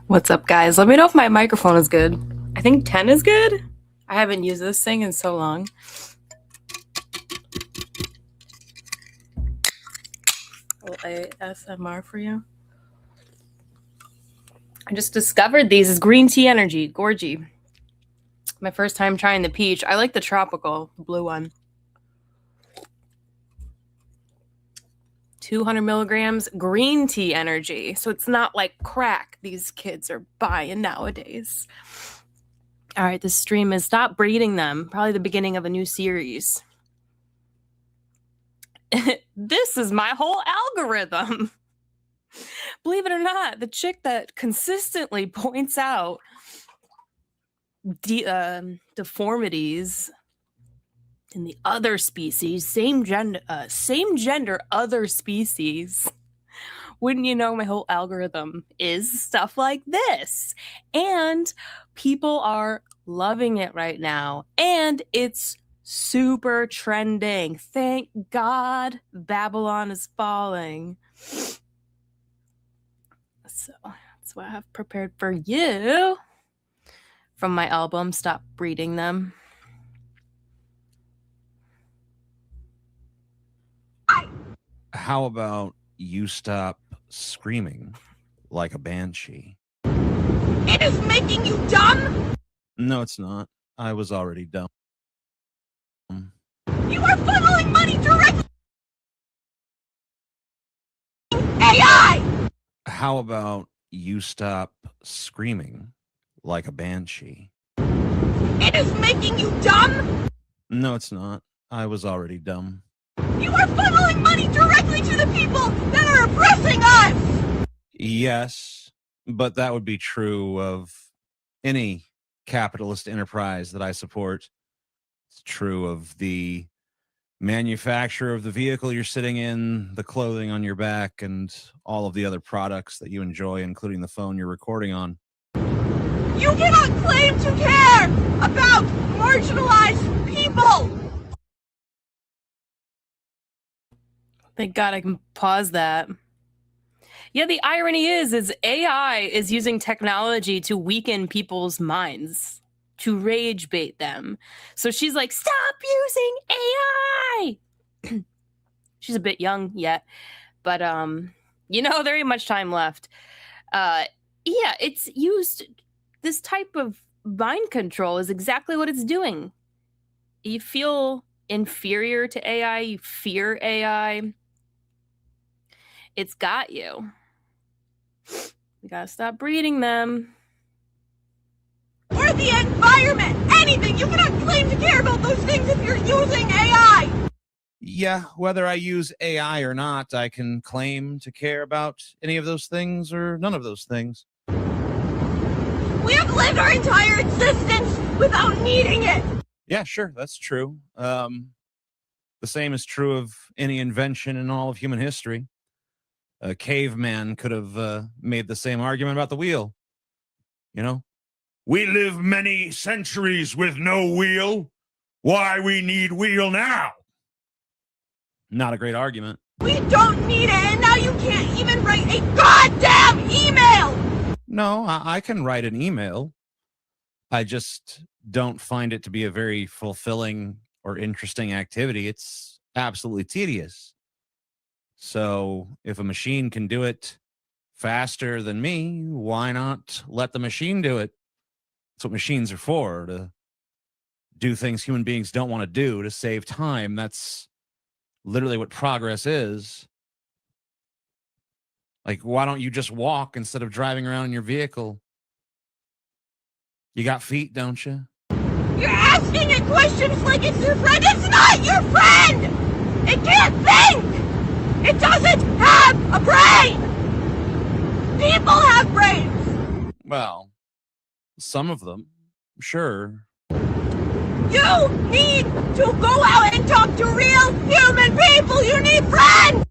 What's up, guys? Let me know if my microphone is good. I think 10 is good. I haven't used this thing in so long. A little ASMR for you. I just discovered these as green tea energy. Gorgy. My first time trying the peach. I like the tropical, the blue one. 200 milligrams green tea energy. So it's not like crack these kids are buying nowadays. All right, this stream is Stop Breeding Them. Probably the beginning of a new series. This is my whole algorithm. Believe it or not, the chick that consistently points out deformities in the other species, same gender, other species. Wouldn't you know, my whole algorithm is stuff like this. And people are loving it right now. And it's super trending. Thank God Babylon is falling. So that's what I have prepared for you from my album, Stop Breeding Them. How about you stop screaming like a banshee? It is making you dumb? No, it's not. I was already dumb. You are funneling money directly AI! How about you stop screaming like a banshee? It is making you dumb? No, it's not. I was already dumb. You are funneling money directly to the people that are oppressing us! Yes, but that would be true of any capitalist enterprise that I support. It's true of the manufacturer of the vehicle you're sitting in, the clothing on your back, and all of the other products that you enjoy, including the phone you're recording on. You cannot claim to care about marginalized people! Thank God I can pause that. Yeah, the irony is AI is using technology to weaken people's minds, to rage bait them. So she's like, stop using AI! She's a bit young yet, but there ain't much time left. Yeah, it's used, this type of mind control is exactly what it's doing. You feel inferior to AI, you fear AI. It's got you. We gotta stop breeding them. Or the environment! Anything! You cannot claim to care about those things if you're using AI! Yeah, whether I use AI or not, I can claim to care about any of those things or none of those things. We have lived our entire existence without needing it! Yeah, sure, that's true. The same is true of any invention in all of human history. A caveman could have made the same argument about the wheel. You know, we live many centuries with no wheel. Why we need wheel now? Not a great argument. We don't need it, and now you can't even write a goddamn email! No, I can write an email. I just don't find it to be a very fulfilling or interesting activity. It's absolutely tedious. So if a machine can do it faster than me, why not let the machine do it? That's what machines are for, to do things human beings don't want to do, to save time. That's literally what progress is. Like, why don't you just walk instead of driving around in your vehicle? You got feet, don't you? You're asking it questions like it's your friend. It's not your friend! It can't think! It doesn't have a brain! People have brains! Well, some of them, sure. You need to go out and talk to real human people! You need friends!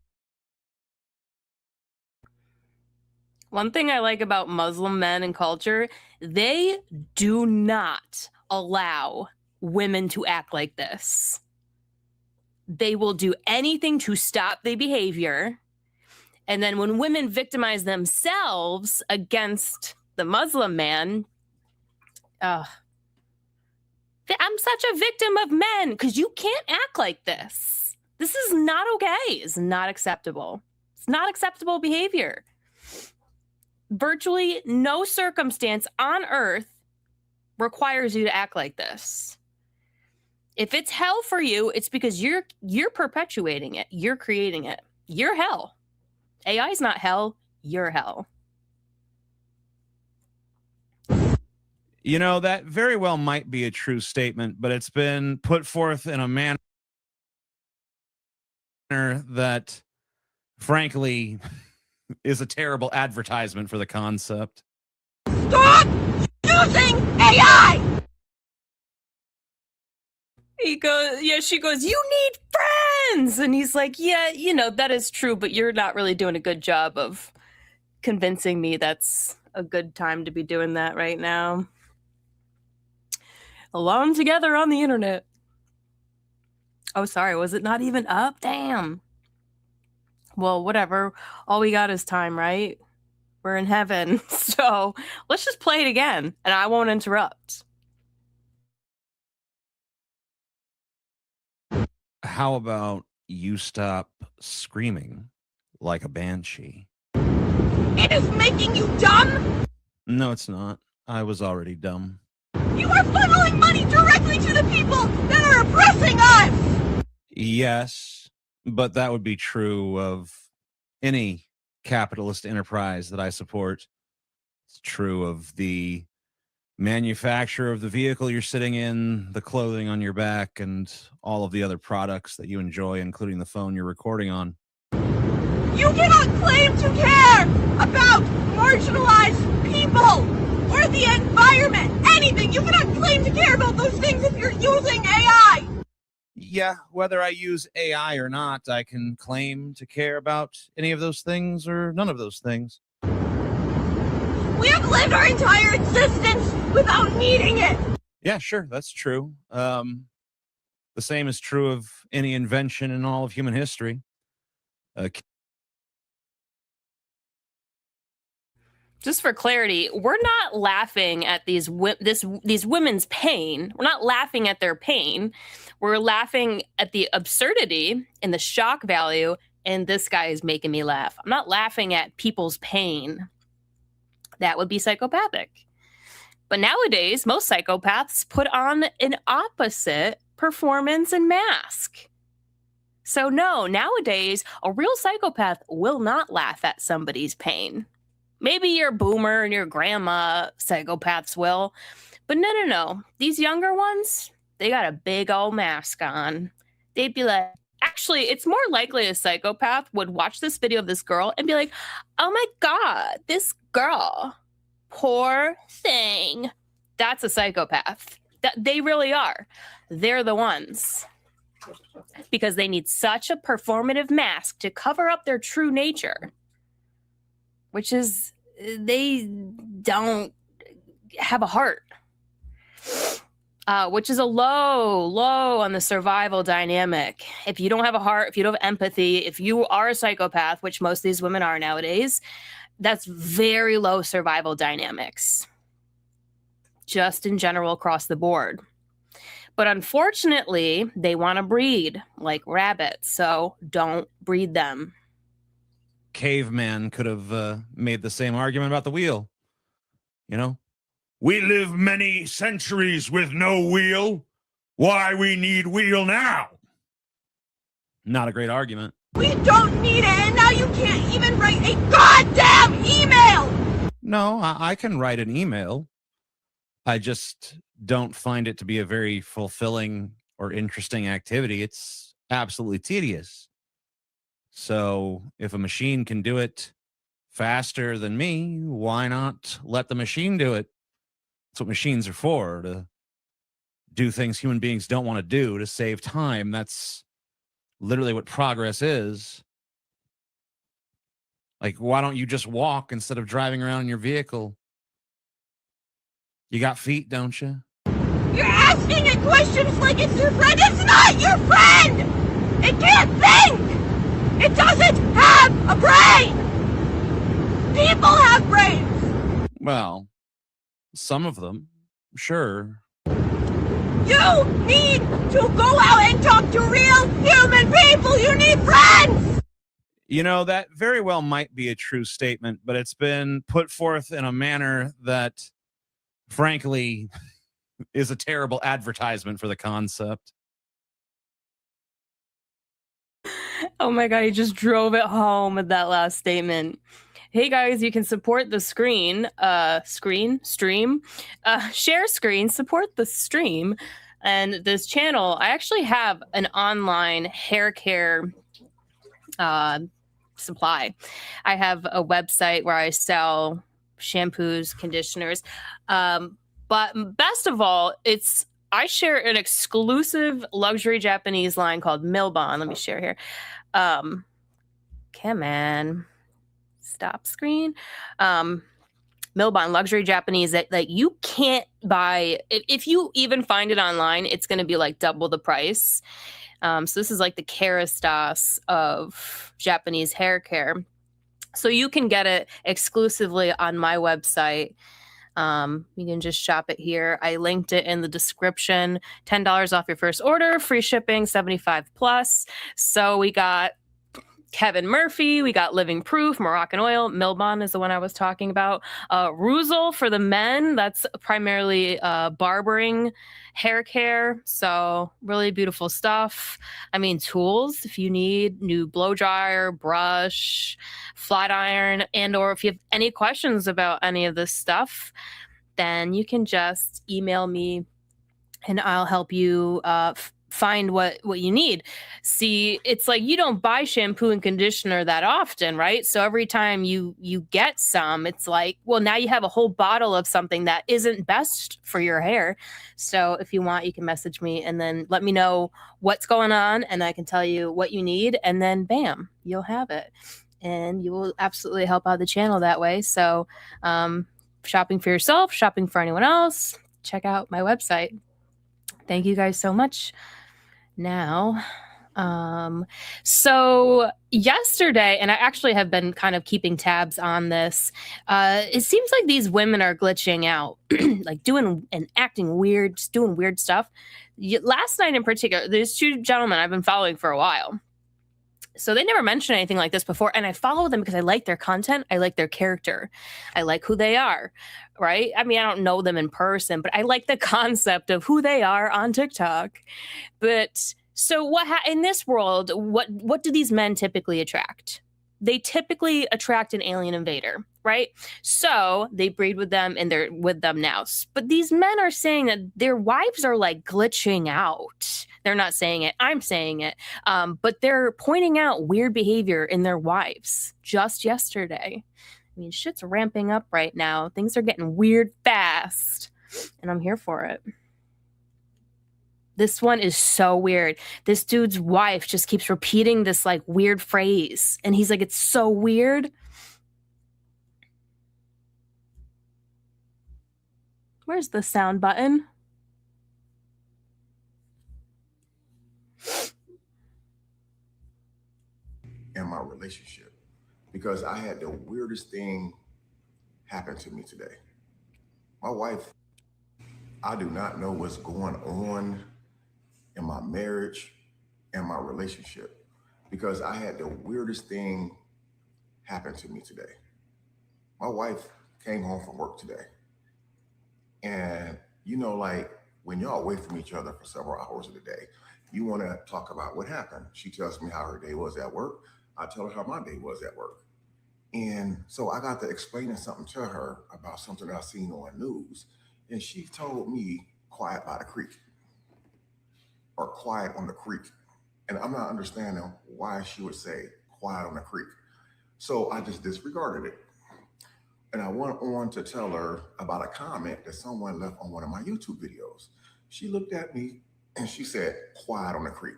One thing I like about Muslim men and culture, they do not allow women to act like this. They will do anything to stop the behavior. And then when women victimize themselves against the Muslim man. I'm such a victim of men because you can't act like this. This is not okay. It's not acceptable. It's not acceptable behavior. Virtually no circumstance on earth requires you to act like this. If it's hell for you, it's because you're perpetuating it. You're creating it. You're hell. AI's not hell. You're hell. You know, that very well might be a true statement, but it's been put forth in a manner that, frankly, is a terrible advertisement for the concept. Stop using AI! She goes, you need friends! And he's like, yeah, that is true, but you're not really doing a good job of convincing me that's a good time to be doing that right now. Alone together on the internet. Oh, sorry, was it not even up? Damn. Well, whatever. All we got is time, right? We're in heaven. So let's just play it again, and I won't interrupt. How about you stop screaming like a banshee? It is making you dumb! No, it's not. I was already dumb. You are funneling money directly to the people that are oppressing us! Yes, but that would be true of any capitalist enterprise that I support. It's true of the manufacturer of the vehicle you're sitting in, the clothing on your back, and all of the other products that you enjoy, including the phone you're recording on. You cannot claim to care about marginalized people or the environment, anything. You cannot claim to care about those things if you're using AI. Yeah, whether I use AI or not, I can claim to care about any of those things or none of those things. We have lived our entire existence without needing it. Yeah, sure, that's true. The same is true of any invention in all of human history. Just for clarity, we're not laughing at these women's pain. We're not laughing at their pain. We're laughing at the absurdity and the shock value, and this guy is making me laugh. I'm not laughing at people's pain. That would be psychopathic. But nowadays, most psychopaths put on an opposite performance and mask. So no, nowadays, a real psychopath will not laugh at somebody's pain. Maybe your boomer and your grandma psychopaths will. But no. These younger ones, they got a big old mask on. They'd be like, actually, it's more likely a psychopath would watch this video of this girl and be like, oh my God, this girl, poor thing. That's a psychopath. They really are. They're the ones. Because they need such a performative mask to cover up their true nature. Which is, they don't have a heart. Which is a low on the survival dynamic. If you don't have a heart, if you don't have empathy, if you are a psychopath, which most of these women are nowadays, that's very low survival dynamics. Just in general across the board. But unfortunately, they want to breed like rabbits, so don't breed them. Caveman could have made the same argument about the wheel. You know, we live many centuries with no wheel. Why we need wheel now? Not a great argument. We don't need it, and now you can't even write a goddamn email! No, I can write an email. I just don't find it to be a very fulfilling or interesting activity. It's absolutely tedious. So if a machine can do it faster than me, why not let the machine do it? That's what machines are for, to do things human beings don't want to do, to save time. That's literally what progress is. Like, why don't you just walk instead of driving around in your vehicle? You got feet, don't you? You're asking it questions like it's your friend. It's not your friend! It can't think! It doesn't have a brain! People have brains! Well, some of them, sure. You need to go out and talk to real human people. You need friends. You know, that very well might be a true statement, but it's been put forth in a manner that, frankly, is a terrible advertisement for the concept. Oh my God, he just drove it home with that last statement. Hey guys, you can support the stream, share screen, support the stream, and this channel. I actually have an online hair care supply. I have a website where I sell shampoos, conditioners, but best of all, I share an exclusive luxury Japanese line called Milbon. Let me share here. Come on. Stop screen. Milbon luxury Japanese that like you can't buy. If you even find it online, it's going to be like double the price. So this is like the Kerastase of Japanese hair care. So you can get it exclusively on my website. You can just shop it here. I linked it in the description. $10 off your first order, free shipping, 75 plus. So we got Kevin Murphy, we got Living Proof, Moroccan Oil, Milbon is the one I was talking about. Ruzel for the men, that's primarily barbering hair care. So really beautiful stuff. I mean, tools, if you need new blow dryer, brush, flat iron, and or if you have any questions about any of this stuff, then you can just email me and I'll help you find what you need. See, it's like you don't buy shampoo and conditioner that often, right? So every time you get some, it's like, well, now you have a whole bottle of something that isn't best for your hair. So if you want, you can message me and then let me know what's going on and I can tell you what you need and then bam, you'll have it. And you will absolutely help out the channel that way. So shopping for yourself, shopping for anyone else, check out my website. Thank you guys so much. Now, so yesterday, and I actually have been kind of keeping tabs on this, it seems like these women are glitching out, like doing and acting weird, just doing weird stuff. Last night in particular, there's two gentlemen I've been following for a while. So they never mentioned anything like this before. And I follow them because I like their content. I like their character. I like who they are, right? I mean, I don't know them in person, but I like the concept of who they are on TikTok. But so in this world, what do these men typically attract? They typically attract an alien invader, right? So they breed with them and they're with them now. But these men are saying that their wives are like glitching out. They're not saying it. I'm saying it. But they're pointing out weird behavior in their wives just yesterday. I mean, shit's ramping up right now. Things are getting weird fast. And I'm here for it. This one is so weird. This dude's wife just keeps repeating this like weird phrase. And he's like, it's so weird. Where's the sound button? In my relationship, because I had the weirdest thing happen to me today. My wife, I do not know what's going on in my marriage and my relationship, because I had the weirdest thing happen to me today. My wife came home from work today, and you know, like when y'all away from each other for several hours of the day, you want to talk about what happened. She tells me how her day was at work. I tell her how my day was at work. And so I got to explaining something to her about something I seen on news. And she told me quiet by the creek or quiet on the creek. And I'm not understanding why she would say quiet on the creek. So I just disregarded it. And I went on to tell her about a comment that someone left on one of my YouTube videos. She looked at me and she said, quiet on the creek.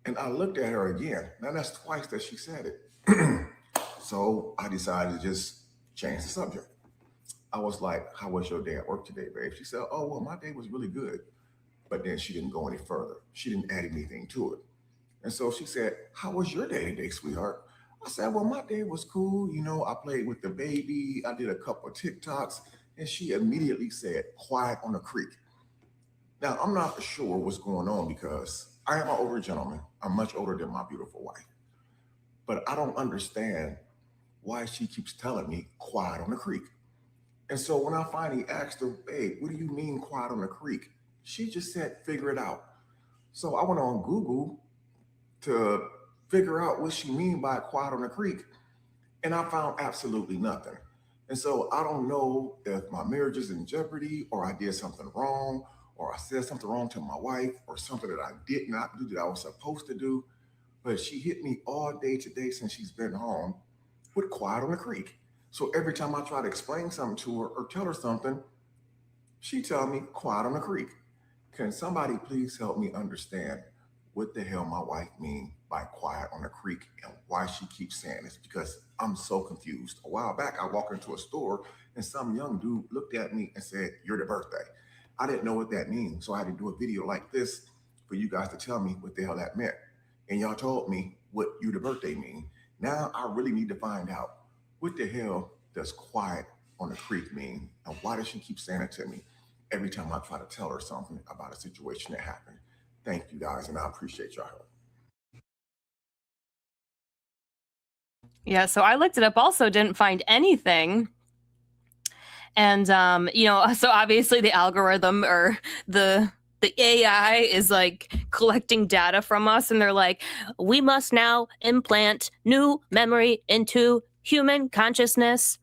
And I looked at her again. Now that's twice that she said it. So I decided to just change the subject. I was like, how was your day at work today, babe? She said, oh, well, my day was really good. But then she didn't go any further. She didn't add anything to it. And so she said, how was your day today, sweetheart? I said, well, my day was cool. You know, I played with the baby. I did a couple of TikToks. And she immediately said, quiet on the creek. Now, I'm not sure what's going on because I am an older gentleman. I'm much older than my beautiful wife. But I don't understand why she keeps telling me quiet on the creek. And so when I finally asked her, babe, what do you mean quiet on the creek? She just said, figure it out. So I went on Google to figure out what she mean by quiet on the creek. And I found absolutely nothing. And so I don't know if my marriage is in jeopardy or I did something wrong or I said something wrong to my wife or something that I did not do that I was supposed to do. But she hit me all day today since she's been home with quiet on the creek. So every time I try to explain something to her or tell her something, she tell me quiet on the creek. Can somebody please help me understand what the hell my wife mean by quiet on the creek and why she keeps saying this? Because I'm so confused. A while back, I walked into a store and some young dude looked at me and said, you're the birthday. I didn't know what that means. So I had to do a video like this for you guys to tell me what the hell that meant. And y'all told me what you the birthday mean. Now I really need to find out what the hell does quiet on the creek mean? And why does she keep saying it to me every time I try to tell her something about a situation that happened? Thank you guys, and I appreciate your help. Yeah, so I looked it up also, didn't find anything. And so obviously the algorithm or the AI is like collecting data from us, and they're like, we must now implant new memory into human consciousness.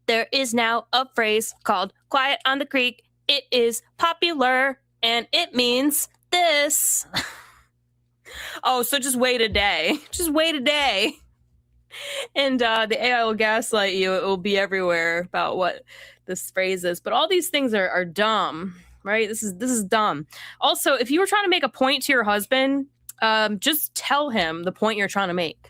There is now a phrase called quiet on the creek. It is popular and it means this. Oh, so just wait a day. Just wait a day. And the AI will gaslight you. It will be everywhere about what this phrase is. But all these things are dumb, right? This is dumb. Also, if you were trying to make a point to your husband, just tell him the point you're trying to make.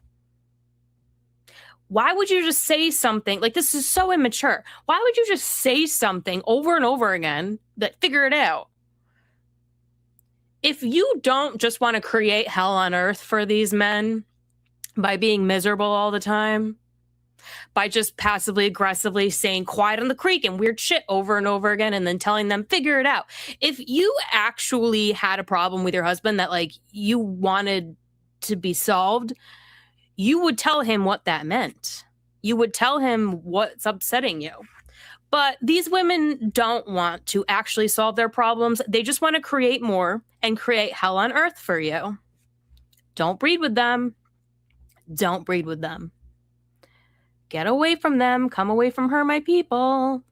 Why would you just say something like this is so immature? Why would you just say something over and over again that figure it out? If you don't just want to create hell on earth for these men by being miserable all the time, by just passively aggressively saying quiet on the creek and weird shit over and over again and then telling them figure it out. If you actually had a problem with your husband that like you wanted to be solved, you would tell him what that meant. You would tell him what's upsetting you. But these women don't want to actually solve their problems. They just want to create more and create hell on earth for you. Don't breed with them. Don't breed with them. Get away from them. Come away from her, my people.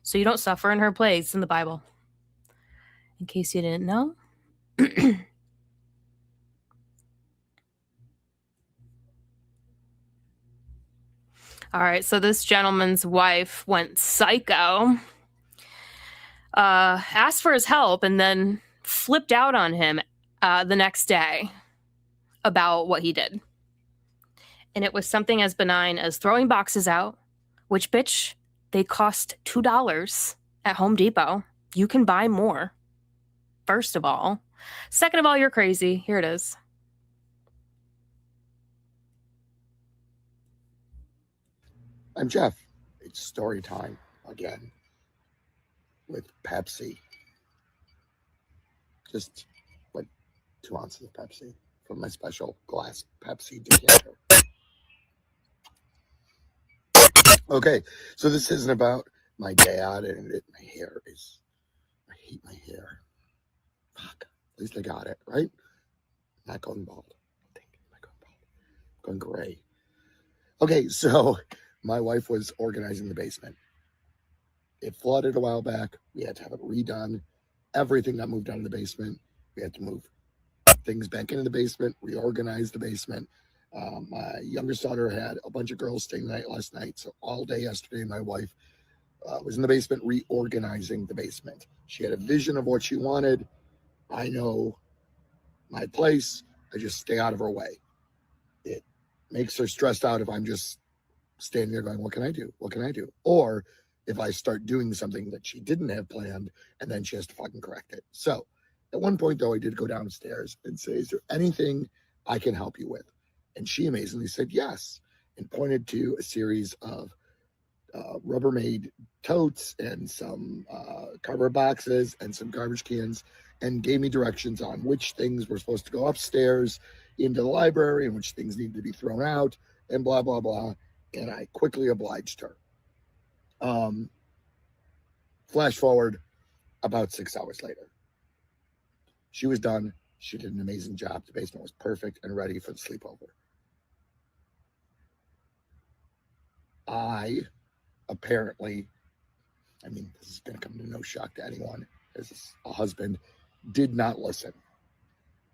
So you don't suffer in her place in the Bible. In case you didn't know. All right, so this gentleman's wife went psycho, asked for his help, and then flipped out on him the next day about what he did. And it was something as benign as throwing boxes out, which, bitch, they cost $2 at Home Depot. You can buy more, first of all. Second of all, you're crazy. Here it is. I'm Jeff. It's story time again with Pepsi. Just like 2 ounces of Pepsi from my special glass Pepsi decanter. Okay, so this isn't about my dad and my hair is. I hate my hair. Fuck. At least I got it, right? Not going bald. I think I'm not going bald. Going gray. Okay, so my wife was organizing the basement. It flooded a while back. We had to have it redone. Everything got moved out of the basement. We had to move things back into the basement, reorganize the basement. My youngest daughter had a bunch of girls staying the night last night. So all day yesterday, my wife was in the basement reorganizing the basement. She had a vision of what she wanted. I know my place. I just stay out of her way. It makes her stressed out if I'm just standing there going, what can I do? What can I do? Or if I start doing something that she didn't have planned and then she has to fucking correct it. So at one point though, I did go downstairs and say, is there anything I can help you with? And she amazingly said yes, and pointed to a series of Rubbermaid totes and some cardboard boxes and some garbage cans, and gave me directions on which things were supposed to go upstairs into the library and which things needed to be thrown out, and blah, blah, blah. And I quickly obliged her. Flash forward about 6 hours later. She was done. She did an amazing job. The basement was perfect and ready for the sleepover. I apparently, I mean, this is going to come to no shock to anyone, as a husband, did not listen.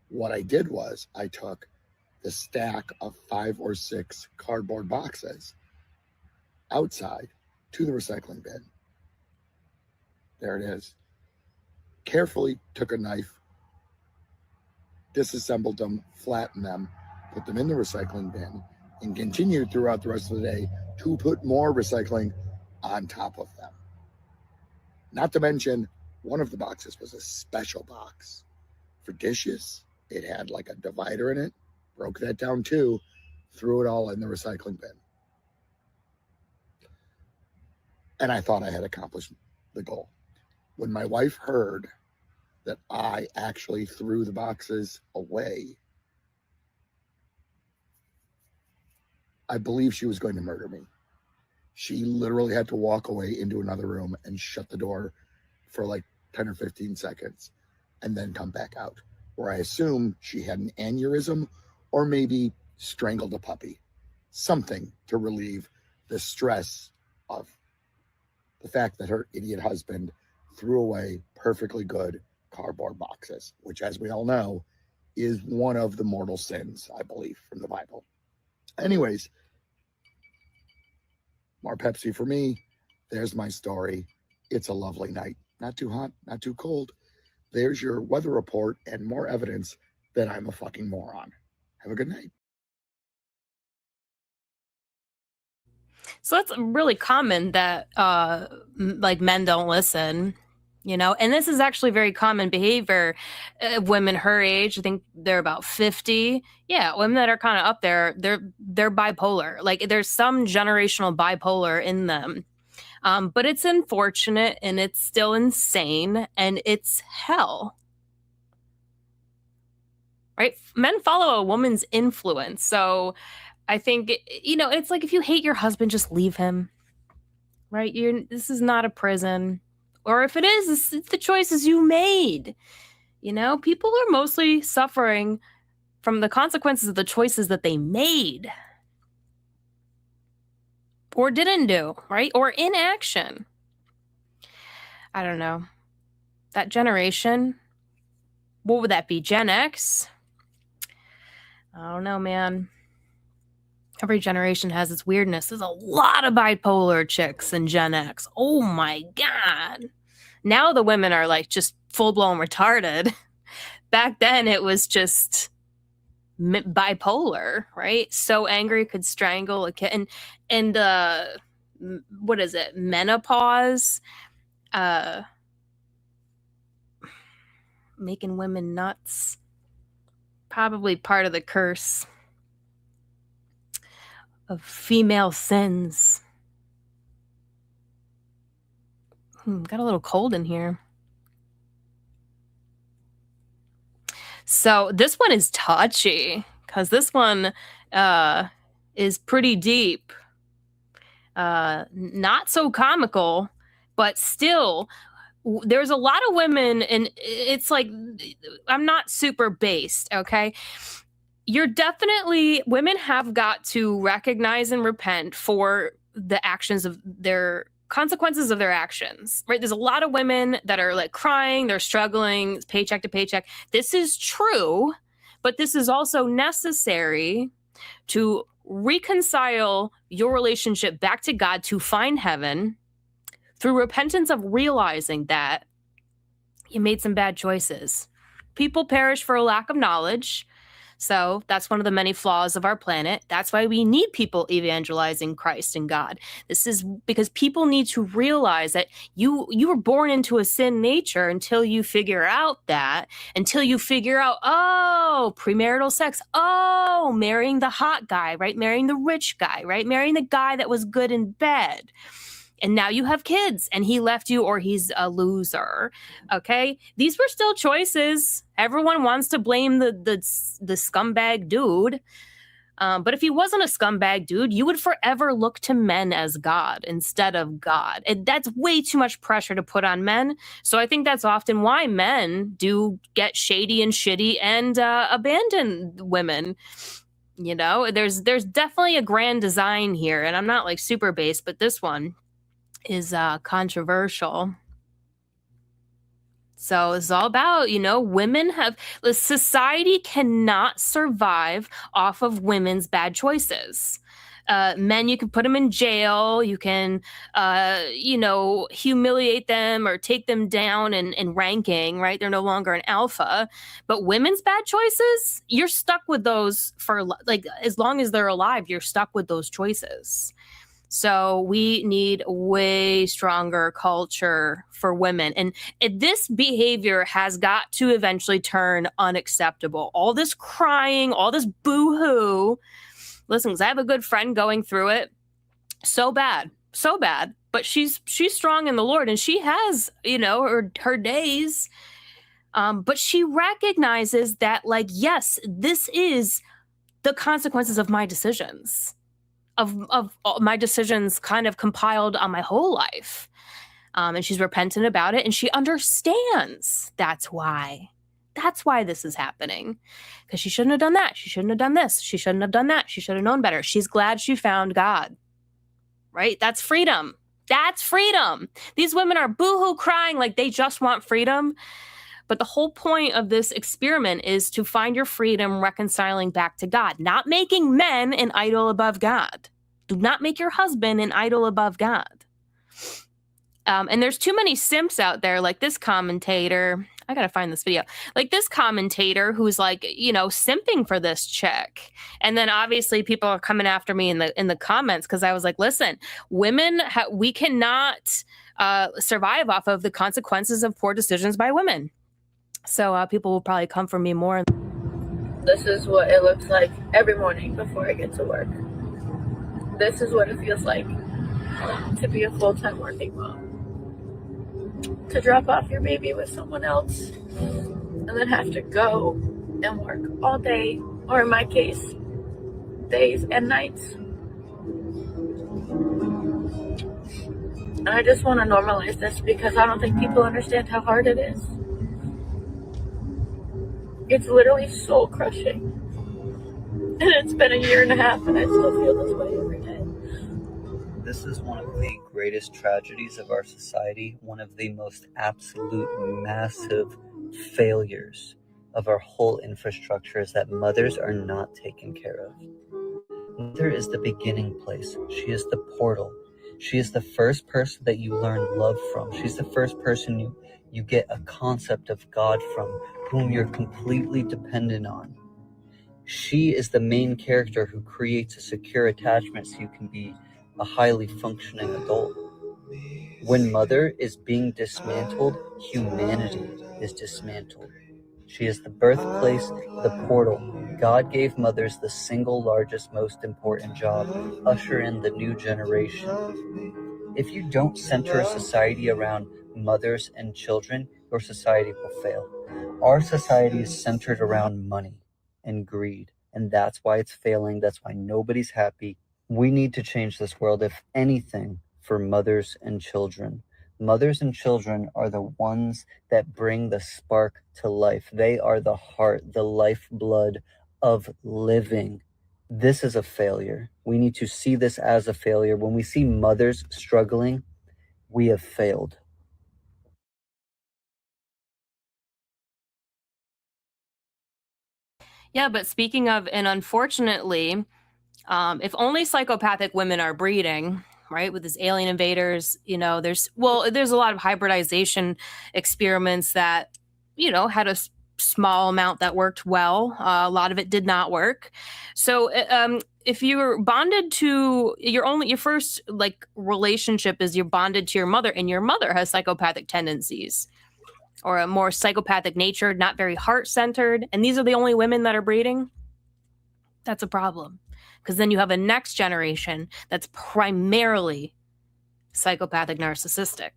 What I did was I took the stack of 5 or 6 cardboard boxes outside to the recycling bin. There it is. Carefully took a knife, disassembled them, flattened them, put them in the recycling bin, and continued throughout the rest of the day to put more recycling on top of them. Not to mention, one of the boxes was a special box for dishes. It had like a divider in it, broke that down too, threw it all in the recycling bin. And I thought I had accomplished the goal. When my wife heard that I actually threw the boxes away, I believe she was going to murder me. She literally had to walk away into another room and shut the door for like 10 or 15 seconds and then come back out, where I assume she had an aneurysm or maybe strangled a puppy. Something to relieve the stress of the fact that her idiot husband threw away perfectly good cardboard boxes, which, as we all know, is one of the mortal sins, I believe, from the Bible. Anyways, more Pepsi for me. There's my story. It's a lovely night. Not too hot, not too cold. There's your weather report and more evidence that I'm a fucking moron. Have a good night. So that's really common that like men don't listen, you know, and this is actually very common behavior. Women her age, I think they're about 50. Yeah, women that are kind of up there, they're bipolar. Like there's some generational bipolar in them. But it's unfortunate and it's still insane and it's hell. Right? Men follow a woman's influence. So I think, you know, it's like if you hate your husband, just leave him. Right? This is not a prison. Or if it is, it's the choices you made. You know, people are mostly suffering from the consequences of the choices that they made. Or didn't do, right? Or inaction. I don't know. That generation, what would that be? Gen X? I don't know, man. Every generation has its weirdness. There's a lot of bipolar chicks in Gen X. Oh my God. Now the women are like just full-blown retarded. Back then it was just bipolar, right? So angry could strangle a kid. And what is it? Menopause, making women nuts. Probably part of the curse of female sins. Got a little cold in here. So this one is touchy because this one is pretty deep. Not so comical, but still, there's a lot of women, and it's like, I'm not super based, okay? Women have got to recognize and repent for the actions of their consequences of their actions, right? There's a lot of women that are like crying, they're struggling paycheck to paycheck. This is true, but this is also necessary to reconcile your relationship back to God, to find heaven through repentance of realizing that you made some bad choices. People perish for a lack of knowledge. So that's one of the many flaws of our planet. That's why we need people evangelizing Christ and God. This is because people need to realize that you were born into a sin nature until you figure out until you figure out, oh, premarital sex, oh, marrying the hot guy, right? Marrying the rich guy, right? Marrying the guy that was good in bed. And now you have kids and he left you or he's a loser. Okay. These were still choices. Everyone wants to blame the scumbag dude. But if he wasn't a scumbag dude, you would forever look to men as God instead of God. And that's way too much pressure to put on men. So I think that's often why men do get shady and shitty and abandon women. You know, there's definitely a grand design here. And I'm not like super base, but this one is controversial. So it's all about, society cannot survive off of women's bad choices. Men, you can put them in jail, you can, humiliate them or take them down in ranking, right? They're no longer an alpha. But women's bad choices, you're stuck with those for as long as they're alive, you're stuck with those choices. So we need way stronger culture for women. And this behavior has got to eventually turn unacceptable. All this crying, all this boo-hoo. Listen, because I have a good friend going through it. So bad. But she's strong in the Lord and she has, her days. But she recognizes that, yes, this is the consequences of my decisions. Of my decisions kind of compiled on my whole life. And she's repentant about it and she understands that's why this is happening. Because she shouldn't have done that. She shouldn't have done this. She shouldn't have done that. She should have known better. She's glad she found God. Right? That's freedom. That's freedom. These women are boohoo crying like they just want freedom. But the whole point of this experiment is to find your freedom reconciling back to God, not making men an idol above God. Do not make your husband an idol above God. And there's too many simps out there, like this commentator. I got to find this video. Like this commentator who's simping for this chick. And then obviously people are coming after me in the comments because I was like, listen, women, we cannot survive off of the consequences of poor decisions by women. So people will probably come for me more. This is what it looks like every morning before I get to work. This is what it feels like to be a full-time working mom. To drop off your baby with someone else and then have to go and work all day, or in my case, days and nights. And I just want to normalize this because I don't think people understand how hard it is. It's literally soul crushing. And it's been 1.5 years and I still feel this way every day. This is one of the greatest tragedies of our society, one of the most absolute massive failures of our whole infrastructure is that mothers are not taken care of. Mother is the beginning place. She is the portal. She is the first person that you learn love from. She's the first person you get a concept of God from, whom you're completely dependent on. She is the main character who creates a secure attachment so you can be a highly functioning adult. When mother is being dismantled, humanity is dismantled. She is the birthplace, the portal. God gave mothers the single largest, most important job, usher in the new generation. If you don't center a society around mothers and children, your society will fail. Our society is centered around money and greed, and that's why it's failing. That's why nobody's happy. We need to change this world, if anything, for mothers and children. Mothers and children are the ones that bring the spark to life. They are the heart, the lifeblood of living. This is a failure. We need to see this as a failure. When we see mothers struggling, we have failed. Yeah, but speaking of, and unfortunately, if only psychopathic women are breeding, right, with these alien invaders, there's a lot of hybridization experiments that, had us small amount that worked well. A lot of it did not work. So if you're bonded to your first like relationship is you're bonded to your mother, and your mother has psychopathic tendencies or a more psychopathic nature, not very heart-centered, and these are the only women that are breeding, that's a problem. Because then you have a next generation that's primarily psychopathic narcissistic.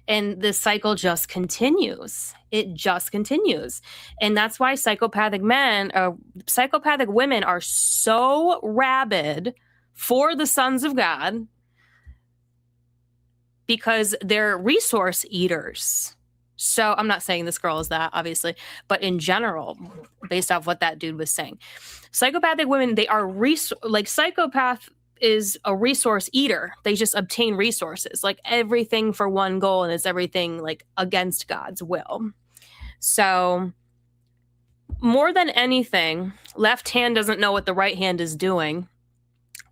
And this cycle just continues. It just continues. And that's why psychopathic women are so rabid for the sons of God, because they're resource eaters. So I'm not saying this girl is that, obviously, but in general, based off what that dude was saying, psychopathic women, they are psychopath is a resource eater. They just obtain resources, like everything for one goal, and it's everything like against God's will. So more than anything, left hand doesn't know what the right hand is doing.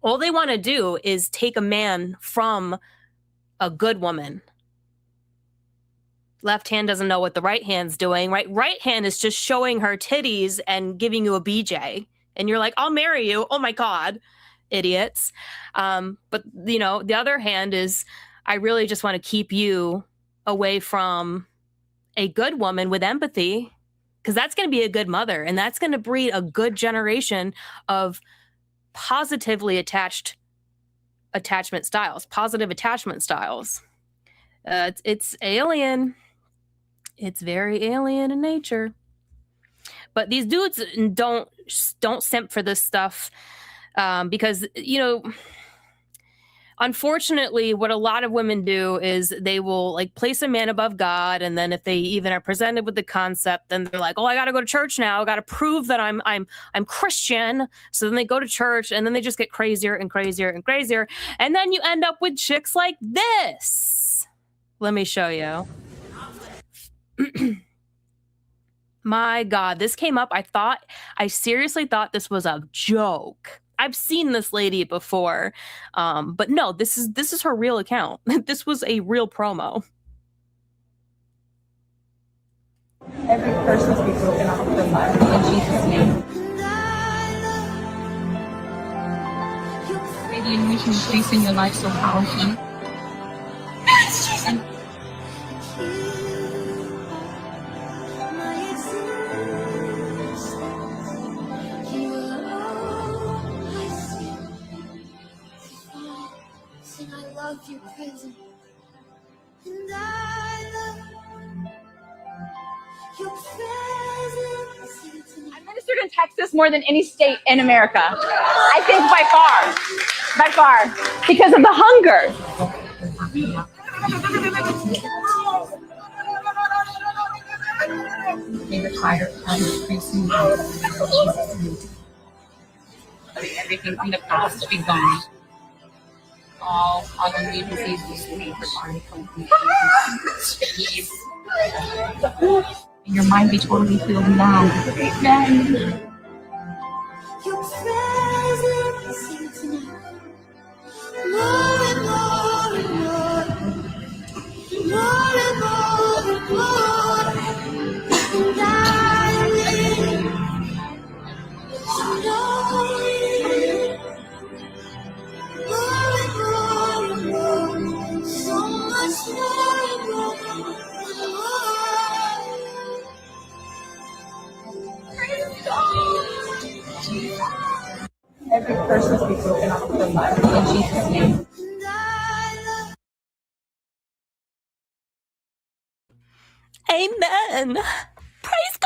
All they want to do is take a man from a good woman. Left hand doesn't know what the right hand's doing. Right hand is just showing her titties and giving you a BJ. And you're like, I'll marry you. Oh my God. Idiots. But the other hand is, I really just want to keep you away from a good woman with empathy, because that's going to be a good mother, and that's going to breed a good generation of positively attached attachment styles, positive attachment styles. It's alien. It's very alien in nature. But these dudes don't simp for this stuff. Because, unfortunately, what a lot of women do is they will like place a man above God. And then if they even are presented with the concept, then they're like, oh, I got to go to church now. I got to prove that I'm Christian. So then they go to church, and then they just get crazier and crazier and crazier. And then you end up with chicks like this. Let me show you. My God, this came up. I seriously thought this was a joke. I've seen this lady before, but no, this is her real account. This was a real promo. Every person to be broken off of their life in Jesus' name. Radiation is facing your life so powerfully. Your presence, and I love your presence. I ministered in Texas more than any state in America. I think by far, because of the hunger. They retire from increasing everything from the past be gone. All autoimmune diseases will be returned completely. And your mind be totally healed now. Amen. Your presence tonight. More and more and more. More and more and more. And I will know you. More and more and more. So much more and more and more. Every person to be broken off of their life in Jesus' name. Amen. Praise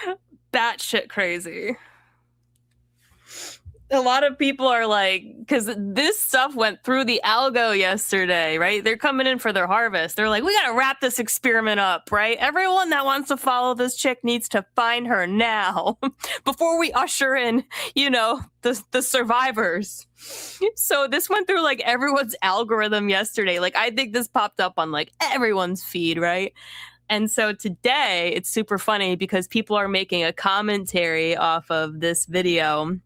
God. Batshit crazy. A lot of people are like, because this stuff went through the algo yesterday, right? They're coming in for their harvest. They're like, we got to wrap this experiment up, right? Everyone that wants to follow this chick needs to find her now before we usher in, the survivors. So this went through like everyone's algorithm yesterday. Like, I think this popped up on like everyone's feed, right? And so today it's super funny because people are making a commentary off of this video.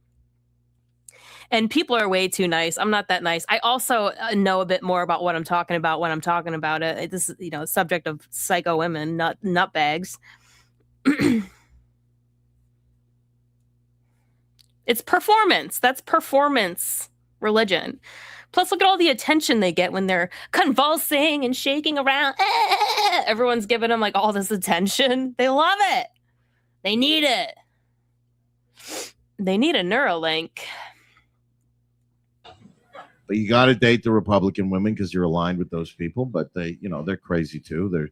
And people are way too nice. I'm not that nice. I also know a bit more about what I'm talking about when I'm talking about it. This is, subject of psycho women, nut bags. It's performance. That's performance religion. Plus, look at all the attention they get when they're convulsing and shaking around. Everyone's giving them like all this attention. They love it. They need it. They need a Neuralink. But you got to date the Republican women because you're aligned with those people. But they're crazy too.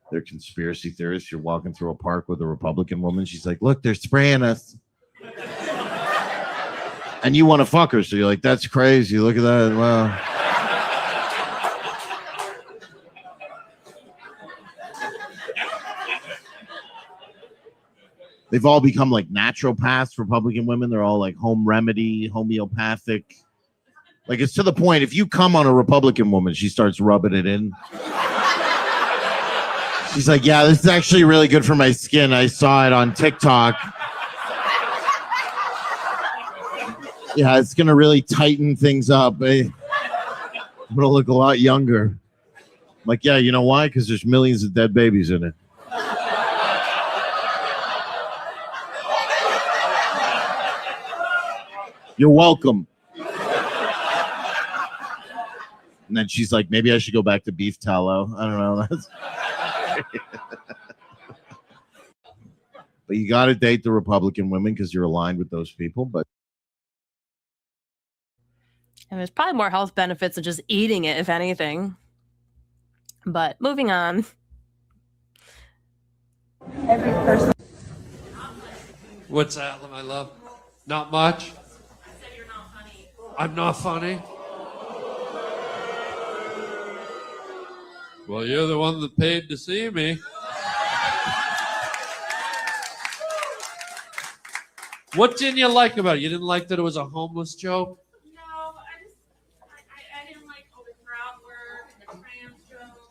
They're conspiracy theorists. You're walking through a park with a Republican woman. She's like, "Look, they're spraying us." And you want to fuck her, so you're like, "That's crazy. Look at that." Wow. They've all become like naturopaths, Republican women. They're all like home remedy, homeopathic. Like, it's to the point, if you come on a Republican woman, she starts rubbing it in. She's like, "Yeah, this is actually really good for my skin. I saw it on TikTok. Yeah, it's going to really tighten things up. I'm going to look a lot younger." I'm like, "Yeah, you know why? Because there's millions of dead babies in it." "You're welcome." And then she's like, "Maybe I should go back to beef tallow." I don't know. But you got to date the Republican women because you're aligned with those people. But And there's probably more health benefits than just eating it, if anything. But moving on. Every person. What's that, my love? Not much? I said you're not funny. I'm not funny? Well, you're the one that paid to see me. What didn't you like about it? You didn't like that it was a homeless joke? No, I didn't like all the crowd work and the trans jokes.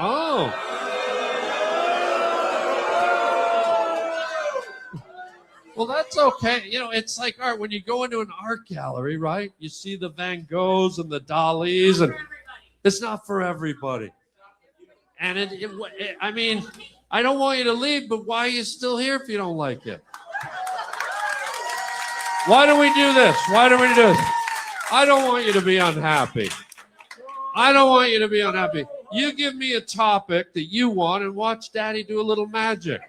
Oh. Well, that's okay. It's like art. When you go into an art gallery, right? You see the Van Goghs and the Dalis, and it's not for everybody. And I mean, I don't want you to leave, but why are you still here if you don't like it? Why do we do this? Why do we do this? I don't want you to be unhappy. I don't want you to be unhappy. You give me a topic that you want and watch Daddy do a little magic.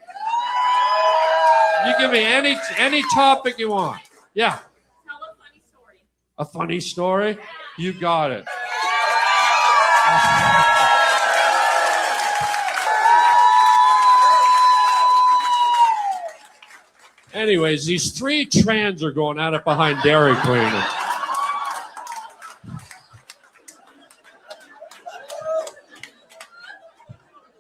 You give me any topic you want. Yeah. Tell a funny story. A funny story? You got it. Anyways, these three trans are going at it behind Dairy Queen.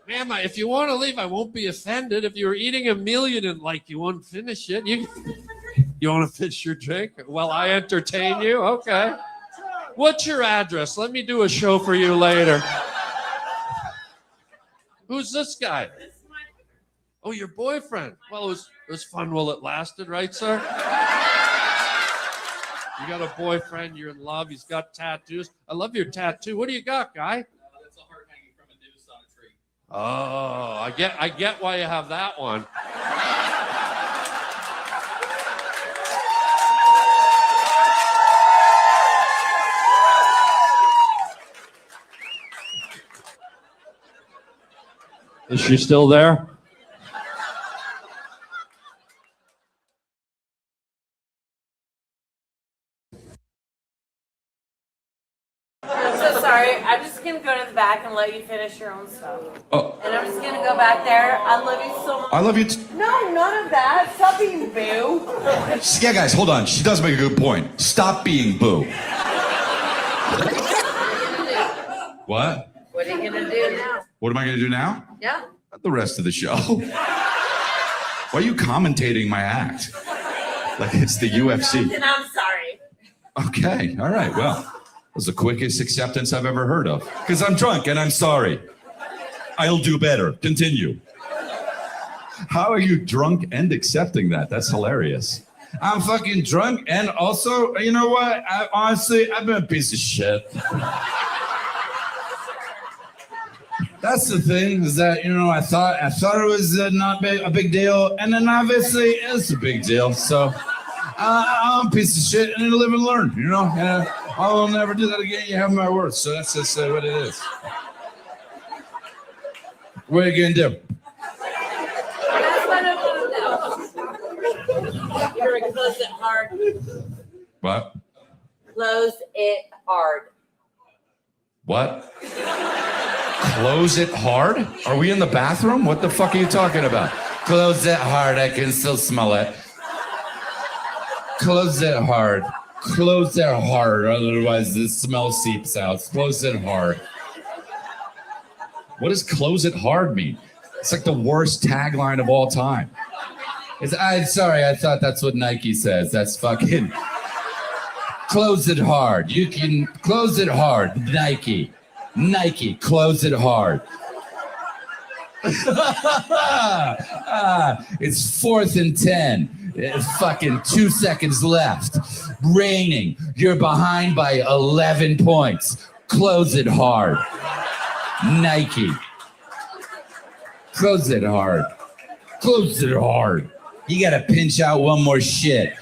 Ma'am, if you want to leave, I won't be offended. If you were eating a meal you didn't like, you wouldn't finish it. You want to finish your drink while I entertain you? Okay. What's your address? Let me do a show for you later. Who's this guy? Oh, your boyfriend. Well, it was fun while it lasted, right, sir? You got a boyfriend, you're in love, he's got tattoos. I love your tattoo. What do you got, guy? That's a heart hanging from a noose on a tree. Oh, I get why you have that one. Is she still there? I'm so sorry. I'm just going to go to the back and let you finish your own stuff. Oh. And I'm just going to go back there. I love you so much. I love you. No, none of that. Stop being boo. Yeah, guys, hold on. She does make a good point. Stop being boo. What? What are you going to do now? What am I going to do now? Yeah. The rest of the show. Why are you commentating my act? Like it's the UFC. And I'm sorry. Okay, all right, well, that was the quickest acceptance I've ever heard of. Because I'm drunk and I'm sorry. I'll do better. Continue. How are you drunk and accepting that? That's hilarious. I'm fucking drunk. And also, you know what? I've been a piece of shit. That's the thing, is that, you know, I thought it was not a big deal. And then obviously it's a big deal. So I'm a piece of shit and I live and learn, you know? And I will never do that again. You have my word. So that's just what it is. What are you going to do? You're gonna close it hard. What? Close it hard. What? Close it hard? Are we in the bathroom? What the fuck are you talking about? Close it hard. I can still smell it. Close it hard. Close it hard. Otherwise, the smell seeps out. Close it hard. What does close it hard mean? It's like the worst tagline of all time. I'm sorry, I thought that's what Nike says. That's fucking close it hard. You can close it hard. Nike, close it hard. It's 4th and 10. It's fucking 2 seconds left. Raining. You're behind by 11 points. Close it hard. Nike. Close it hard. Close it hard. You gotta pinch out one more shit.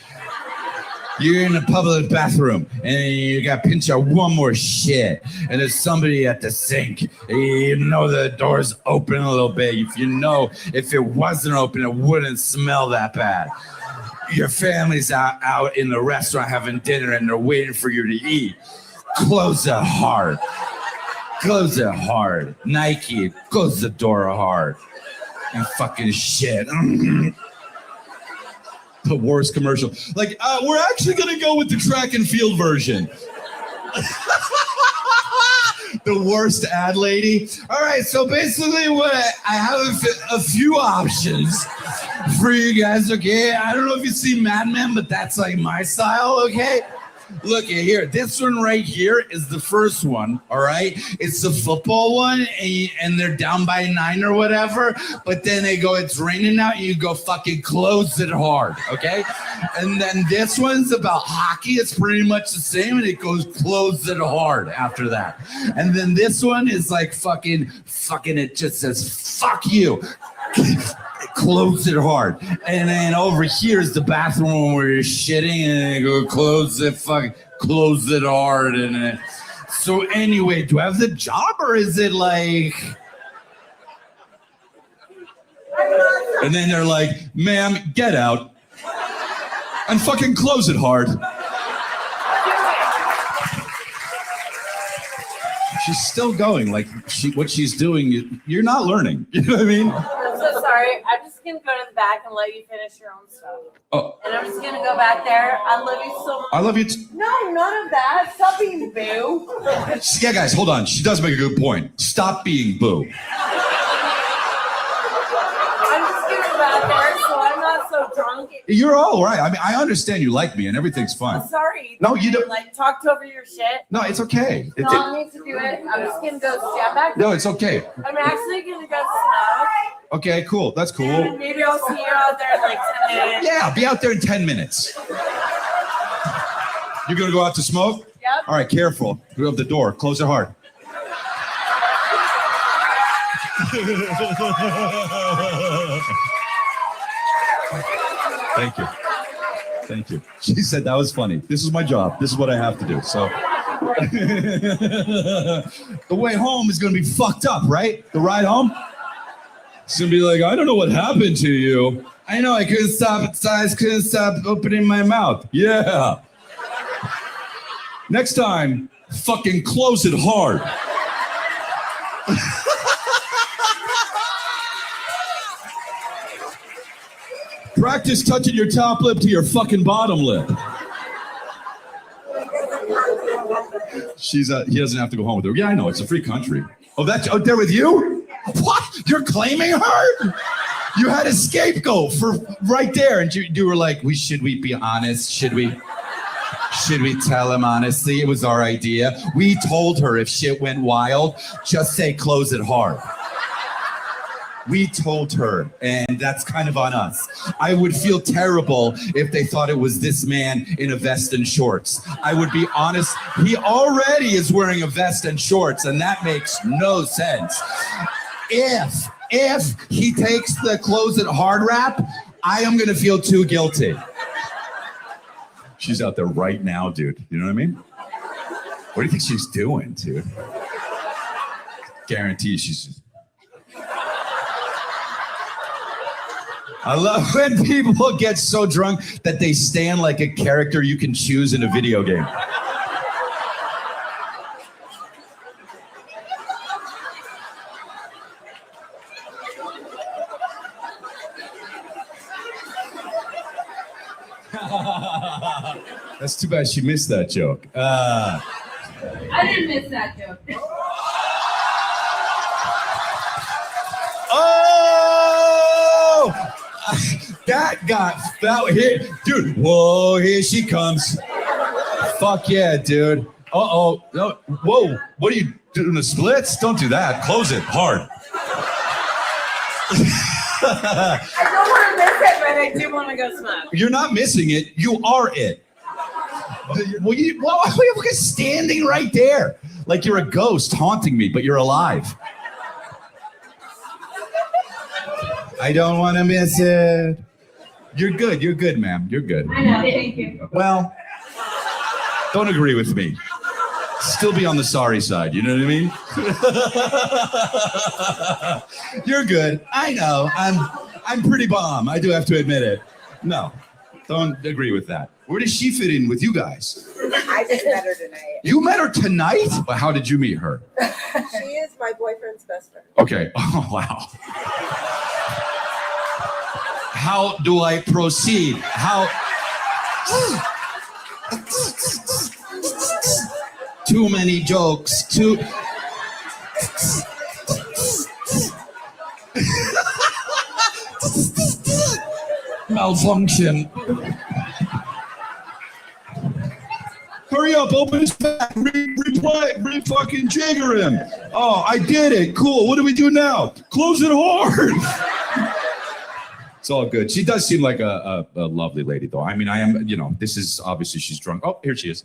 You're in a public bathroom and you gotta pinch out one more shit. And there's somebody at the sink. You know the door's open a little bit. If it wasn't open, it wouldn't smell that bad. Your family's out in the restaurant having dinner and they're waiting for you to eat. Close it hard. Close it hard. Nike, close the door hard. And fucking shit. The worst commercial. Like, we're actually gonna go with the track and field version. The worst ad lady. All right, so basically I have a few options for you guys, okay? I don't know if you see Mad Men, but that's like my style, okay? Look at here. This one right here is the first one, all right? It's the football one, and they're down by 9 or whatever, but then they go, it's raining out, and you go fucking close it hard, okay? And then this one's about hockey. It's pretty much the same, and it goes close it hard after that. And then this one is like fucking, it just says, fuck you. Close it hard. And then over here is the bathroom where you're shitting and you go close it hard. And so anyway, do I have the job or is it like... And then they're like, ma'am, get out and fucking close it hard. She's still going, like what she's doing, you're not learning. You know what I mean? I'm so sorry. I'm just gonna go to the back and let you finish your own stuff. Oh. And I'm just gonna go back there. I love you so much. I love you No, none of that. Stop being boo. Yeah, guys, hold on. She does make a good point. Stop being boo. I'm just gonna go back there so I'm not so drunk. You're all right. I mean, I understand you like me and everything's fine. I'm sorry. No, you don't. Like, talked over your shit. No, it's okay. No, I need to do it. I'm just gonna go stand back. No, it's okay. I'm actually gonna go smoke. Okay, cool. That's cool. And maybe I'll see you out there in like 10 minutes. Yeah, I'll be out there in 10 minutes. You're going to go out to smoke? Yep. All right, careful. Go up the door. Close it hard. Thank you. Thank you. She said that was funny. This is my job. This is what I have to do. So the way home is going to be fucked up, right? The ride home? It's going to be like, I don't know what happened to you. I know, I couldn't stop opening my mouth. Yeah. Next time, fucking close it hard. Practice touching your top lip to your fucking bottom lip. He doesn't have to go home with her. Yeah, I know, it's a free country. Oh, they're with you? What? You're claiming her? You had a scapegoat for right there, and you were like, should we be honest? Should we tell him honestly? It was our idea. We told her if shit went wild, just say close it hard. We told her, and that's kind of on us. I would feel terrible if they thought it was this man in a vest and shorts. I would be honest, he already is wearing a vest and shorts, and that makes no sense. If he takes the clothes at Hard Rap, I am gonna feel too guilty. She's out there right now, dude. You know what I mean? What do you think she's doing, dude? Guarantee she's just... I love when people get so drunk that they stand like a character you can choose in a video game. That's too bad she missed that joke. I didn't miss that joke. Oh! That hit. Dude, whoa, here she comes. Fuck yeah, dude. Uh-oh. No, whoa, what are you doing, the splits? Don't do that. Close it hard. I don't want to miss it, but I do want to go smoke. You're not missing it. You are it. Well, you're standing right there. Like you're a ghost haunting me, but you're alive. I don't want to miss it. You're good. You're good, ma'am. You're good. I know. Thank you. Well, don't agree with me. Still be on the sorry side. You know what I mean? You're good. I know. I'm pretty bomb. I do have to admit it. No, don't agree with that. Where does she fit in with you guys? I just met her tonight. You met her tonight? But how did you meet her? She is my boyfriend's best friend. Okay. Oh, wow. How do I proceed? How? Too many jokes. Malfunction. Hurry up, open his back, replay, fucking jigger him. Oh, I did it, cool, what do we do now? Close it hard. It's all good. She does seem like a lovely lady though. I mean, I am, this is, obviously she's drunk. Oh, here she is.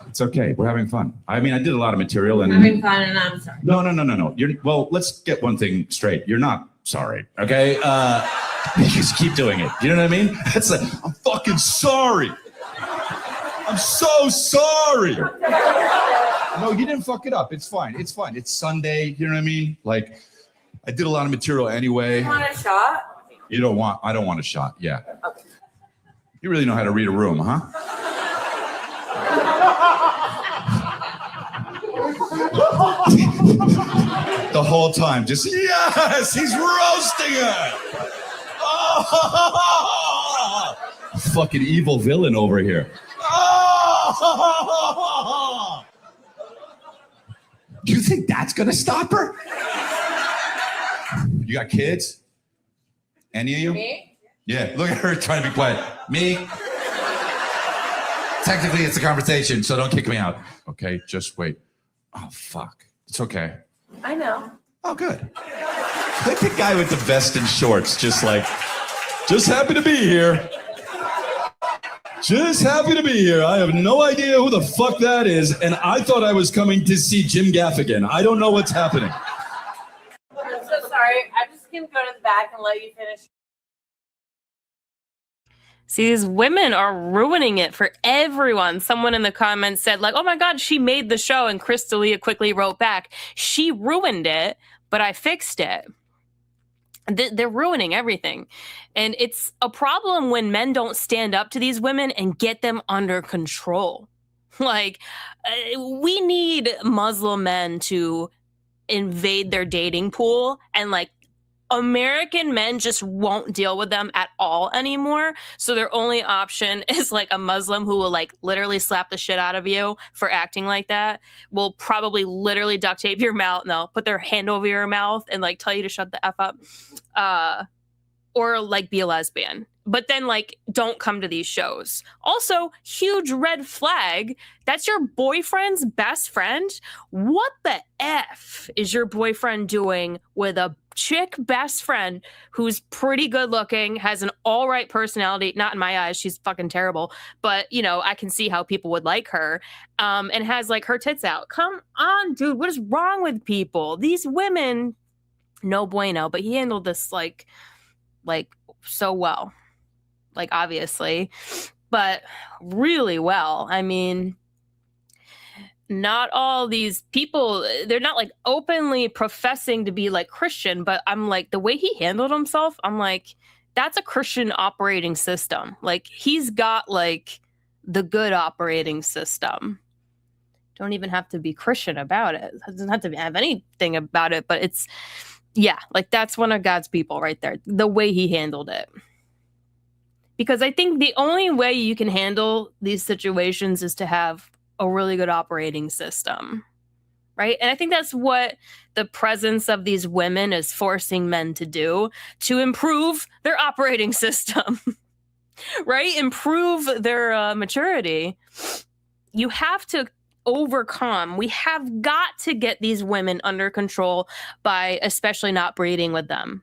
It's okay, we're having fun. I mean, I did a lot of material and- Having fun and I'm sorry. No. Well, let's get one thing straight. You're not sorry, okay? Just keep doing it, you know what I mean? That's like, I'm fucking sorry. I'm so sorry. No, you didn't fuck it up. It's fine. It's fine. It's Sunday. You know what I mean? Like, I did a lot of material anyway. You want a shot? I don't want a shot. Yeah. Okay. You really know how to read a room, huh? The whole time, just, yes, he's roasting her. Oh, fucking evil villain over here. Oh! Do you think that's gonna stop her? You got kids? Any of you? Me? Yeah, look at her trying to be quiet. Me? Technically, it's a conversation, so don't kick me out. Okay, just wait. Oh, fuck. It's okay. I know. Oh, good. Like the guy with the vest and shorts, just happy to be here. Just happy to be here. I have no idea who the fuck that is, and I thought I was coming to see Jim Gaffigan. I don't know what's happening. I'm so sorry. I'm just going to go to the back and let you finish. See, these women are ruining it for everyone. Someone in the comments said, like, oh my God, she made the show. And Chris D'Elia quickly wrote back, she ruined it, but I fixed it. They're ruining everything. And it's a problem when men don't stand up to these women and get them under control. Like, we need Muslim men to invade their dating pool, and like, American men just won't deal with them at all anymore. So their only option is like a Muslim who will like literally slap the shit out of you for acting like that. Will probably literally duct tape your mouth. No, put their hand over your mouth and like tell you to shut the F up. Or like be a lesbian. but then like don't come to these shows. Also, huge red flag. That's your boyfriend's best friend. What the F is your boyfriend doing with a chick best friend who's pretty good looking, has an all right personality? Not in my eyes, she's fucking terrible, but you know, I can see how people would like her, and has like her tits out. Come on, dude, what is wrong with people? These women, no bueno. But he handled this like so well, like obviously, but really well. I mean, not all these people, they're not like openly professing to be like Christian, but I'm like, the way he handled himself, I'm like, that's a Christian operating system. Like he's got like the good operating system. Don't even have to be Christian about it. It doesn't have to have anything about it, but it's, yeah, like that's one of God's people right there. The way he handled it. Because I think the only way you can handle these situations is to have a really good operating system, right? And I think that's what the presence of these women is forcing men to do, to improve their operating system, right? Improve their maturity. You have to overcome. We have got to get these women under control by especially not breeding with them.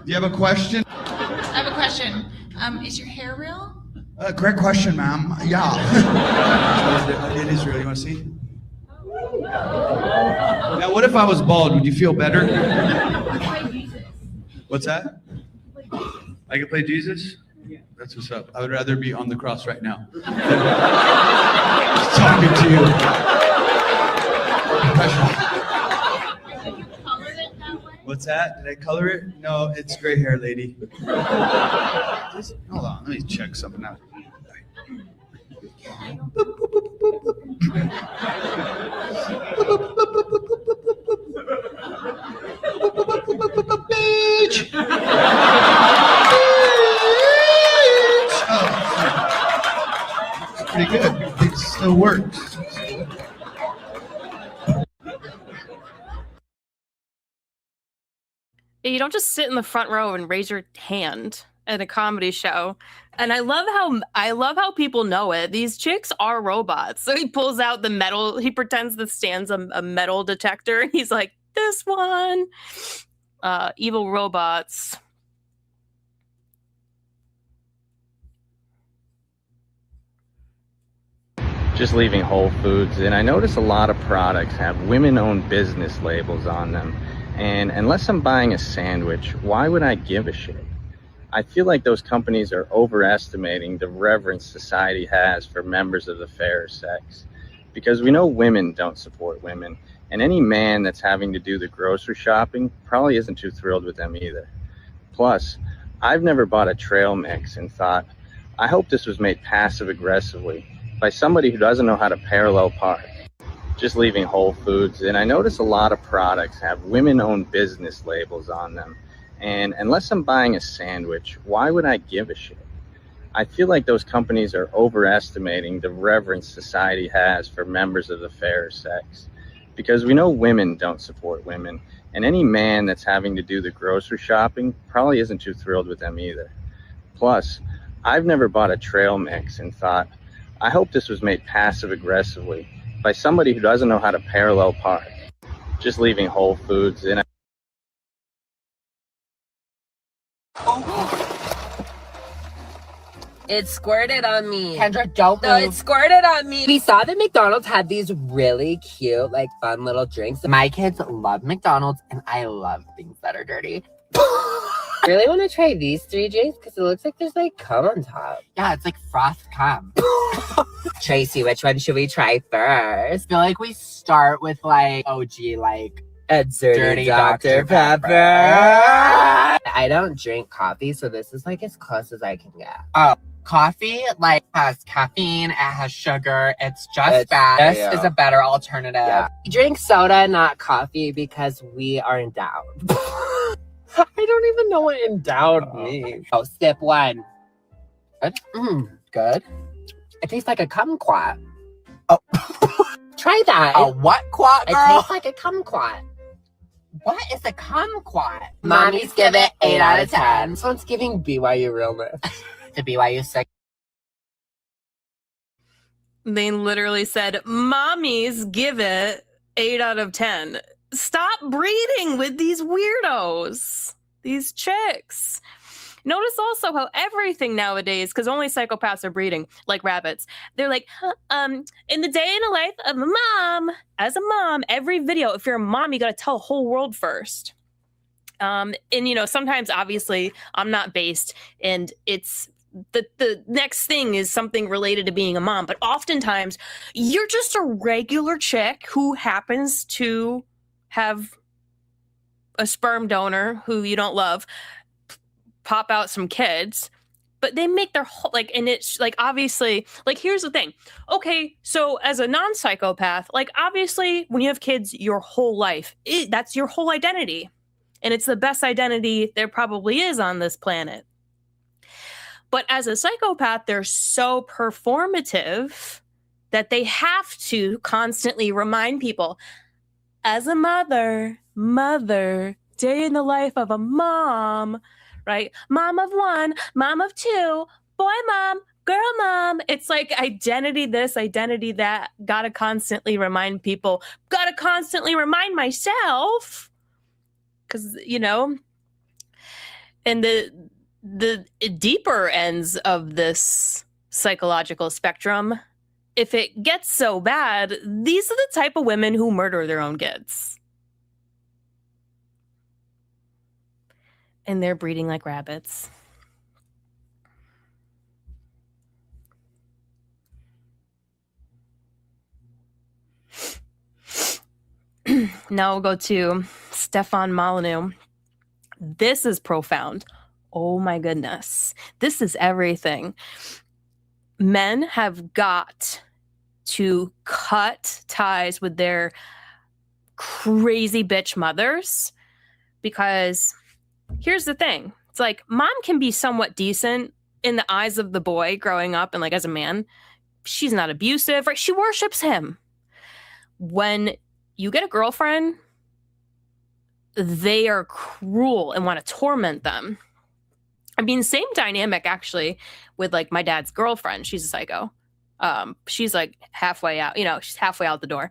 Do you have a question? I have a question. Is your hair real? Great question, ma'am. Yeah. It is real. You want to see? Now, what if I was bald? Would you feel better? What's that? I can play Jesus? That's what's up. I would rather be on the cross right now. Just talking to you. What's that? Did I color it? No, it's gray hair, lady. Hold on, let me check something out. Bitch! Oh, it's pretty good. It still works. You don't just sit in the front row and raise your hand at a comedy show. And I love how people know it. These chicks are robots. So he pulls out the metal, he pretends this stands a metal detector, and he's like, this one. Evil robots. Just leaving Whole Foods, and I notice a lot of products have women-owned business labels on them. And unless I'm buying a sandwich, why would I give a shit? I feel like those companies are overestimating the reverence society has for members of the fairer sex. Because we know women don't support women, and any man that's having to do the grocery shopping probably isn't too thrilled with them either. Plus, I've never bought a trail mix and thought, I hope this was made passive-aggressively by somebody who doesn't know how to parallel park. Just leaving Whole Foods, and I notice a lot of products have women-owned business labels on them. And unless I'm buying a sandwich, why would I give a shit? I feel like those companies are overestimating the reverence society has for members of the fairer sex. Because we know women don't support women, and any man that's having to do the grocery shopping probably isn't too thrilled with them either. Plus, I've never bought a trail mix and thought, I hope this was made passive-aggressively by somebody who doesn't know how to parallel park. Just leaving Whole Foods, and It squirted on me. Kendra, don't No, move. it squirted on me. We saw that McDonald's had these really cute, like, fun little drinks. My kids love McDonald's, and I love things that are dirty. Really want to try these 3 drinks because it looks like there's like cum on top. Yeah, it's like froth cum. Tracy, which one should we try first? I feel like we start with like OG, like a dirty Dr. Pepper. I don't drink coffee, so this is like as close as I can get. Oh, coffee like has caffeine, it has sugar, it's just bad. This is a better alternative. Yeah. We drink soda, not coffee, because we are endowed. I don't even know what endowed means. Oh, sip one. Good? Good. It tastes like a kumquat. Try that. A what quat, It girl? tastes like a kumquat. What is a kumquat? Mommies give it 8 out of 10. This one's giving BYU realness. The BYU sick. They literally said, mommies give it 8 out of 10. Stop breeding with these weirdos, these chicks. Notice also how everything nowadays, because only psychopaths are breeding, like rabbits, they're like, in the day in the life of a mom, as a mom, every video, if you're a mom, you got to tell the whole world first. And, you know, sometimes, obviously, I'm not based, and it's the next thing is something related to being a mom. But oftentimes, you're just a regular chick who happens to have a sperm donor who you don't love pop out some kids, but they make their whole, like, and it's like, obviously, like, here's the thing. Okay, so as a non-psychopath, like, obviously when you have kids your whole life, that's your whole identity, and it's the best identity there probably is on this planet. But as a psychopath, they're so performative that they have to constantly remind people, as a mother, day in the life of a mom, right? Mom of 1, mom of 2, boy mom, girl mom. It's like identity this, identity that. Gotta constantly remind people. Gotta constantly remind myself. Because, you know, and the deeper ends of this psychological spectrum, if it gets so bad, these are the type of women who murder their own kids. And they're breeding like rabbits. Now we'll go to Stefan Molyneux. This is profound. Oh my goodness. This is everything. Men have got to cut ties with their crazy bitch mothers, because here's the thing. It's like, mom can be somewhat decent in the eyes of the boy growing up and like as a man. She's not abusive, right? She worships him. When you get a girlfriend, they are cruel and want to torment them. I mean, same dynamic actually with like my dad's girlfriend. She's a psycho. She's like halfway out, you know, she's halfway out the door.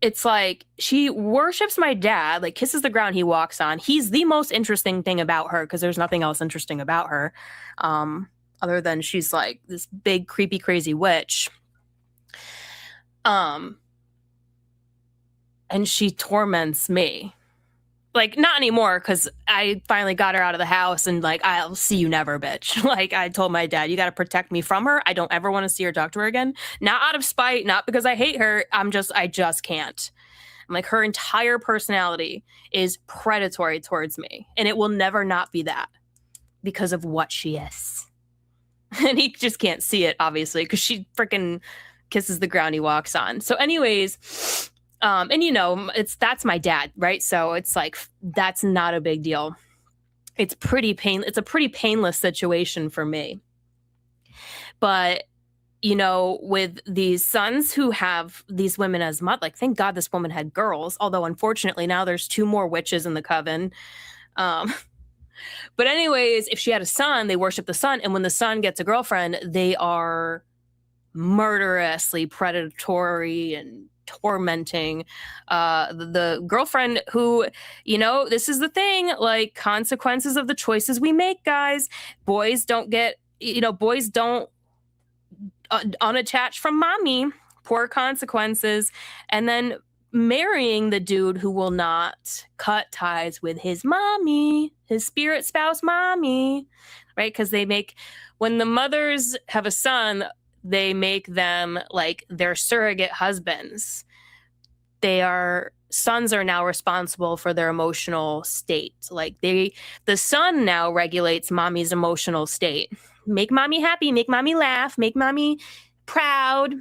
It's like she worships my dad, like kisses the ground he walks on. He's the most interesting thing about her because there's nothing else interesting about her, other than she's like this big, creepy, crazy witch. And she torments me. Like, not anymore, because I finally got her out of the house and, like, I'll see you never, bitch. Like, I told my dad, you got to protect me from her. I don't ever want to see her, talk to her again. Not out of spite, not because I hate her. I just can't. I'm like, her entire personality is predatory towards me. And it will never not be that because of what she is. And he just can't see it, obviously, because she freaking kisses the ground he walks on. So anyways... and you know, that's my dad, right? So it's like, that's not a big deal. It's a pretty painless situation for me. But, you know, with these sons who have these women as mother, like, thank God this woman had girls, although unfortunately now there's 2 more witches in the coven. But anyways, if she had a son, they worship the son. And when the son gets a girlfriend, they are murderously predatory and tormenting the girlfriend who, you know, this is the thing, like, consequences of the choices we make, guys. Boys don't unattach from mommy. Poor consequences. And then marrying the dude who will not cut ties with his mommy, his spirit spouse mommy, right? Because when the mothers have a son, they make them like their surrogate husbands. Sons are now responsible for their emotional state. Like, the son now regulates mommy's emotional state. Make mommy happy, make mommy laugh, make mommy proud.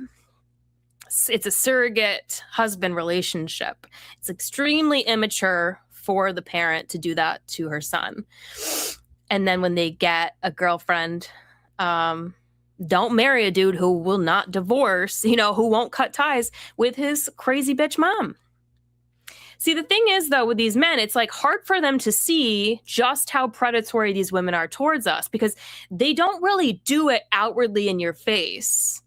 It's a surrogate husband relationship. It's extremely immature for the parent to do that to her son. And then when they get a girlfriend, don't marry a dude who will not divorce, who won't cut ties with his crazy bitch mom. See, the thing is, though, with these men, it's like hard for them to see just how predatory these women are towards us because they don't really do it outwardly in your face.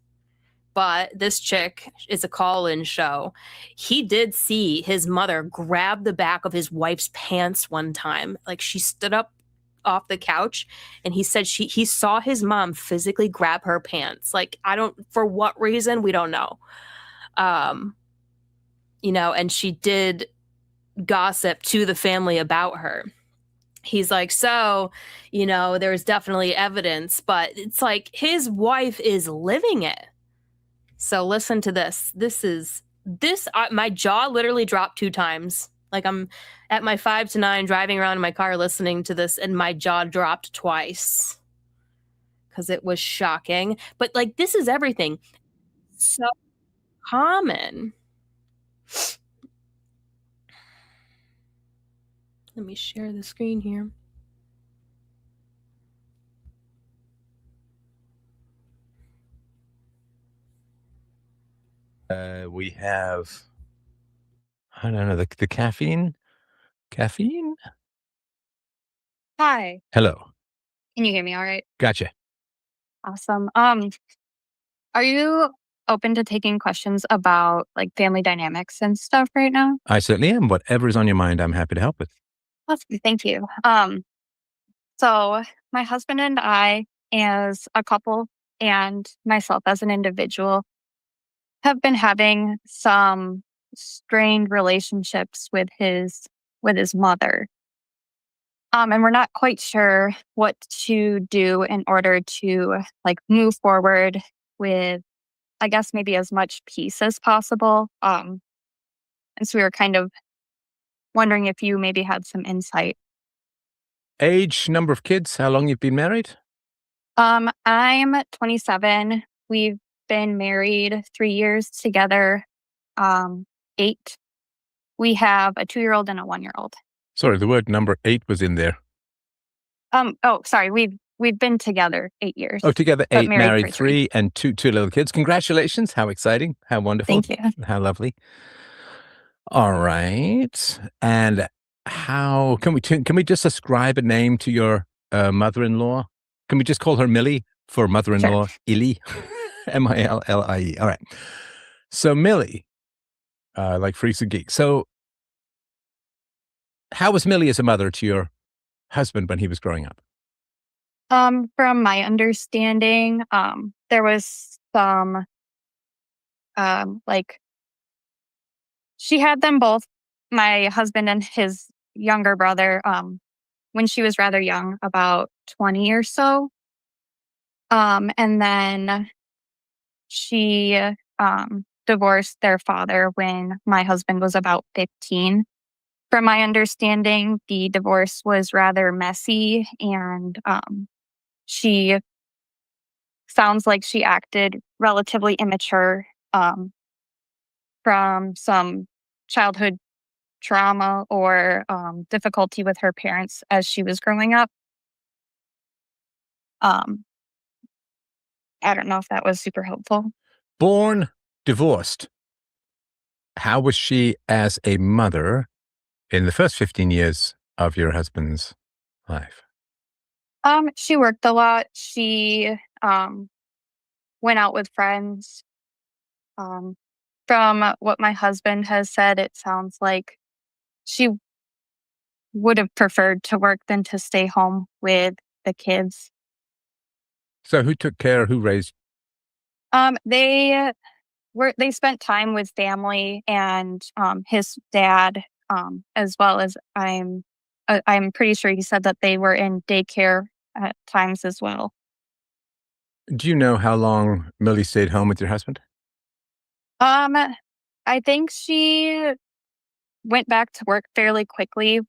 But this chick is a call-in show. He did see his mother grab the back of his wife's pants one time. Like she stood up off the couch and he said he saw his mom physically grab her pants. Like, for what reason, we don't know. And she did gossip to the family about her. He's like, so, there's definitely evidence, but it's like his wife is living it. So listen to this. My jaw literally dropped 2 times. Like I'm at my 5 to 9 driving around in my car listening to this and my jaw dropped twice because it was shocking. But like, this is everything. So common. Let me share the screen here. We have, I don't know, the caffeine. Caffeine? Hi. Hello. Can you hear me all right? Gotcha. Awesome. Are you open to taking questions about like family dynamics and stuff right now? I certainly am. Whatever is on your mind, I'm happy to help with. Awesome. Thank you. So my husband and I as a couple and myself as an individual have been having some strained relationships with his mother. And we're not quite sure what to do in order to like move forward with, I guess, maybe as much peace as possible. And so we were kind of wondering if you maybe had some insight. Age, number of kids, how long you've been married? I'm 27. We've been married 3 years together. 8. We have a 2-year-old and a 1-year-old. Sorry, the word number 8 was in there. Oh, sorry. We've been together 8 years. Oh, together but 8, married for 3, and two little kids. Congratulations. How exciting. How wonderful. Thank you. How lovely. All right. And how can we just ascribe a name to your mother-in-law? Can we just call her Millie for mother-in-law? Sure. Illy? Millie. All right. So Millie, like Freaks and Geeks. So how was Millie as a mother to your husband when he was growing up? From my understanding, there was some, like, she had them both, my husband and his younger brother, when she was rather young, about 20 or so. And then she divorced their father when my husband was about 15. From my understanding, the divorce was rather messy, and she sounds like she acted relatively immature from some childhood trauma or difficulty with her parents as she was growing up. I don't know if that was super helpful. Born divorced. How was she as a mother in the first 15 years of your husband's life? She worked a lot. She went out with friends. From what my husband has said, it sounds like she would have preferred to work than to stay home with the kids. So who took care, who raised? They spent time with family and his dad, as well as I'm pretty sure he said that they were in daycare at times as well. Do you know how long Millie stayed home with your husband? I think she went back to work fairly quickly.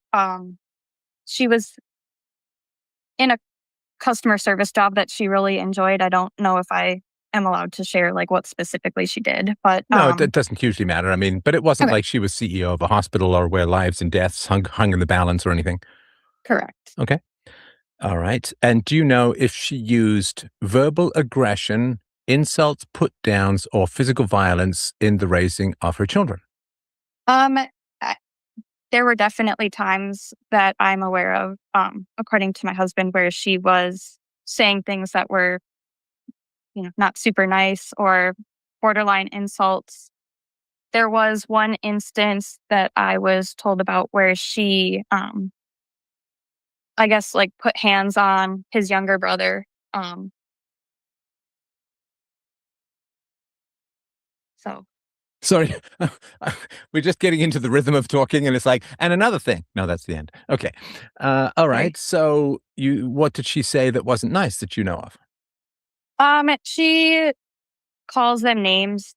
She was in a customer service job that she really enjoyed. I don't know if I am allowed to share like what specifically she did, but No, it doesn't hugely matter. I mean, but it wasn't Okay. like she was CEO of a hospital or where lives and deaths hung in the balance or anything. Correct. Okay. All right. And do you know if she used verbal aggression, insults, put downs, or physical violence in the raising of her children? I- there were definitely times that I'm aware of, according to my husband, where she was saying things that were, not super nice or borderline insults. There was one instance that I was told about where she, I guess, like put hands on his younger brother. So Sorry, we're just getting into the rhythm of talking, and it's like, and another thing. No, that's the end. Okay. All right. So what did she say that wasn't nice that you know of? she calls them names,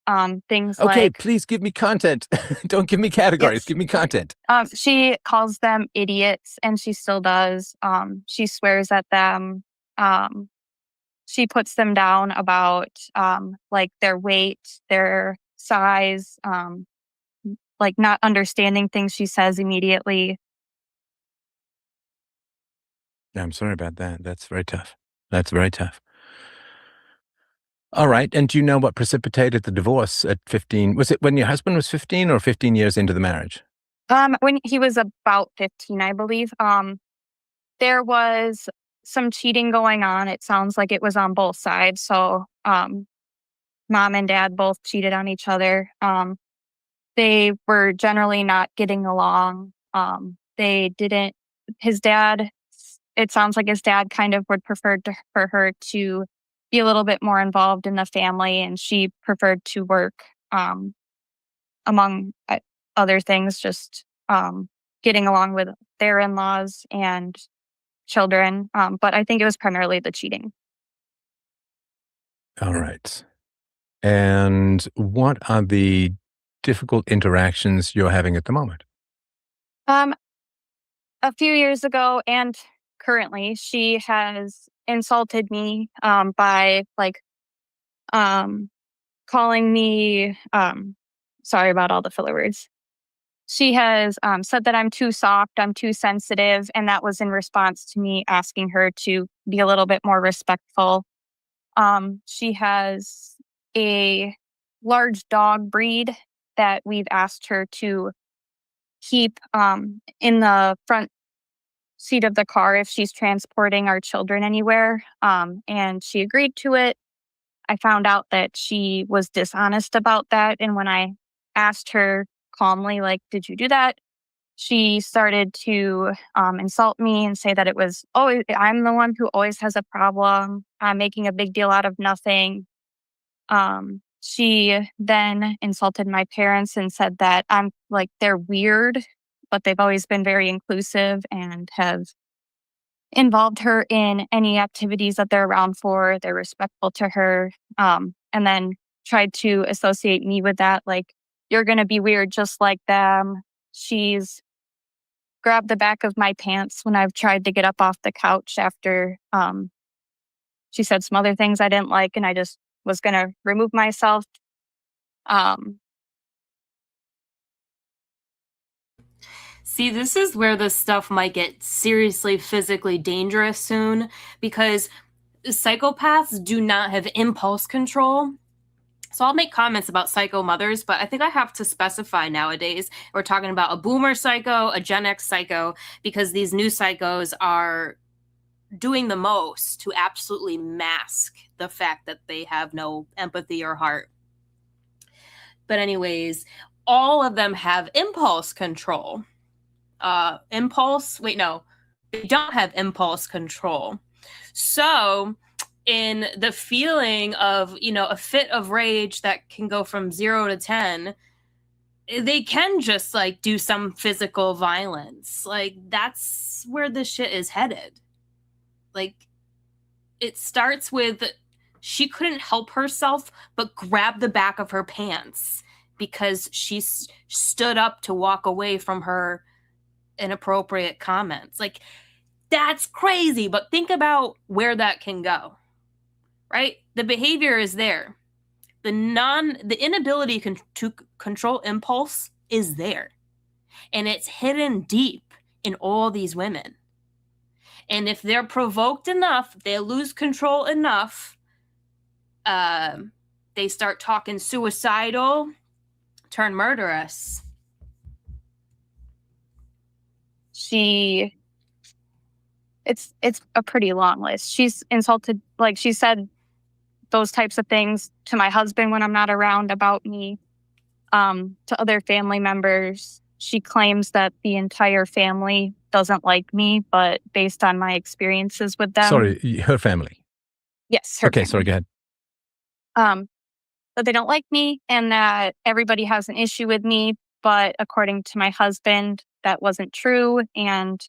things Okay, like, please give me content. Don't give me categories. Yes. Give me content. she calls them idiots, and she still does. She swears at them. She puts them down about, like their weight, their size, like not understanding things she says immediately. I'm sorry about that. That's very tough. That's very tough. All right. And do you know what precipitated the divorce at 15? Was it when your husband was 15 or 15 years into the marriage? When he was about 15, I believe, there was some cheating going on. It sounds like it was on both sides. So, mom and dad both cheated on each other. They were generally not getting along. His dad, it sounds like his dad kind of would prefer for her to be a little bit more involved in the family, and she preferred to work, among other things, just getting along with their in-laws and children. But I think it was primarily the cheating. All right. And what are the difficult interactions you're having at the moment? A few years ago and currently, she has insulted me by calling me, sorry about all the filler words. She has said that I'm too soft, I'm too sensitive, and that was in response to me asking her to be a little bit more respectful. She has a large dog breed that we've asked her to keep in the front seat of the car if she's transporting our children anywhere. And she agreed to it. I found out that she was dishonest about that. And when I asked her calmly, like, did you do that? She started to insult me and say that it was, oh, I'm the one who always has a problem. I'm making a big deal out of nothing. She then insulted my parents and said that I'm like, they're weird, but they've always been very inclusive and have involved her in any activities that they're around for. They're respectful to her. And then tried to associate me with that. Like, you're going to be weird just like them. She's grabbed the back of my pants when I've tried to get up off the couch after she said some other things I didn't like, and I just was going to remove myself. See, this is where this stuff might get seriously physically dangerous soon, because psychopaths do not have impulse control. So I'll make comments about psycho mothers, but I think I have to specify nowadays we're talking about a boomer psycho, a Gen X psycho, because these new psychos are doing the most to absolutely mask the fact that they have no empathy or heart. But anyways, all of them have impulse control. They don't have impulse control. So in the feeling of, a fit of rage that can go from 0 to 10, they can just like do some physical violence. Like, that's where this shit is headed. Like, it starts with she couldn't help herself but grab the back of her pants because she stood up to walk away from her inappropriate comments. Like, that's crazy, but think about where that can go. Right? The behavior is there. The inability to control impulse is there. And it's hidden deep in all these women. And if they're provoked enough, they lose control enough, they start talking suicidal, turn murderous. It's a pretty long list. She's insulted, like she said those types of things to my husband when I'm not around about me, to other family members. She claims that the entire family doesn't like me, but based on my experiences with them. Sorry, her family. Yes. Her Okay, family. sorry, go ahead. That they don't like me and that everybody has an issue with me. But according to my husband, that wasn't true. And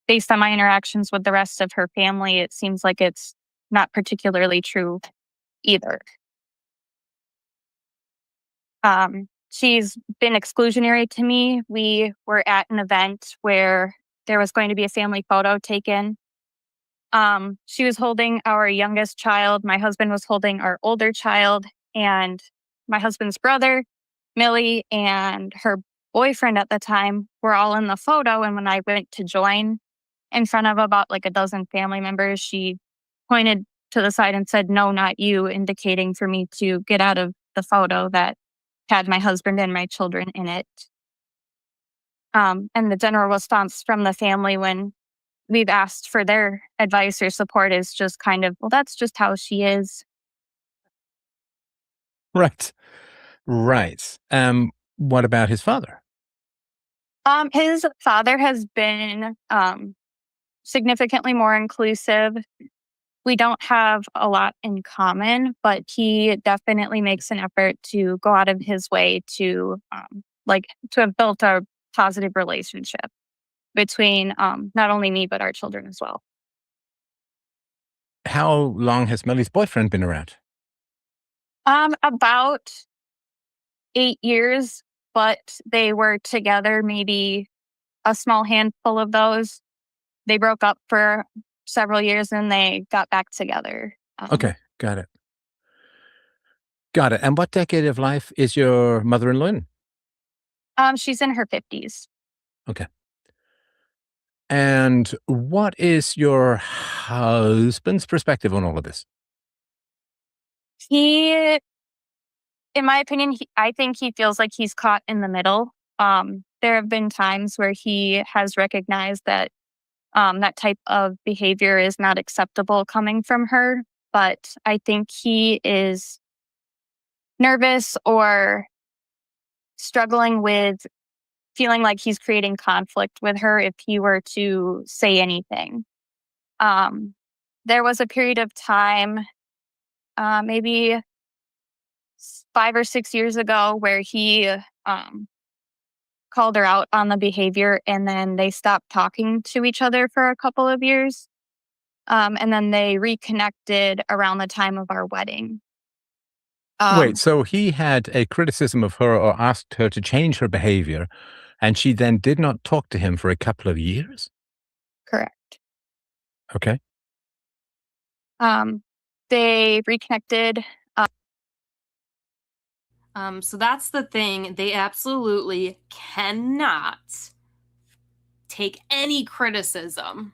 based on my interactions with the rest of her family, it seems like it's not particularly true either. She's been exclusionary to me. We were at an event where there was going to be a family photo taken. She was holding our youngest child. My husband was holding our older child, and my husband's brother, Millie, and her boyfriend at the time were all in the photo. And when I went to join in front of about like a dozen family members, she pointed to the side and said, "No, not you," indicating for me to get out of the photo that had my husband and my children in it. And the general response from the family when we've asked for their advice or support is just kind of, well, that's just how she is. Right. Right. What about his father? His father has been significantly more inclusive. We don't have a lot in common, but he definitely makes an effort to go out of his way to to have built a positive relationship between not only me, but our children as well. How long has Millie's boyfriend been around? About 8 years, but they were together maybe a small handful of those. They broke up for several years and they got back together. Okay, got it. Got it. And what decade of life is your mother-in-law in? She's in her 50s. Okay. And what is your husband's perspective on all of this? He, in my opinion, I think he feels like he's caught in the middle. There have been times where he has recognized that that type of behavior is not acceptable coming from her. But I think he is nervous or struggling with feeling like he's creating conflict with her if he were to say anything. There was a period of time, maybe 5 or 6 years ago, where he called her out on the behavior, and then they stopped talking to each other for a couple of years. And then they reconnected around the time of our wedding. Wait, so he had a criticism of her or asked her to change her behavior, and she then did not talk to him for a couple of years? Correct. Okay. They reconnected. So that's the thing. They absolutely cannot take any criticism.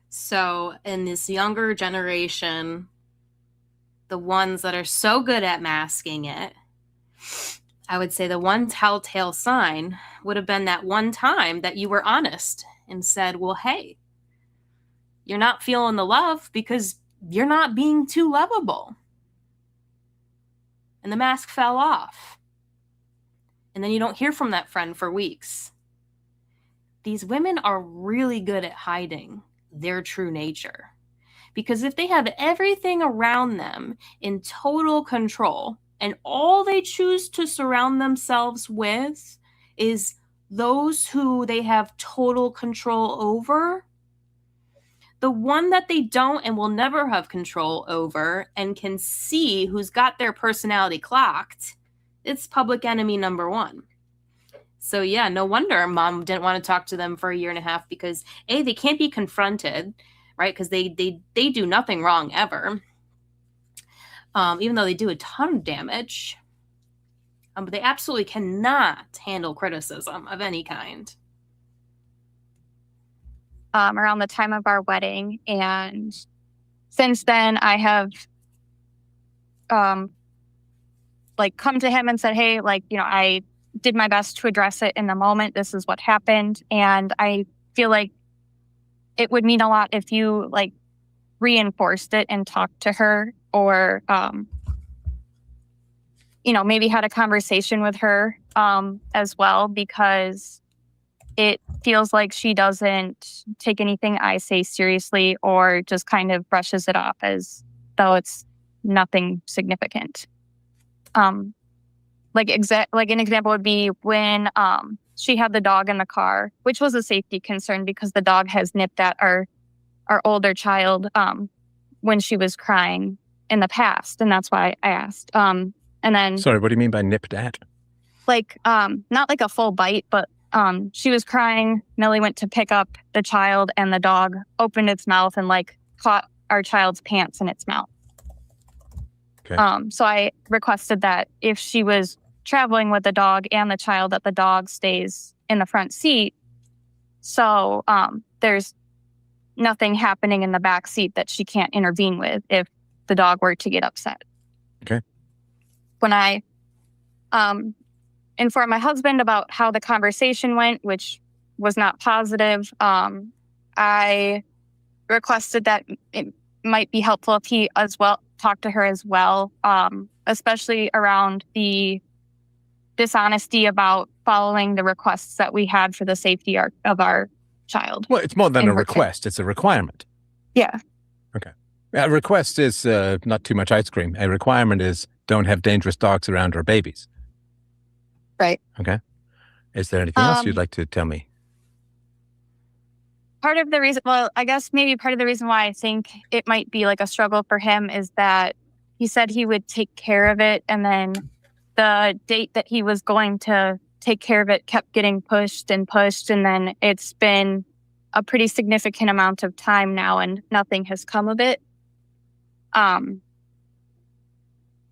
So in this younger generation, the ones that are so good at masking it, I would say the one telltale sign would have been that one time that you were honest and said, well, hey, you're not feeling the love because you're not being too lovable. And the mask fell off. And then you don't hear from that friend for weeks. These women are really good at hiding their true nature. Because if they have everything around them in total control, and all they choose to surround themselves with is those who they have total control over, the one that they don't and will never have control over and can see who's got their personality clocked, it's public enemy number one. So yeah, no wonder mom didn't want to talk to them for a year and a half because A, they can't be confronted, right? Because they do nothing wrong ever. Even though they do a ton of damage. But they absolutely cannot handle criticism of any kind. around the time of our wedding. And since then, I have like come to him and said, hey, like, you know, I did my best to address it in the moment. This is what happened. And I feel like it would mean a lot if you like reinforced it and talked to her, or, you know, maybe had a conversation with her as well, because it feels like she doesn't take anything I say seriously, or just kind of brushes it off as though it's nothing significant. Like an example would be when she had the dog in the car, which was a safety concern because the dog has nipped at our older child when she was crying in the past, and that's why I asked. And then, sorry, what do you mean by nipped at? like not like a full bite, but she was crying. Millie went to pick up the child, and the dog opened its mouth and like caught our child's pants in its mouth. Okay. So I requested that if she was traveling with the dog and the child, that the dog stays in the front seat. So there's nothing happening in the back seat that she can't intervene with if the dog were to get upset. Okay. When I informed my husband about how the conversation went, which was not positive, I requested that it might be helpful if he as well talked to her as well, especially around the dishonesty about following the requests that we had for the safety of our child. Well, it's more than in a her request. It's a requirement. Yeah. Okay. A request is not too much ice cream. A requirement is don't have dangerous dogs around or babies. Right. Okay. Is there anything else you'd like to tell me? Part of the reason, well, I guess maybe part of the reason why I think it might be like a struggle for him is that he said he would take care of it, and then the date that he was going to take care of it kept getting pushed, and then it's been a pretty significant amount of time now and nothing has come of it.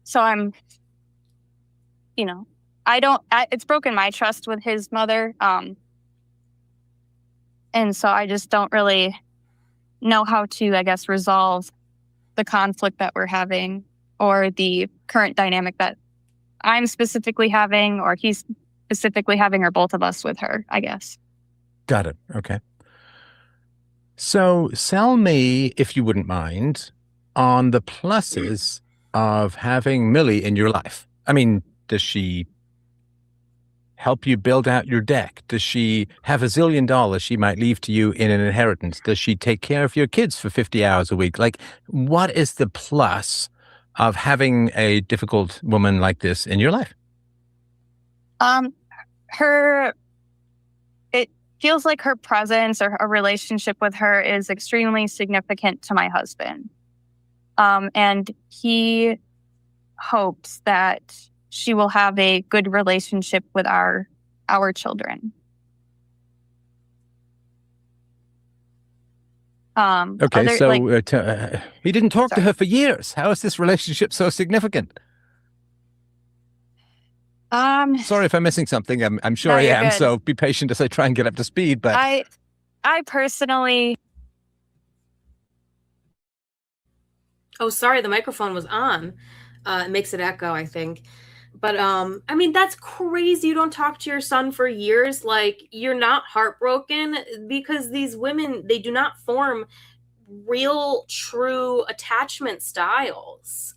So I'm, you know, it's broken my trust with his mother. And so I just don't really know how to, I guess, resolve the conflict that we're having, or the current dynamic that I'm specifically having, or he's specifically having, or both of us with her, I guess. Got it. Okay. So sell me, if you wouldn't mind, on the pluses of having Millie in your life. I mean, does she help you build out your deck? Does she have $1 zillion she might leave to you in an inheritance? Does she take care of your kids for 50 hours a week? Like, what is the plus of having a difficult woman like this in your life? It feels like her presence or a relationship with her is extremely significant to my husband. And he hopes that she will have a good relationship with our children. Okay, he didn't talk to her for years. How is this relationship so significant? Sorry if I'm missing something. I'm sure I am. Good. So be patient as I try and get up to speed. But I personally. Oh, sorry, the microphone was on. It makes it echo, I think. But I mean, that's crazy. You don't talk to your son for years. Like, you're not heartbroken, because these women, they do not form real, true attachment styles,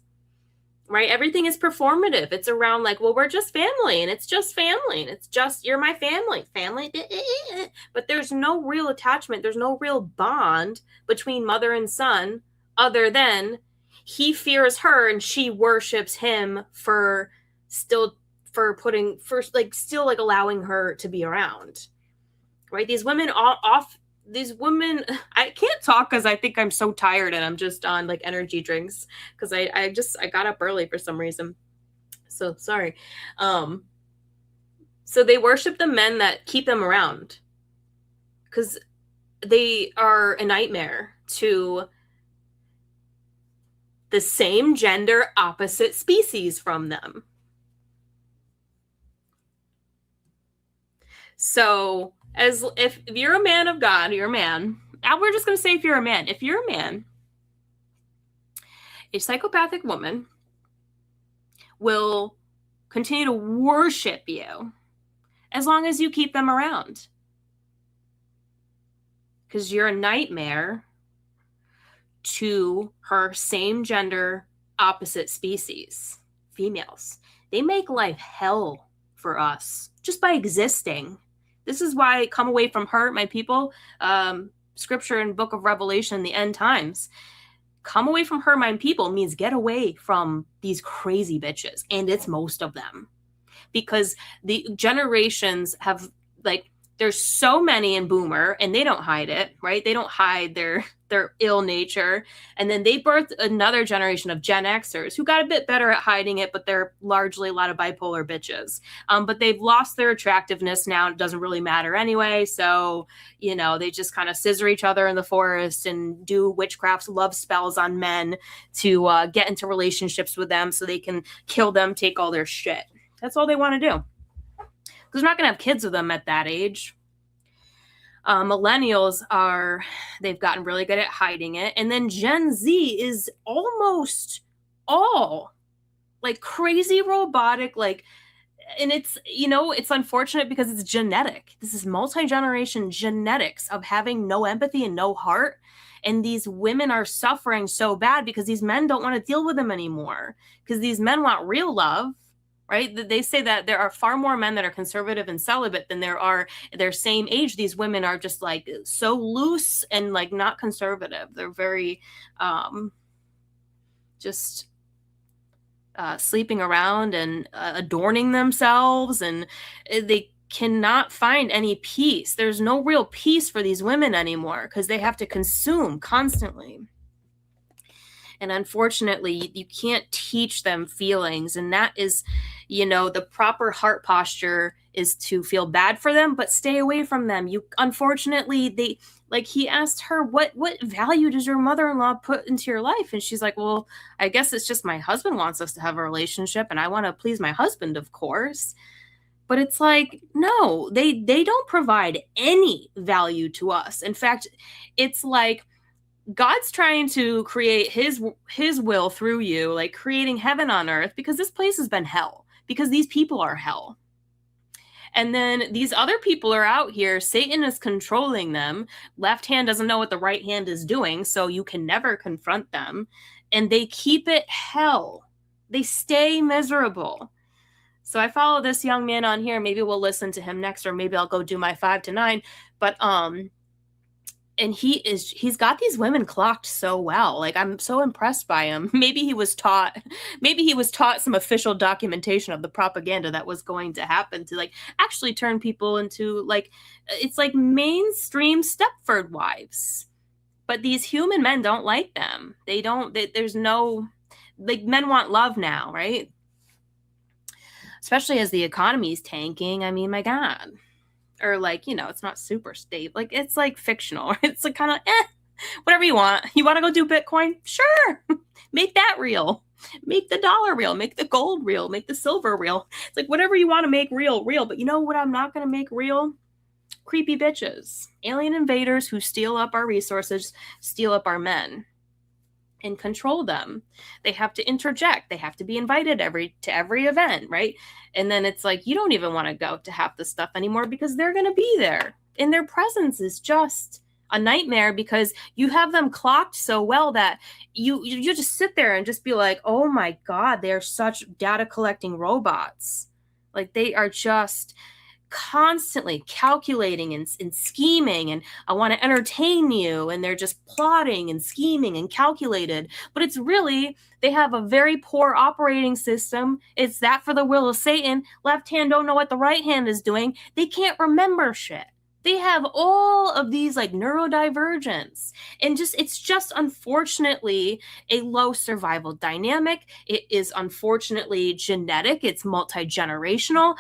right? Everything is performative. It's around like, well, we're just family, and it's just family, and it's just, you're my family. But there's no real attachment. There's no real bond between mother and son, other than he fears her and she worships him for allowing her to be around, right? These women I can't talk because I think I'm so tired and I'm just on like energy drinks because I got up early for some reason. So sorry. So they worship the men that keep them around because they are a nightmare to the same gender opposite species from them. So if you're a man of God, you're a man, Now we're just going to say if you're a man. If you're a man, a psychopathic woman will continue to worship you as long as you keep them around. Because you're a nightmare to her same gender opposite species, females. They make life hell for us just by existing. This is why come away from her, my people. Scripture in Book of Revelation, the end times. Come away from her, my people means get away from these crazy bitches. And it's most of them. Because the generations have, like, there's so many in Boomer, and they don't hide it, right? They don't hide their ill nature. And then they birthed another generation of Gen Xers who got a bit better at hiding it, but they're largely a lot of bipolar bitches. But they've lost their attractiveness now. It doesn't really matter anyway. So, you know, they just kind of scissor each other in the forest and do witchcraft love spells on men to get into relationships with them so they can kill them, take all their shit. That's all they want to do. Because they're not going to have kids with them at that age. Millennials they've gotten really good at hiding it. And then Gen Z is almost all like crazy robotic, like, and it's, you know, it's unfortunate because it's genetic. This is multi-generation genetics of having no empathy and no heart. And these women are suffering so bad because these men don't want to deal with them anymore. Because these men want real love. Right? They say that there are far more men that are conservative and celibate than there are their same age. These women are just like so loose and like not conservative. They're very just sleeping around and adorning themselves, and they cannot find any peace. There's no real peace for these women anymore because they have to consume constantly. And unfortunately, you can't teach them feelings. And that is, you know, the proper heart posture is to feel bad for them, but stay away from them. Unfortunately, he asked her, what value does your mother-in-law put into your life? And she's like, well, I guess it's just my husband wants us to have a relationship and I want to please my husband, of course. But it's like, no, they don't provide any value to us. In fact, it's like, God's trying to create his will through you, like creating heaven on earth, because this place has been hell, because these people are hell. And then these other people are out here. Satan is controlling them. Left hand doesn't know what the right hand is doing, so you can never confront them. And they keep it hell. They stay miserable. So I follow this young man on here. Maybe we'll listen to him next, or maybe I'll go do my 5 to 9. But and he's got these women clocked so well. Like, I'm so impressed by him. Maybe he was taught some official documentation of the propaganda that was going to happen to like actually turn people into like, it's like mainstream Stepford wives. But these human men don't like them. There's no, like, men want love now, right? Especially as the economy's tanking. I mean, my God. Or like, you know, it's not super stable. Like, it's like fictional. It's like kind of, whatever you want. You want to go do Bitcoin? Sure. Make that real. Make the dollar real. Make the gold real. Make the silver real. It's like whatever you want to make real. But you know what I'm not going to make real? Creepy bitches. Alien invaders who steal up our resources, steal up our men, and control them. They have to interject. They have to be invited to every event, right? And then it's like, you don't even want to go to half the stuff anymore because they're going to be there. And their presence is just a nightmare because you have them clocked so well that you just sit there and just be like, oh my God, they're such data collecting robots. Like, they are just constantly calculating and scheming, and I want to entertain you, and they're just plotting and scheming and calculated. But it's really, they have a very poor operating system. It's that for the will of Satan. Left hand don't know what the right hand is doing. They can't remember shit. They have all of these like neurodivergence, and it's just unfortunately a low survival dynamic. It is unfortunately genetic. It's multi-generational.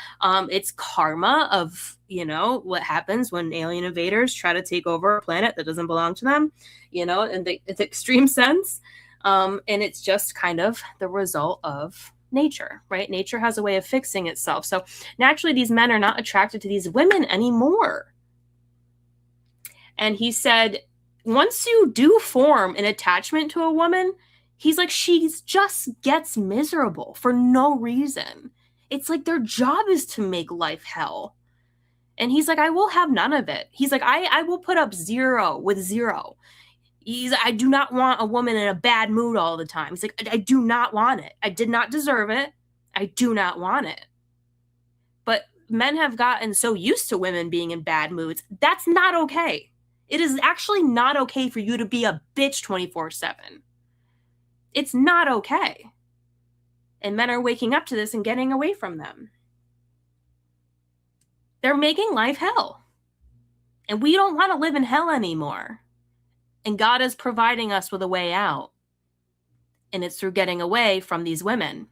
It's karma of, you know, what happens when alien invaders try to take over a planet that doesn't belong to them, you know, in the extreme sense. And it's just kind of the result of nature, right? Nature has a way of fixing itself. So naturally, these men are not attracted to these women anymore. And he said, once you do form an attachment to a woman, he's like, she just gets miserable for no reason. It's like their job is to make life hell. And he's like, I will have none of it. He's like, I will put up 0 with 0. I do not want a woman in a bad mood all the time. He's like, I do not want it. I did not deserve it. I do not want it. But men have gotten so used to women being in bad moods. That's not okay. It is actually not okay for you to be a bitch 24/7. It's not okay. And men are waking up to this and getting away from them. They're making life hell. And we don't want to live in hell anymore. And God is providing us with a way out. And it's through getting away from these women.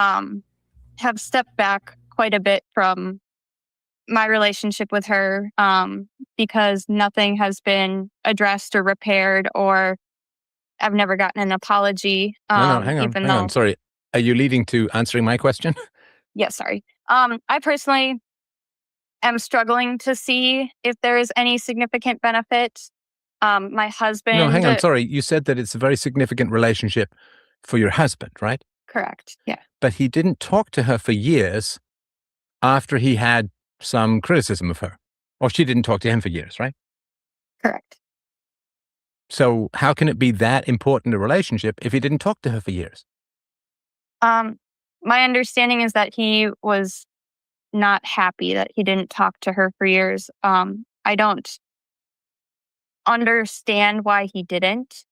Have stepped back quite a bit from my relationship with her because nothing has been addressed or repaired, or I've never gotten an apology. No, hang on. Sorry. Are you leading to answering my question? Yeah, sorry. I personally am struggling to see if there is any significant benefit. My husband... No, hang on. Sorry. You said that it's a very significant relationship for your husband, right? Correct. Yeah. But he didn't talk to her for years after he had some criticism of her. Or she didn't talk to him for years, right? Correct. So how can it be that important a relationship if he didn't talk to her for years? My understanding is that he was not happy that he didn't talk to her for years. I don't understand why he didn't.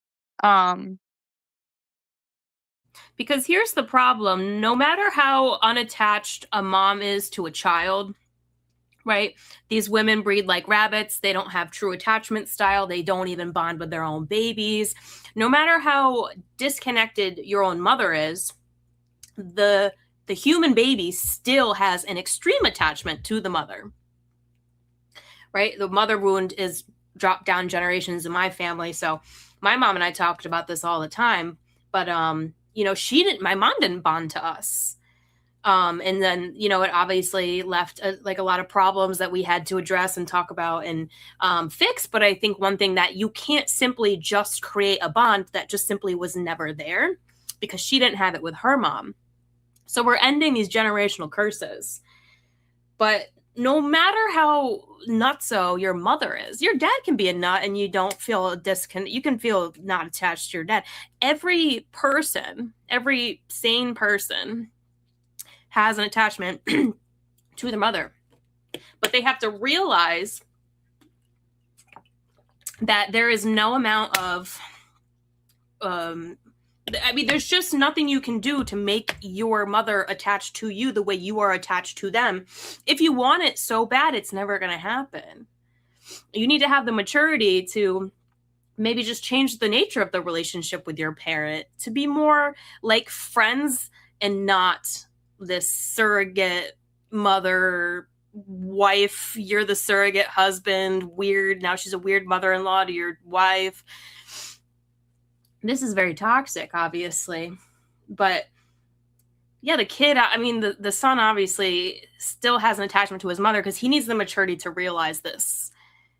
Because here's the problem. No matter how unattached a mom is to a child, right? These women breed like rabbits. They don't have true attachment style. They don't even bond with their own babies. No matter how disconnected your own mother is, the human baby still has an extreme attachment to the mother, right? The mother wound is dropped down generations in my family. So my mom and I talked about this all the time, but, my mom didn't bond to us. And then, it obviously left a lot of problems that we had to address and talk about and fix. But I think one thing that you can't simply just create a bond that just simply was never there because she didn't have it with her mom. So we're ending these generational curses. But no matter how nutso your mother is, your dad can be a nut and you don't feel you can feel not attached to your dad. Every person, every sane person has an attachment to their mother. But they have to realize that there is no amount of there's just nothing you can do to make your mother attached to you the way you are attached to them. If you want it so bad, it's never going to happen. You need to have the maturity to maybe just change the nature of the relationship with your parent to be more like friends and not this surrogate mother, wife. You're the surrogate husband. Weird. Now she's a weird mother-in-law to your wife. This is very toxic, obviously. But yeah, the kid, the son obviously still has an attachment to his mother because he needs the maturity to realize this.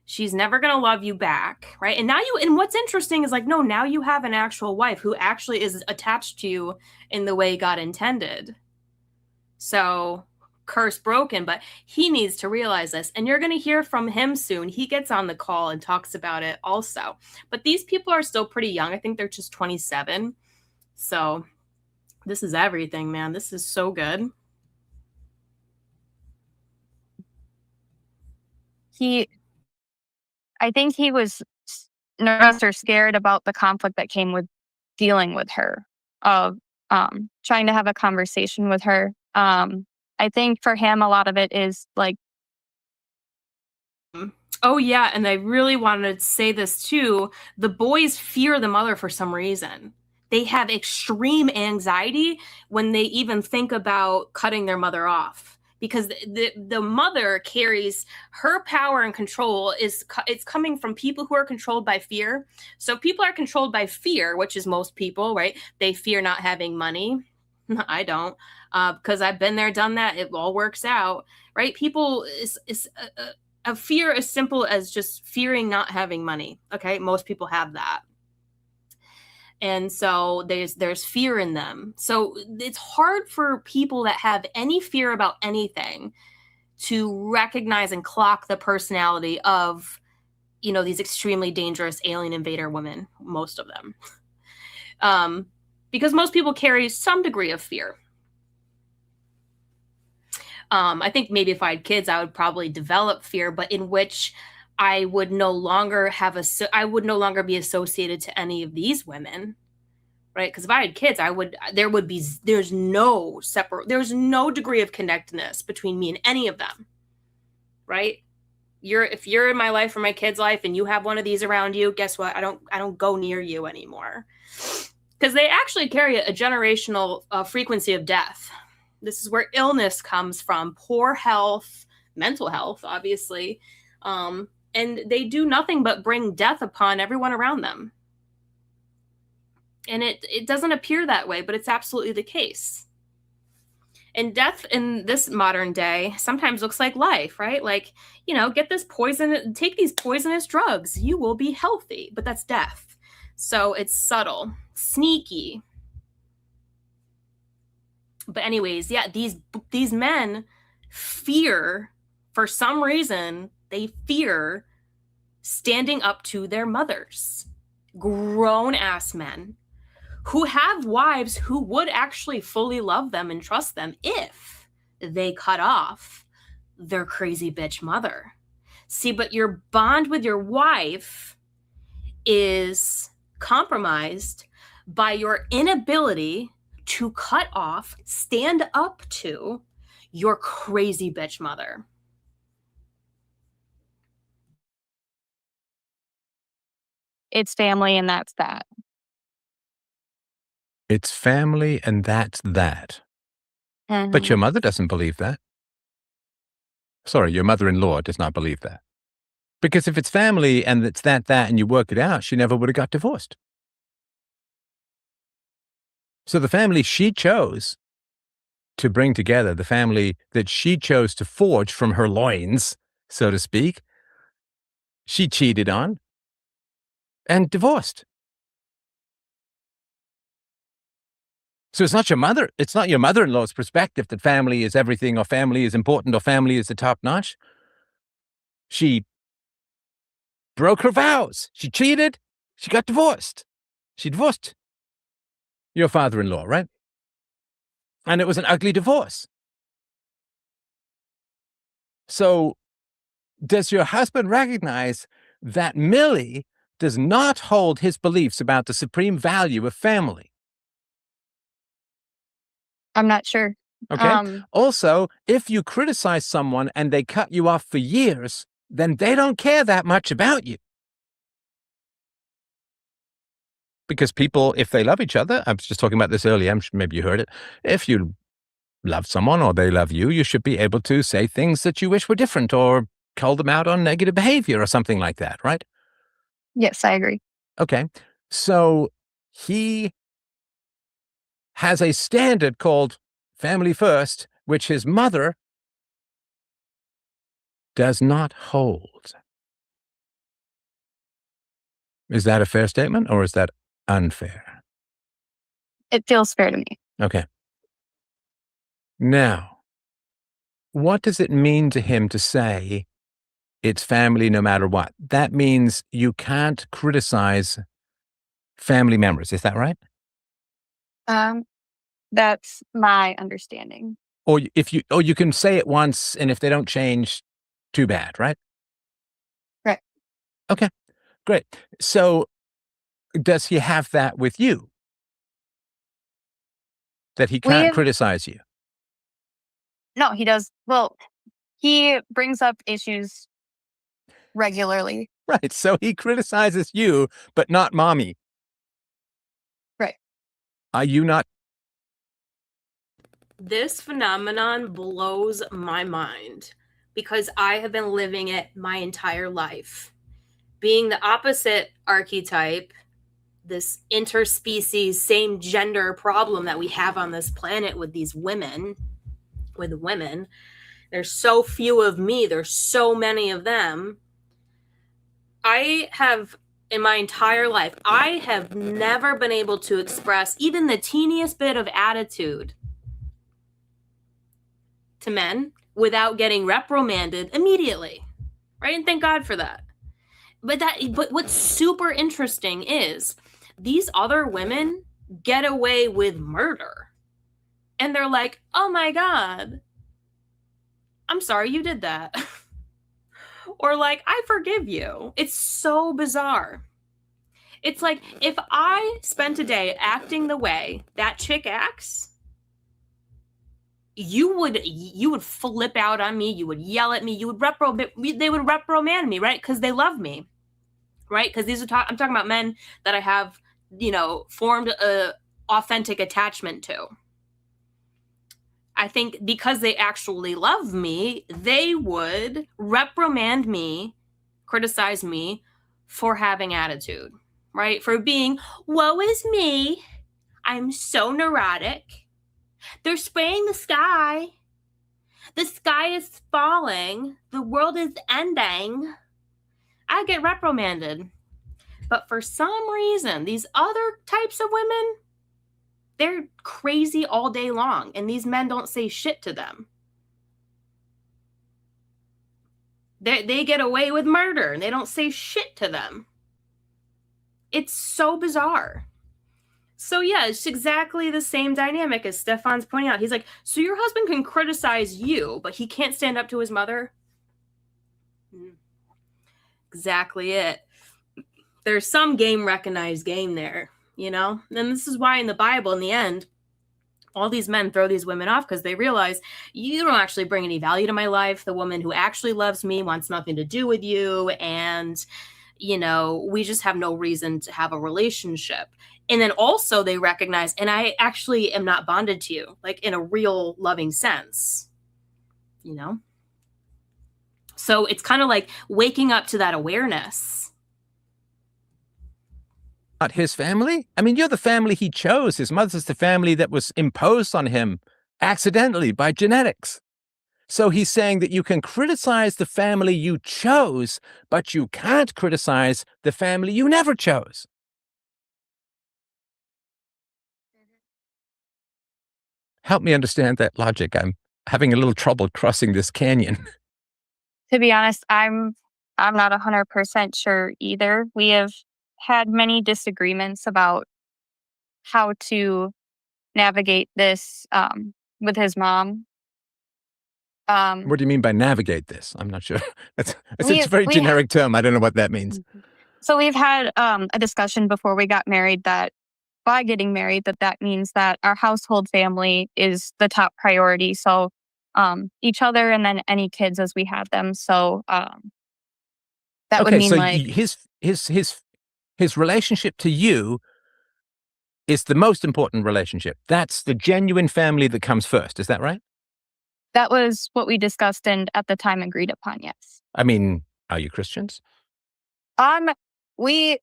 She's never going to love you back, right? And what's interesting is no, now you have an actual wife who actually is attached to you in the way God intended. So curse broken, but he needs to realize this. And you're going to hear from him soon. He gets on the call and talks about it also. But these people are still pretty young. I think they're just 27. So this is everything, man. This is so good. I think he was nervous or scared about the conflict that came with dealing with her, of trying to have a conversation with her. I think for him, a lot of it is oh yeah, and I really wanted to say this too. The boys fear the mother for some reason. They have extreme anxiety when they even think about cutting their mother off, because the mother carries her power and control it's coming from people who are controlled by fear. So people are controlled by fear, which is most people, right? They fear not having money. I don't, because I've been there, done that. It all works out, right? People A fear as simple as just fearing not having money. Okay, most people have that. And so there's fear in them. So it's hard for people that have any fear about anything to recognize and clock the personality of, you know, these extremely dangerous alien invader women, most of them. Because most people carry some degree of fear. I think maybe if I had kids, I would probably develop fear, but in which I would no longer be associated to any of these women, right? Because if I had kids, there's no degree of connectedness between me and any of them, right? If you're in my life or my kid's life and you have one of these around you, guess what? I don't go near you anymore, because they actually carry a generational frequency of death. This is where illness comes from, poor health, mental health, obviously. And they do nothing but bring death upon everyone around them. And it doesn't appear that way, but it's absolutely the case. And death in this modern day sometimes looks like life, right? Like, you know, take these poisonous drugs, you will be healthy, but that's death. So it's subtle, sneaky. But anyways, yeah, these men fear, for some reason, they fear standing up to their mothers, grown ass men who have wives who would actually fully love them and trust them if they cut off their crazy bitch mother. See, but your bond with your wife is compromised by your inability to cut off, stand up to your crazy bitch mother. It's family and that's that. It's family and that's that. Mm-hmm. But your mother doesn't believe that. Sorry, your mother-in-law does not believe that. Because if it's family and it's that, and you work it out, she never would have got divorced. So the family she chose to bring together, the family that she chose to forge from her loins, so to speak, she cheated on and divorced. So it's not your mother-in-law's perspective that family is everything, or family is important, or family is the top notch. She broke her vows. She cheated. She got divorced. She divorced your father-in-law, right? And it was an ugly divorce. So does your husband recognize that Millie does not hold his beliefs about the supreme value of family? I'm not sure. Okay. Also, if you criticize someone and they cut you off for years, then they don't care that much about you. Because people, if they love each other, I was just talking about this earlier, maybe you heard it. If you love someone or they love you, you should be able to say things that you wish were different, or call them out on negative behavior or something like that, right? Yes, I agree. Okay. So he has a standard called family first, which his mother does not hold. Is that a fair statement, or is that unfair? It feels fair to me. Okay. Now, what does it mean to him to say it's family no matter what? That means you can't criticize family members. Is that right? That's my understanding. Or you can say it once, and if they don't change, too bad, right? Right. Okay, great. So does he have that with you? That he can't criticize you? No, he does. Well, he brings up issues regularly. Right. So he criticizes you, but not mommy. Right. Are you not? This phenomenon blows my mind because I have been living it my entire life. Being the opposite archetype, this interspecies, same gender problem that we have on this planet with these women, There's so few of me. There's so many of them. I have, in my entire life, I have never been able to express even the teeniest bit of attitude to men without getting reprimanded immediately. Right? And thank God for that. But what's super interesting is these other women get away with murder. And they're like, oh my God, I'm sorry you did that. Or like, I forgive you. It's so bizarre. It's like, if I spent a day acting the way that chick acts, you would flip out on me. You would yell at me. They would reprimand me, right? Because they love me, right? Because I'm talking about men that I have, formed a authentic attachment to. I think because they actually love me, they would reprimand me, criticize me for having attitude, right? For being, woe is me. I'm so neurotic. They're spraying the sky. The sky is falling. The world is ending. I get reprimanded. But for some reason, these other types of women, they're crazy all day long, and these men don't say shit to them. They get away with murder, and they don't say shit to them. It's so bizarre. So yeah, it's exactly the same dynamic as Stefan's pointing out. He's like, so your husband can criticize you, but he can't stand up to his mother? Exactly it. There's some game recognized game there, And this is why in the Bible, in the end, all these men throw these women off because they realize you don't actually bring any value to my life. The woman who actually loves me wants nothing to do with you. And, we just have no reason to have a relationship. And then also they recognize, and I actually am not bonded to you, like in a real loving sense, So it's kind of like waking up to that awareness. Not his family? I mean, you're the family he chose. His mother's the family that was imposed on him accidentally by genetics. So he's saying that you can criticize the family you chose, but you can't criticize the family you never chose. Help me understand that logic. I'm having a little trouble crossing this canyon. To be honest, I'm not 100% sure either. We have had many disagreements about how to navigate this with his mom. What do you mean by navigate this? I'm not sure. It's a very generic term. I don't know what that means. So we've had a discussion before we got married that by getting married, that means that our household family is the top priority. So each other and then any kids as we have them. So that would mean so like his relationship to you is the most important relationship. That's the genuine family that comes first. Is that right? That was what we discussed and at the time agreed upon, yes. I mean, are you Christians? We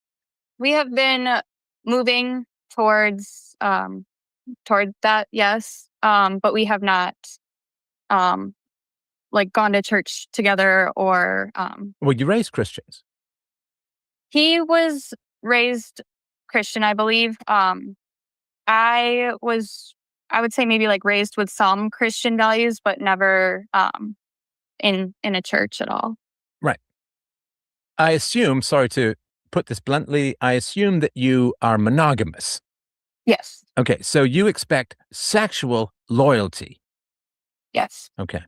have been moving towards that, yes. But we have not gone to church together or Well, you raised Christians. He was raised Christian, I believe. I would say maybe raised with some Christian values, but never in a church at all. Right. I assume, sorry to put this bluntly, I assume that you are monogamous. Yes. Okay, so you expect sexual loyalty. Yes. Okay.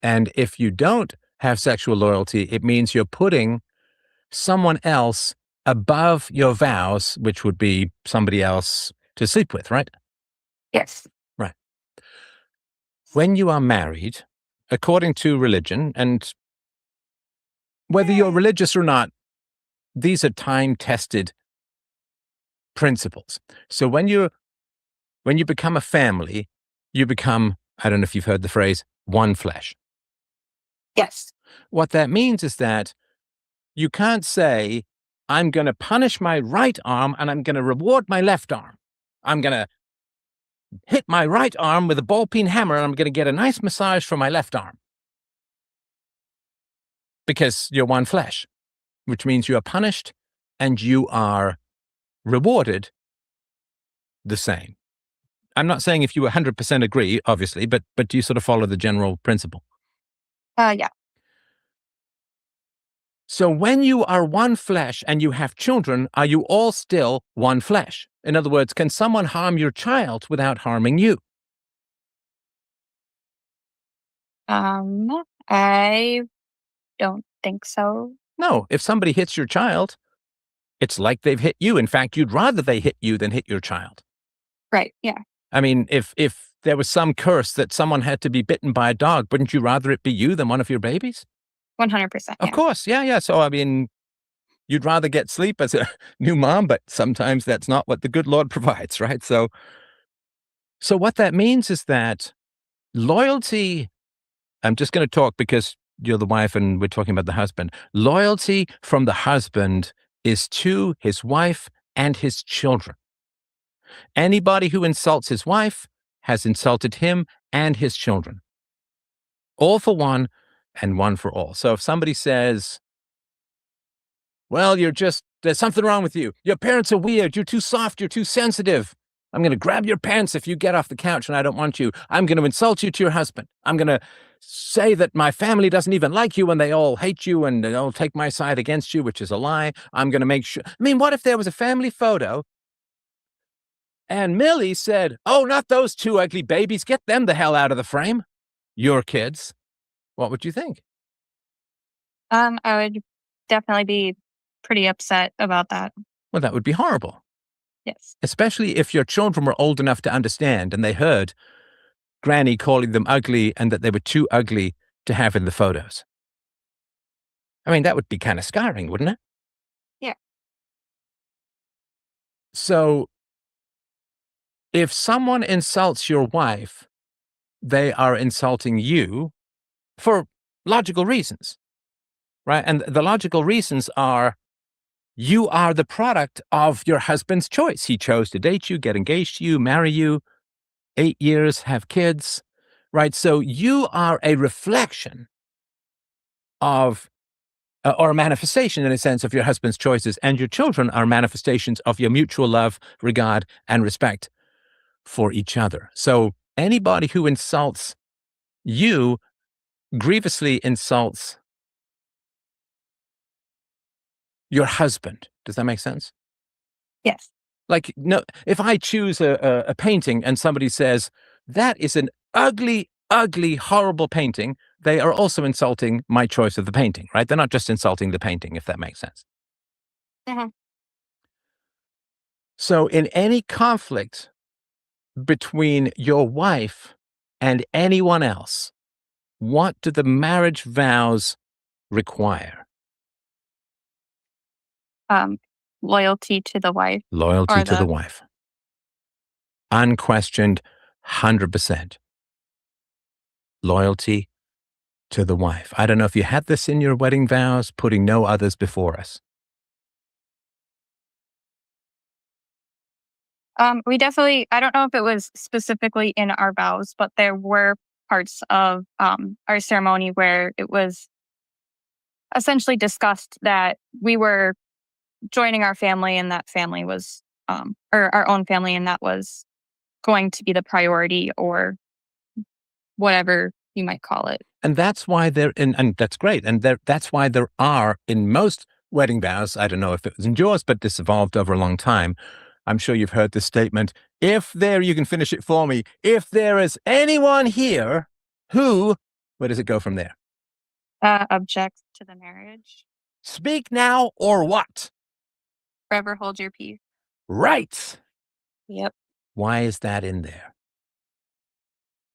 And if you don't have sexual loyalty, it means you're putting someone else above your vows, which would be somebody else to sleep with, right? Yes. Right. When you are married, according to religion, and whether you're religious or not, these are time-tested principles. So when you become a family, you become, I don't know if you've heard the phrase, one flesh. Yes. What that means is that you can't say, I'm going to punish my right arm and I'm going to reward my left arm. I'm going to hit my right arm with a ball peen hammer and I'm going to get a nice massage for my left arm. Because you're one flesh, which means you are punished and you are rewarded the same. I'm not saying if you 100% agree, obviously, but do you sort of follow the general principle? Yeah. So when you are one flesh and you have children, are you all still one flesh? In other words, can someone harm your child without harming you? I don't think so. No, if somebody hits your child, it's like they've hit you. In fact, you'd rather they hit you than hit your child. Right, yeah. I mean, if there was some curse that someone had to be bitten by a dog, wouldn't you rather it be you than one of your babies? 100%. Of course, yeah. So, I mean, you'd rather get sleep as a new mom, but sometimes that's not what the good Lord provides, right? So what that means is that loyalty, I'm just going to talk because you're the wife and we're talking about the husband. Loyalty from the husband is to his wife and his children. Anybody who insults his wife has insulted him and his children. All for one and one for all. So if somebody says, well, there's something wrong with you. Your parents are weird. You're too soft. You're too sensitive. I'm going to grab your pants if you get off the couch and I don't want you. I'm going to insult you to your husband. I'm going to say that my family doesn't even like you and they all hate you and they'll take my side against you, which is a lie. I'm going to make sure. I mean, what if there was a family photo and Millie said, oh, not those two ugly babies. Get them the hell out of the frame. Your kids. What would you think? I would definitely be pretty upset about that. Well, that would be horrible. Yes. Especially if your children were old enough to understand and they heard Granny calling them ugly and that they were too ugly to have in the photos. I mean, that would be kind of scarring, wouldn't it? Yeah. So if someone insults your wife, they are insulting you for logical reasons, right? And the logical reasons are you are the product of your husband's choice. He chose to date you, get engaged to you, marry you, 8 years, have kids, right? So you are a reflection of, or a manifestation in a sense of your husband's choices, and your children are manifestations of your mutual love, regard, and respect for each other. So anybody who insults you grievously insults your husband. Does that make sense? Yes. Like, no, if I choose a painting and somebody says, that is an ugly, ugly, horrible painting, they are also insulting my choice of the painting, right? They're not just insulting the painting, if that makes sense. Mm-hmm. So in any conflict between your wife and anyone else, what do the marriage vows require? Loyalty to the wife. Loyalty to the wife. Unquestioned, 100%. Loyalty to the wife. I don't know if you had this in your wedding vows, putting no others before us. We definitely, I don't know if it was specifically in our vows, but there were parts of our ceremony where it was essentially discussed that we were joining our family and that family was, or our own family, and that was going to be the priority or whatever you might call it. And that's why they're in, and that's great. And that's why there are in most wedding vows, I don't know if it was in yours, but this evolved over a long time. I'm sure you've heard this statement. If there, you can finish it for me. If there is anyone here who, where does it go from there? Object to the marriage. Speak now or what? Forever hold your peace. Right. Yep. Why is that in there?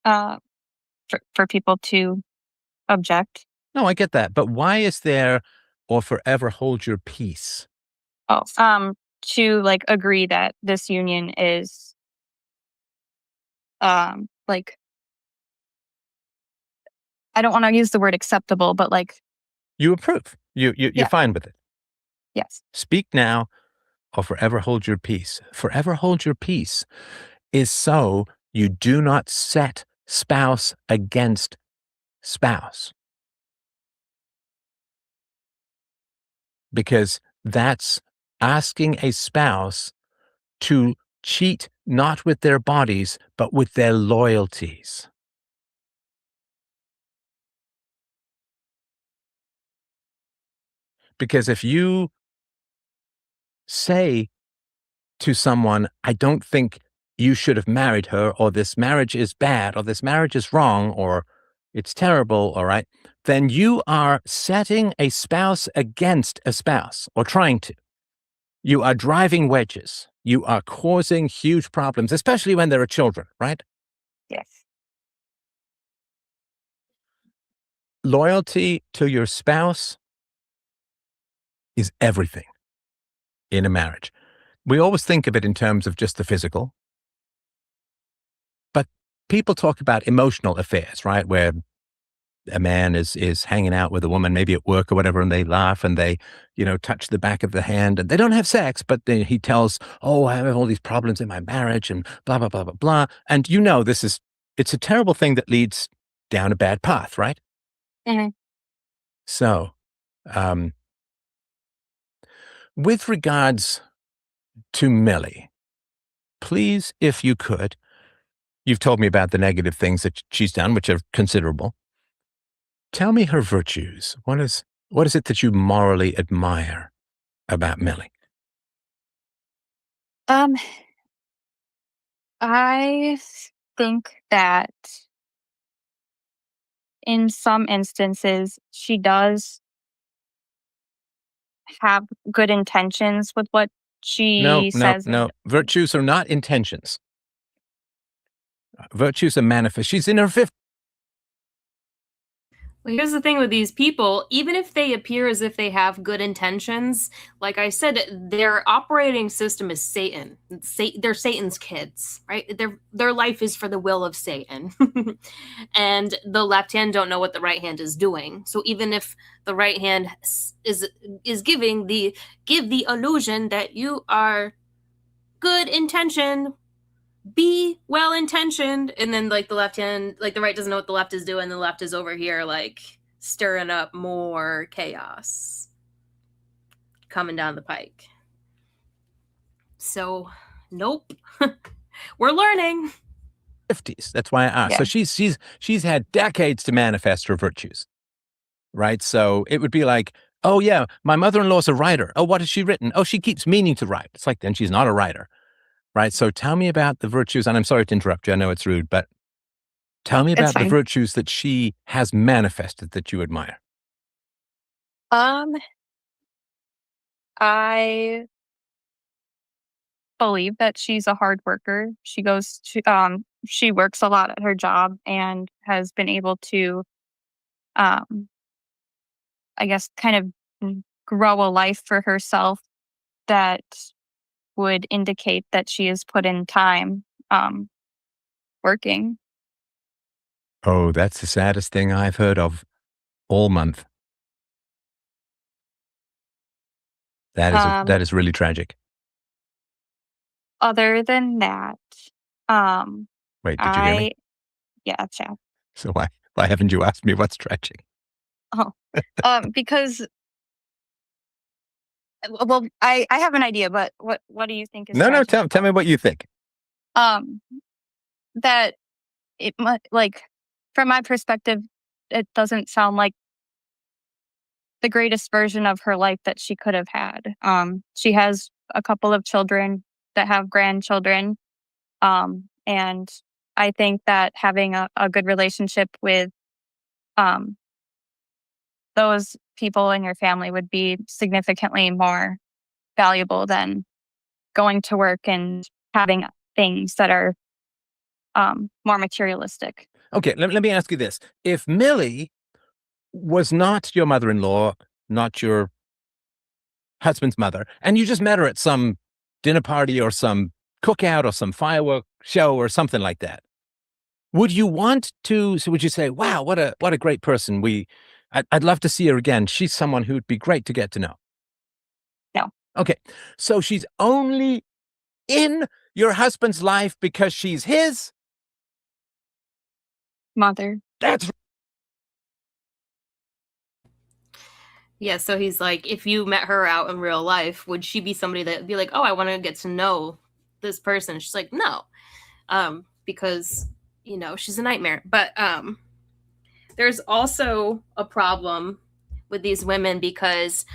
For people to object. No, I get that. But why is there or forever hold your peace? Oh, to like agree that this union is like, I don't want to use the word acceptable, but like you approve. You're fine with it. Yes. Speak now or forever hold your peace. Forever hold your peace is so You do not set spouse against spouse. Because that's asking a spouse to cheat not with their bodies, but with their loyalties. Because if you say to someone, I don't think you should have married her, or this marriage is bad, or this marriage is wrong, or it's terrible, all right, then you are setting a spouse against a spouse, or trying to. You are driving wedges. You are causing huge problems, especially when there are children, right? Yes. Loyalty to your spouse is everything in a marriage. We always think of it in terms of just the physical, but people talk about emotional affairs, right? Where a man is hanging out with a woman, maybe at work or whatever, and they laugh and they, touch the back of the hand, and they don't have sex, but he tells, oh, I have all these problems in my marriage and blah, blah, blah, blah, blah. And it's a terrible thing that leads down a bad path, right? Mhm. So, with regards to Millie, please, if you could, you've told me about the negative things that she's done, which are considerable. Tell me her virtues. What is it that you morally admire about Millie? I think that in some instances she does have good intentions with what she says. No. Virtues are not intentions. Virtues are manifest. She's in her 50s. Well, here's the thing with these people, even if they appear as if they have good intentions, like I said, their operating system is Satan. They're Satan's kids, right? Their life is for the will of Satan. And the left hand don't know what the right hand is doing. So even if the right hand is give the illusion that you are good intentioned, be well intentioned, and then like the left hand, like the right doesn't know what the left is doing, the left is over here like stirring up more chaos coming down the pike. So nope. We're learning. 50s. That's why I asked. Yeah. So she's had decades to manifest her virtues, right? So it would be like, oh yeah, my mother-in-law's a writer. Oh, what has she written? Oh, she keeps meaning to write. It's like, then she's not a writer. Right. So tell me about the virtues, and I'm sorry to interrupt you. I know it's rude, but tell me It's about the fine. virtues that she has manifested that you admire. I believe that she's a hard worker. She works a lot at her job and has been able to, I guess, kind of grow a life for herself that would indicate that she has put in time working. Oh, that's the saddest thing I've heard of all month. That is really tragic. Other than that, Wait, did you hear me? yeah. So why haven't you asked me what's tragic? Oh, because, well, I have an idea, but what do you think is No, tragic? tell me what you think. That it like, from my perspective, it doesn't sound like the greatest version of her life that she could have had. She has a couple of children that have grandchildren, and I think that having a good relationship with those people in your family would be significantly more valuable than going to work and having things that are more materialistic. Okay, let me ask you this. If Millie was not your mother-in-law, not your husband's mother, and you just met her at some dinner party or some cookout or some firework show or something like that, would you say, wow, what a great person. I'd love to see her again. She's someone who'd be great to get to know. No. Okay. So she's only in your husband's life because she's his, Mother. That's Yeah, so he's like, if you met her out in real life, would she be somebody that would be like, oh, I want to get to know this person? She's like, no, because, you know, she's a nightmare. But there's also a problem with these women because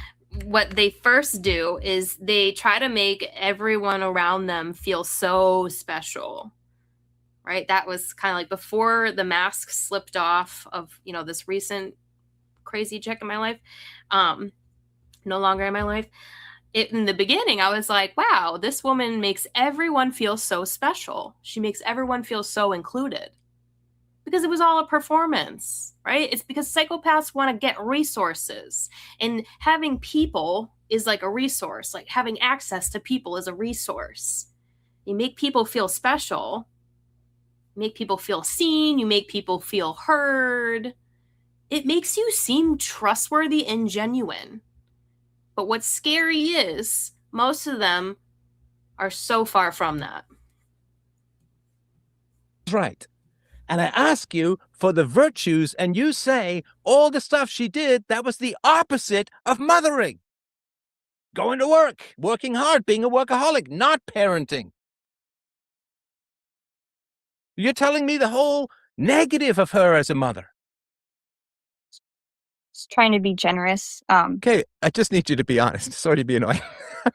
what they first do is they try to make everyone around them feel so special, right? That was kind of like before the mask slipped off of, you know, this recent crazy chick in my life, no longer in my life. In the beginning, I was like, wow, this woman makes everyone feel so special. She makes everyone feel so included because it was all a performance, right? It's because psychopaths want to get resources, and having people is like a resource. Like having access to people is a resource. You make people feel special, make people feel seen, you make people feel heard. It makes you seem trustworthy and genuine. But what's scary is most of them are so far from that. right. And I ask you for the virtues, and you say all the stuff she did, that was the opposite of mothering. Going to work, working hard, being a workaholic, not parenting. You're telling me the whole negative of her as a mother. Just trying to be generous. Okay, I just need you to be honest. Sorry to be annoying.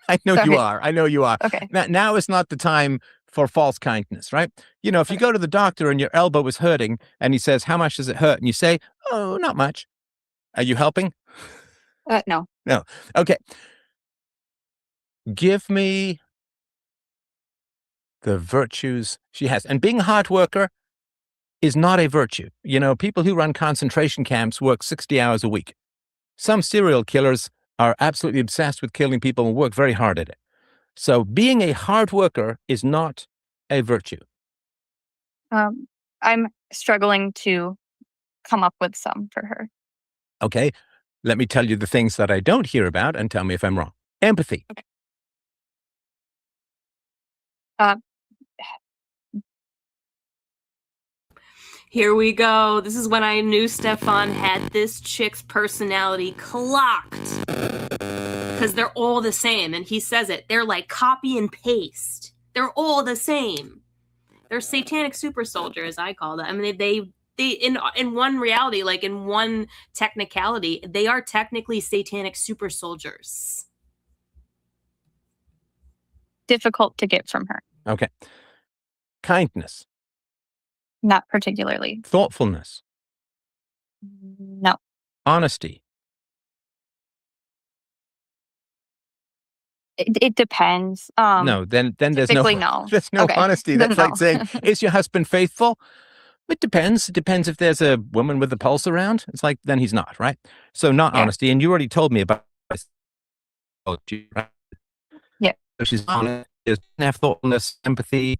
I know you Sorry. are. I know you are. Okay. Now is not the time for false kindness, right? You know, if you go to the doctor and your elbow is hurting and he says, how much does it hurt? And you say, oh, not much. Are you helping? No. No. Okay. Give me the virtues she has. And being a hard worker is not a virtue. You know, people who run concentration camps work 60 hours a week. Some serial killers are absolutely obsessed with killing people and work very hard at it. So being a hard worker is not a virtue. I'm struggling to come up with some for her. Okay. Let me tell you the things that I don't hear about and tell me if I'm wrong. Empathy. Okay. Here we go. This is when I knew Stefan had this chick's personality clocked. Because they're all the same. And he says it. They're like copy and paste. They're all the same. They're satanic super soldiers, I call them. I mean, they in one reality, like in one technicality, they are technically satanic super soldiers. Difficult to get from her. Okay. Kindness. Not particularly. Thoughtfulness. No. Honesty. It depends. No, then there's no, typically no. there's no Okay. honesty. That's No. like saying, is your husband faithful? It depends. It depends if there's a woman with a pulse around. It's like, then he's not, right? So not Yeah. honesty. And you already told me about psychology, right? Yeah. So she's honest, she doesn't have thoughtfulness, empathy.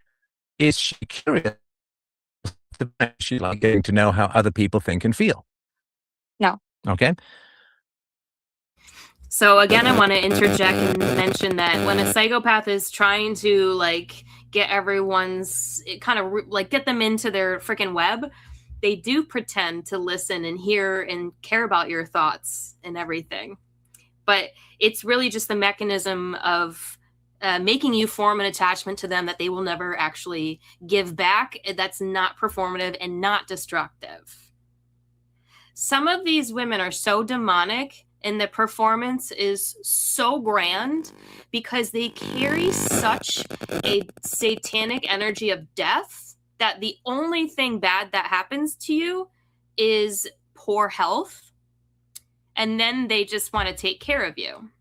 Is she curious? She like getting to know how other people think and feel. No. Okay. So again, I want to interject and mention that when a psychopath is trying to like get everyone's kind of like get them into their freaking web, they do pretend to listen and hear and care about your thoughts and everything. But it's really just the mechanism of making you form an attachment to them that they will never actually give back. That's not performative and not destructive. Some of these women are so demonic and the performance is so grand because they carry such a satanic energy of death that the only thing bad that happens to you is poor health. And then they just want to take care of you.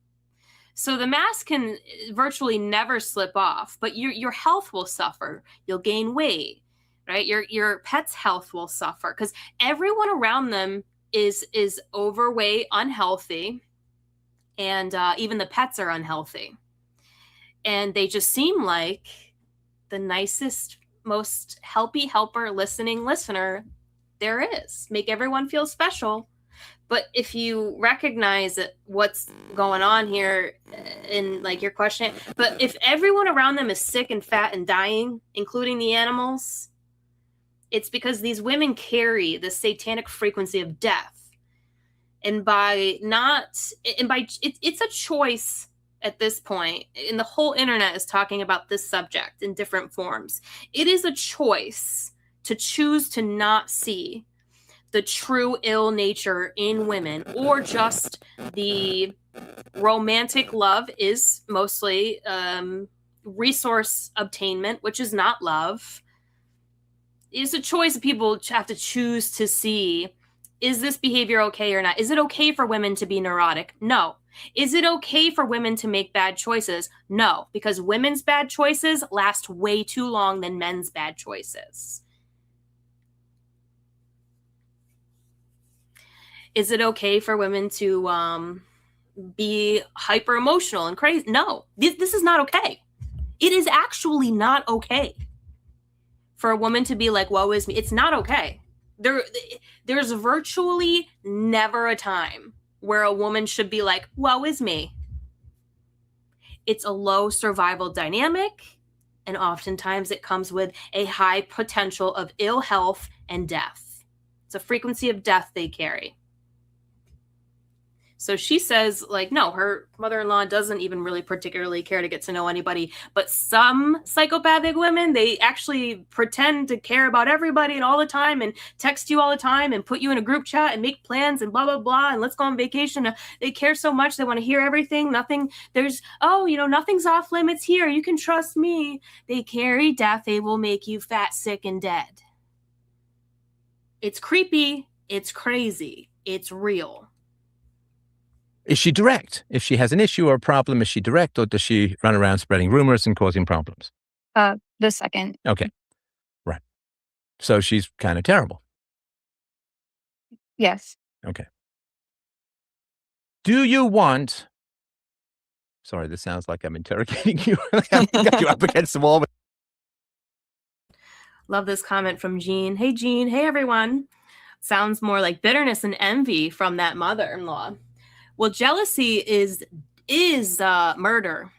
So the mask can virtually never slip off, but your health will suffer. You'll gain weight, right? Your pet's health will suffer because everyone around them is overweight, unhealthy, and even the pets are unhealthy. And they just seem like the nicest, most helper, listener there is. Make everyone feel special. But if you recognize what's going on here in like your question, but if everyone around them is sick and fat and dying, including the animals, It's because these women carry the satanic frequency of death. And it's a choice at this point, and the whole internet is talking about this subject in different forms. It is a choice to choose to not see the true ill nature in women, or just the romantic love is mostly resource obtainment, which is not love. It's a choice people have to choose to see. Is this behavior okay or not? Is it okay for women to be neurotic? No. Is it okay for women to make bad choices? No, because women's bad choices last way too long than men's bad choices. Is it okay for women to be hyper emotional and crazy? No, this is not okay. It is actually not okay for a woman to be like, woe is me. It's not okay. There's virtually never a time where a woman should be like, woe is me. It's a low survival dynamic, and oftentimes it comes with a high potential of ill health and death. It's a frequency of death they carry. So she says, like, no, her mother-in-law doesn't even really particularly care to get to know anybody. But some psychopathic women, they actually pretend to care about everybody and all the time, and text you all the time and put you in a group chat and make plans and blah, blah, blah. And let's go on vacation. They care so much. They want to hear everything. Nothing's off limits here. You can trust me. They carry death. They will make you fat, sick, and dead. It's creepy. It's crazy. It's real. Is she direct? If she has an issue or a problem, is she direct, or does she run around spreading rumors and causing problems? The second. Okay. Right. So she's kind of terrible. Yes. Okay. Do you want... Sorry, this sounds like I'm interrogating you. I got you up against the wall. Love this comment from Jean. Hey, Jean. Hey, everyone. Sounds more like bitterness and envy from that mother-in-law. Well, jealousy is murder.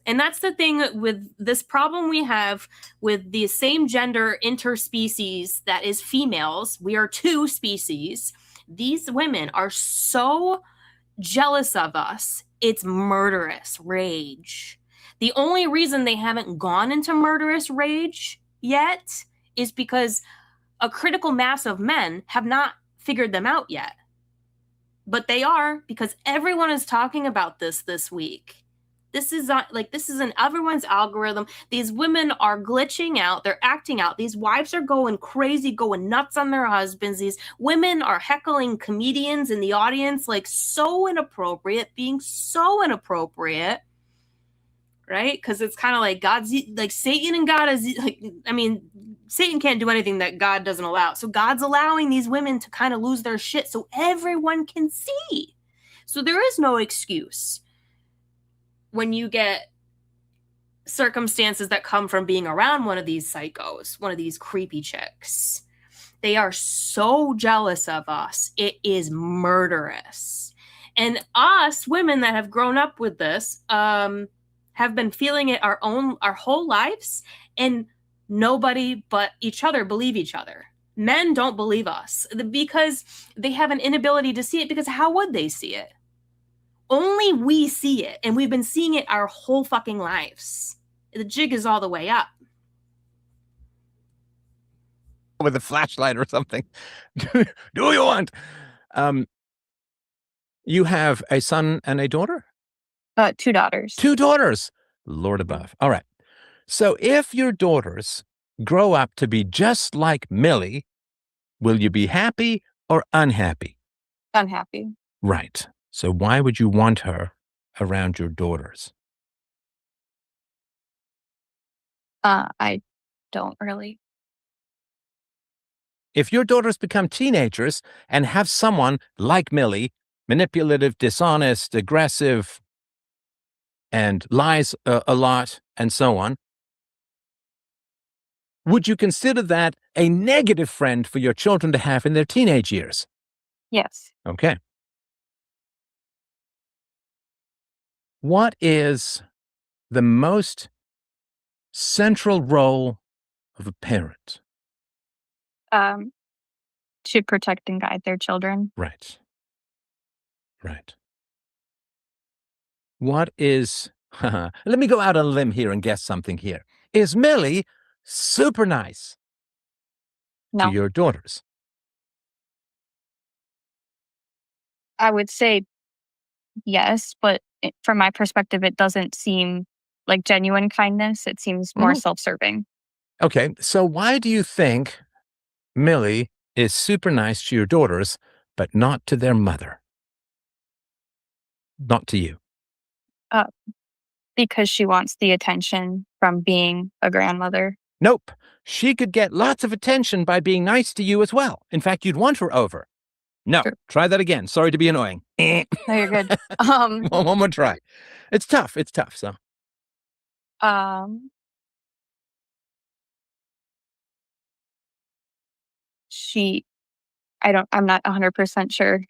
And that's the thing with this problem we have with the same gender interspecies that is females. We are two species. These women are so jealous of us. It's murderous rage. The only reason they haven't gone into murderous rage yet is because a critical mass of men have not figured them out yet. But they are, because everyone is talking about this week. This is in everyone's algorithm. These women are glitching out. They're acting out. These wives are going crazy, going nuts on their husbands. These women are heckling comedians in the audience, like so inappropriate, being so inappropriate. Right? Because it's kind of like God's, like Satan and God is, like, I mean, Satan can't do anything that God doesn't allow. So God's allowing these women to kind of lose their shit so everyone can see. So there is no excuse when you get circumstances that come from being around one of these psychos, one of these creepy chicks. They are so jealous of us. It is murderous. And us women that have grown up with this, have been feeling it our whole lives, and nobody but each other believe each other. Men don't believe us because they have an inability to see it, because how would they see it? Only we see it, and we've been seeing it our whole fucking lives. The jig is all the way up. With a flashlight or something. Do you want? You have a son and a daughter? 2 daughters. 2 daughters. Lord above. All right. So if your daughters grow up to be just like Millie, will you be happy or unhappy? Unhappy. Right. So why would you want her around your daughters? I don't really. If your daughters become teenagers and have someone like Millie, manipulative, dishonest, aggressive, and lies a lot, and so on, would you consider that a negative friend for your children to have in their teenage years? Yes. Okay. What is the most central role of a parent? um, to protect and guide their children. Right. Right. What is, let me go out on a limb here and guess something here. Is Millie super nice No. to your daughters? I would say yes, but from my perspective, it doesn't seem like genuine kindness. It seems more Mhm. self-serving. Okay, so why do you think Millie is super nice to your daughters, but not to their mother? Not to you. Because she wants the attention from being a grandmother. Nope. She could get lots of attention by being nice to you as well. In fact, you'd want her over. No, try that again. Sorry to be annoying. No, you're good. One more try. It's tough. It's tough. So I'm not 100% sure.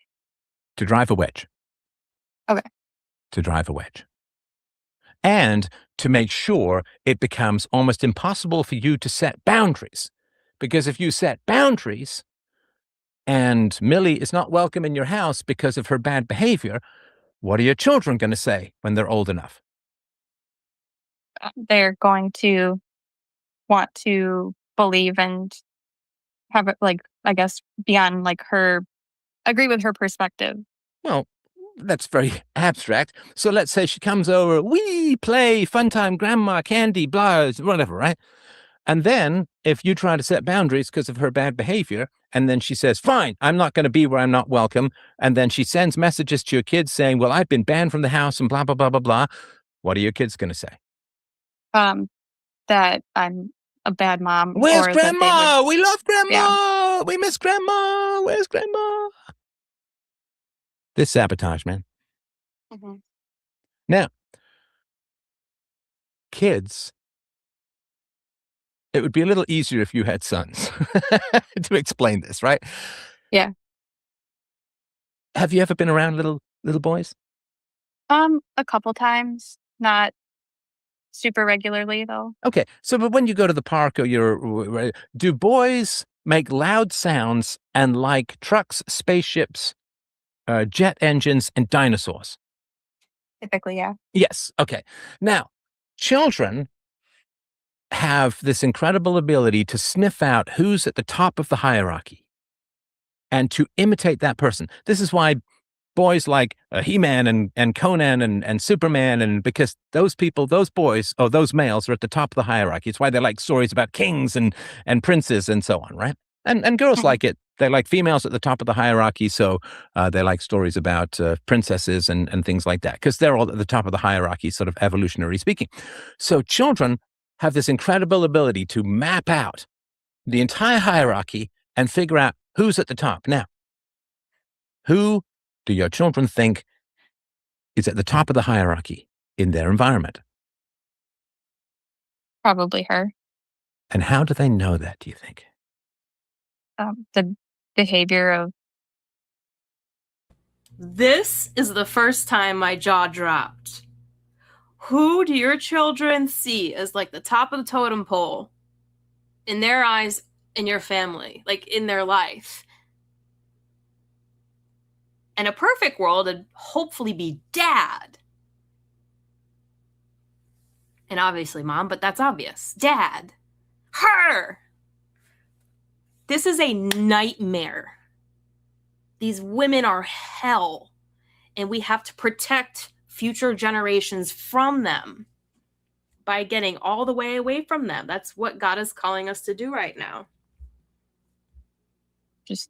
to drive a wedge. Okay. To drive a wedge. And to make sure it becomes almost impossible for you to set boundaries. Because if you set boundaries and Millie is not welcome in your house because of her bad behavior, what are your children going to say when they're old enough? They're going to want to believe and have it, like, I guess, beyond like agree with her perspective. Well, that's very abstract. So let's say she comes over, we play, fun time, grandma, candy, blah, whatever, right? And then if you try to set boundaries because of her bad behavior, and then she says, fine, I'm not going to be where I'm not welcome. And then she sends messages to your kids saying, well, I've been banned from the house and blah, blah, blah, blah, blah. What are your kids going to say? That I'm a bad mom. Where's or that they grandma? would- We love grandma. Yeah. We miss grandma. Where's grandma? This sabotage, man. Mhm. Now, kids, it would be a little easier if you had sons to explain this, right? Yeah. Have you ever been around little boys? A couple times, not super regularly though. Okay, so but when you go to the park or do boys make loud sounds and like trucks, spaceships, jet engines, and dinosaurs? Typically, yeah. Yes. Okay. Now, children have this incredible ability to sniff out who's at the top of the hierarchy and to imitate that person. This is why boys like He-Man and Conan and Superman, and because those people, those boys, or those males are at the top of the hierarchy. It's why they like stories about kings and princes and so on, right? And girls like it. They like females at the top of the hierarchy, so they like stories about princesses and things like that, because they're all at the top of the hierarchy, sort of evolutionary speaking. So children have this incredible ability to map out the entire hierarchy and figure out who's at the top. Now, who do your children think is at the top of the hierarchy in their environment? Probably her. And how do they know that, do you think? The behavior of This is the first time my jaw dropped. Who do your children see as like the top of the totem pole in their eyes, in your family, like in their life? In a perfect world, it'd hopefully be dad. And obviously mom, but that's obvious. Dad. Her. This is a nightmare. These women are hell, and we have to protect future generations from them by getting all the way away from them. That's what God is calling us to do right now. just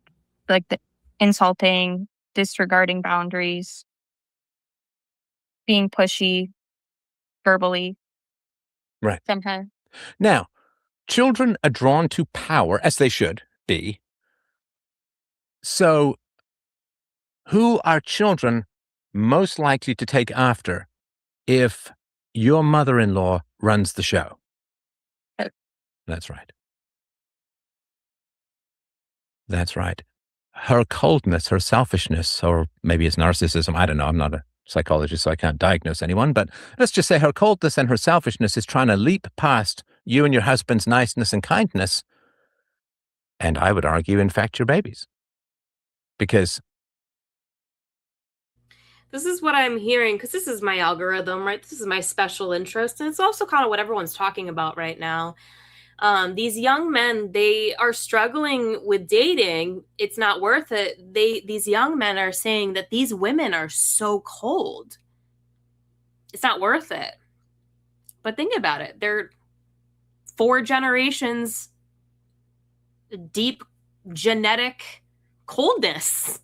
like the insulting, disregarding boundaries, being pushy, verbally. Right. Sometimes. Now, children are drawn to power, as they should be. So, who are children most likely to take after if your mother-in-law runs the show? That's right. That's right. Her coldness, her selfishness, or maybe it's narcissism. I don't know. I'm not a psychologist, so I can't diagnose anyone. But let's just say her coldness and her selfishness is trying to leap past you and your husband's niceness and kindness And I would argue infect your babies. Because This is what I'm hearing, because this is my algorithm, right? This is my special interest. And it's also kind of what everyone's talking about right now. These young men, they are struggling with dating. It's not worth it. These young men are saying that these women are so cold. It's not worth it. But think about it. They're 4 generations deep genetic coldness,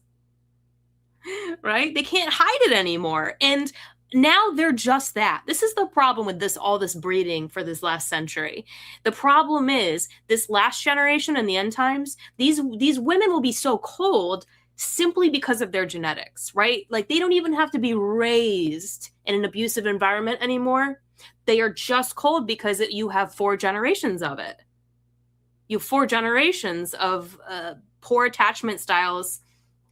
right? They can't hide it anymore. And now they're just that. This is the problem with all this breeding for this last century. The problem is this last generation in the end times, these women will be so cold simply because of their genetics, right? Like they don't even have to be raised in an abusive environment anymore. They are just cold because you have 4 generations of it. You have 4 generations of poor attachment styles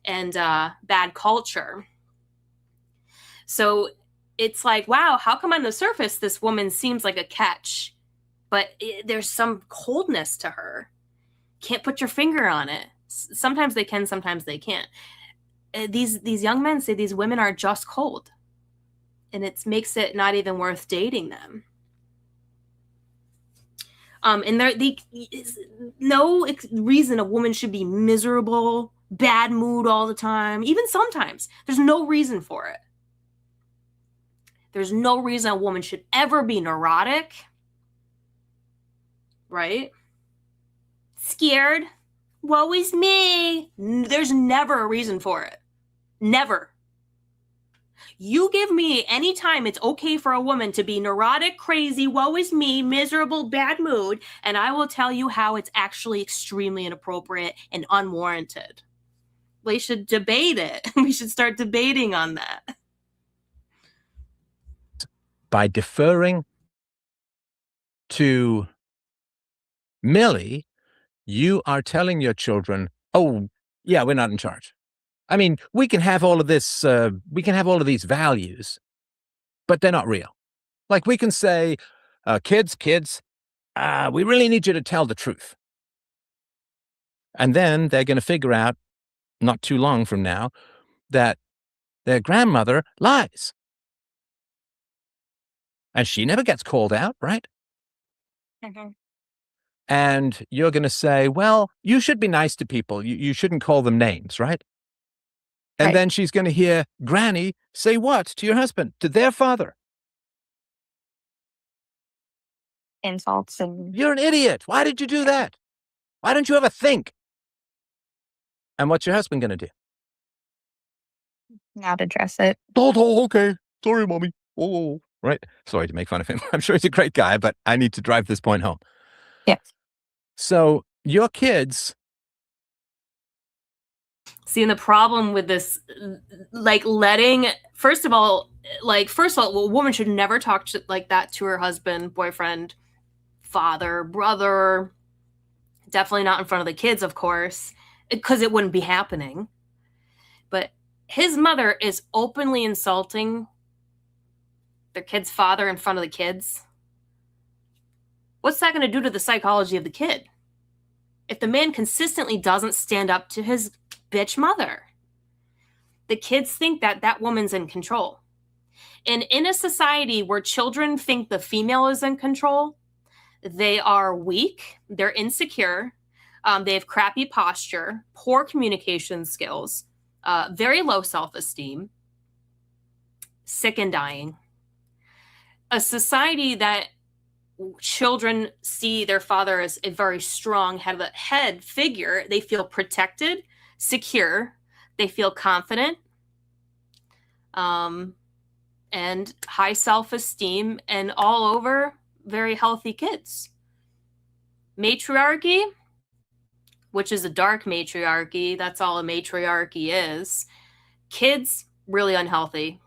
and bad culture. So it's like, wow, how come on the surface this woman seems like a catch, but there's some coldness to her. Can't put your finger on it. Sometimes they can, sometimes they can't. These young men say these women are just cold, and it makes it not even worth dating them. And there is no reason a woman should be miserable, bad mood all the time, even sometimes. There's no reason for it. There's no reason a woman should ever be neurotic, right? Scared. Woe is me. There's never a reason for it. Never. You give me any time it's okay for a woman to be neurotic, crazy, woe is me, miserable, bad mood, and I will tell you how it's actually extremely inappropriate and unwarranted. We should debate it. We should start debating on that. by deferring to Millie, you are telling your children, oh, yeah, we're not in charge. I mean, we can have all of this, we can have all of these values, but they're not real. Like we can say, kids, we really need you to tell the truth. And then they're going to figure out, not too long from now, that their grandmother lies. And she never gets called out, right? Mm-hmm. And you're going to say, well, you should be nice to people. You shouldn't call them names, right? And Right. then she's going to hear Granny say what to your husband, to their father? Insults and You're an idiot. Why did you do that? Why don't you ever think? And what's your husband going to do? not address it. Oh, okay. Sorry, mommy. Oh, right. Sorry to make fun of him. I'm sure he's a great guy, but I need to drive this point home. Yes. So your kids, See, and the problem with this, like letting, first of all, a woman should never talk like that to her husband, boyfriend, father, brother. Definitely not in front of the kids, of course, because it wouldn't be happening. But his mother is openly insulting their kid's father in front of the kids. What's that going to do to the psychology of the kid? If the man consistently doesn't stand up to his bitch mother, the kids think that that woman's in control. And in a society where children think the female is in control, they are weak, they're insecure, they have crappy posture, poor communication skills, very low self-esteem, sick and dying. A society that children see their father as a very strong head figure, they feel protected, secure, they feel confident, and high self-esteem, and all over very healthy kids. Matriarchy, which is a dark matriarchy, that's all a matriarchy is. Kids, really unhealthy,